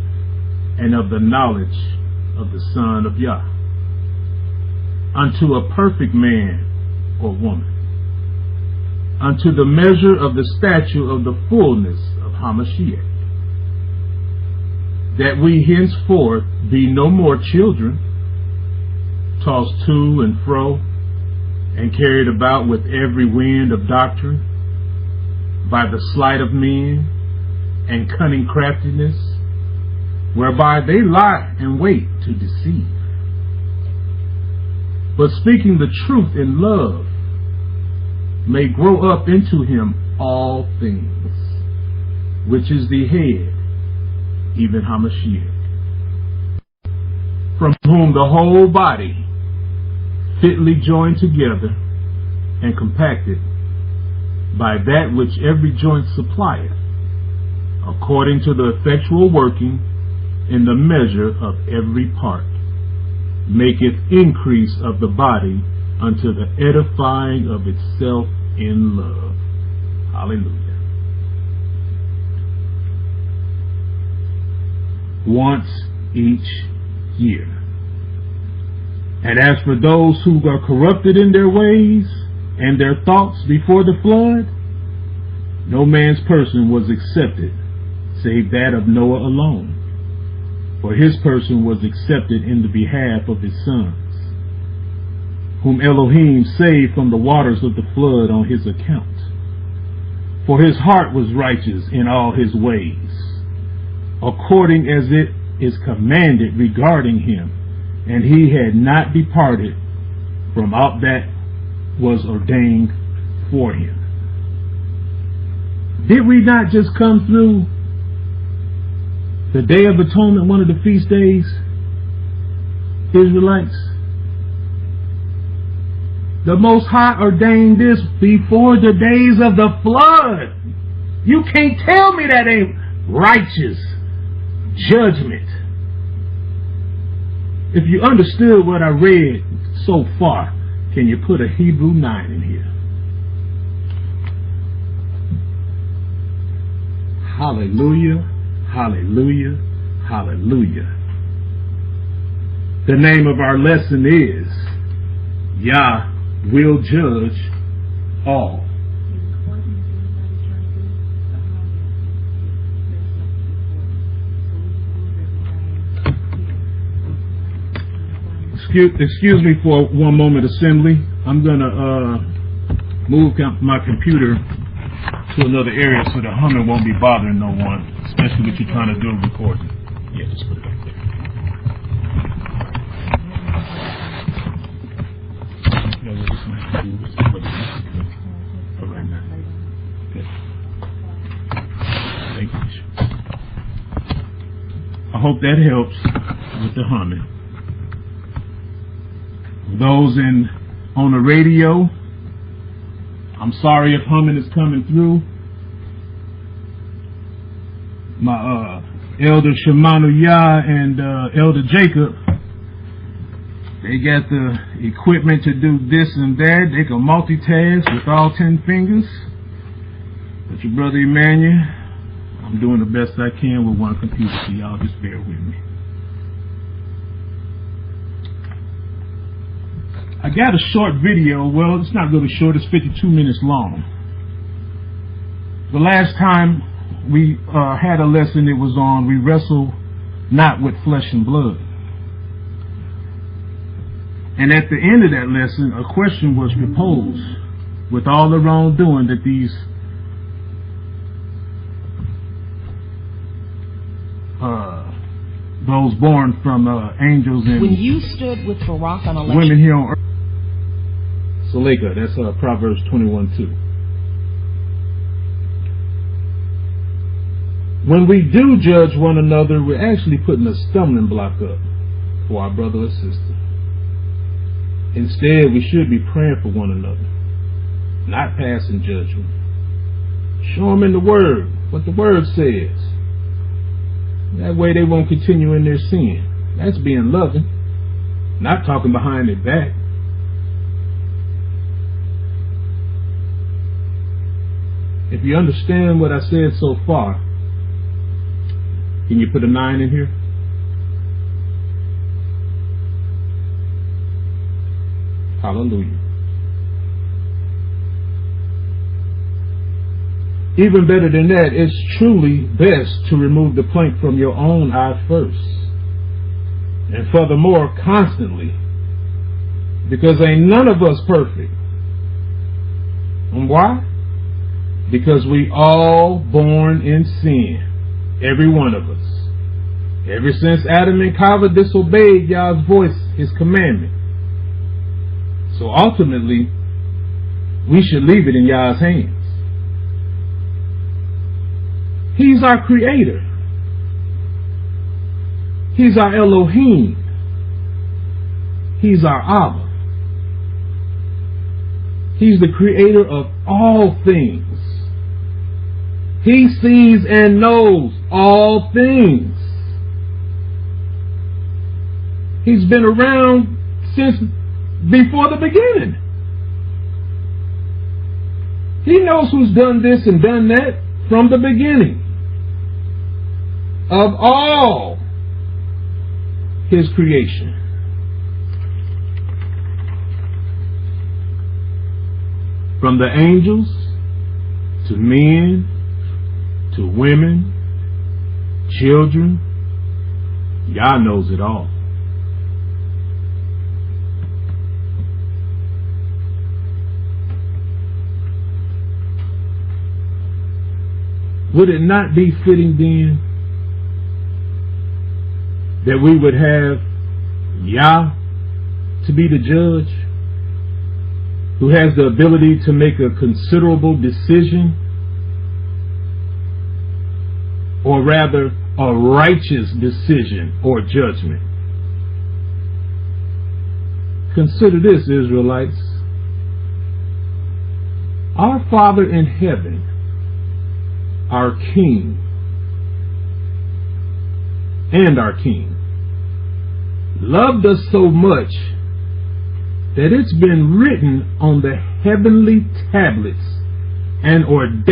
and of the knowledge of the Son of Yah, unto a perfect man or woman, unto the measure of the stature of the fullness of Hamashiach, that we henceforth be no more children, tossed to and fro, and carried about with every wind of doctrine, by the sleight of men and cunning craftiness, whereby they lie and wait to deceive. But speaking the truth in love, may grow up into him all things, which is the head, even Hamashiach, from whom the whole body, fitly joined together and compacted by that which every joint supplieth, according to the effectual working in the measure of every part, maketh increase of the body unto the edifying of itself in love. Hallelujah. Once each year. And as for those who are corrupted in their ways and their thoughts before the flood, no man's person was accepted, save that of Noah alone. For his person was accepted in the behalf of his sons, whom Elohim saved from the waters of the flood on his account. For his heart was righteous in all his ways, according as it is commanded regarding him, and he had not departed from out that was ordained for him. Did we not just come through the Day of Atonement, one of the feast days, Israelites? The Most High ordained this before the days of the flood. You can't tell me that ain't righteous judgment. If you understood what I read so far, can you put a Hebrew 9 in here? Hallelujah, hallelujah, hallelujah. The name of our lesson is Yah will judge all. Excuse me for one moment, assembly. I'm going to move my computer to another area so the humming won't be bothering no one, especially if you're trying to do a recording. Yeah, just put it up there. All right, now. Good. Thank you. I hope that helps with the humming. Those on the radio, I'm sorry if humming is coming through. My Elder Shemanu Yah and Elder Jacob, they got the equipment to do this and that. They can multitask with all 10 fingers. But your brother Emanuel, I'm doing the best I can with one computer, so y'all just bear with me. I got a short video. Well, it's not really short. It's 52 minutes long. The last time we had a lesson, it was on we wrestle not with flesh and blood. And at the end of that lesson, a question was proposed with all the wrongdoing that those born from angels and when you stood with Barak on election women here on earth. Saleka, that's Proverbs 21:2. When we do judge one another, we're actually putting a stumbling block up for our brother or sister. Instead, we should be praying for one another, not passing judgment. Show them in the Word what the Word says. That way they won't continue in their sin. That's being loving, not talking behind their back. If you understand what I said so far, can you put a 9 in here? Hallelujah. Even better than that, it's truly best to remove the plank from your own eye first. And furthermore, constantly. Because ain't none of us perfect. And why? Because we all born in sin. Every one of us. Ever since Adam and Chava disobeyed Yah's voice, His commandment. So ultimately, we should leave it in Yah's hands. He's our creator. He's our Elohim. He's our Abba. He's the creator of all things. He sees and knows all things. He's been around since before the beginning. He knows who's done this and done that from the beginning of all His creation. From the angels to men to women, children, Yah knows it all. Would it not be fitting then that we would have Yah to be the judge? who has the ability to make a considerable decision, or rather a righteous decision or judgment. Consider this, Israelites. Our Father in heaven, our King, and our King, loved us so much that it's been written on the heavenly tablets and ordained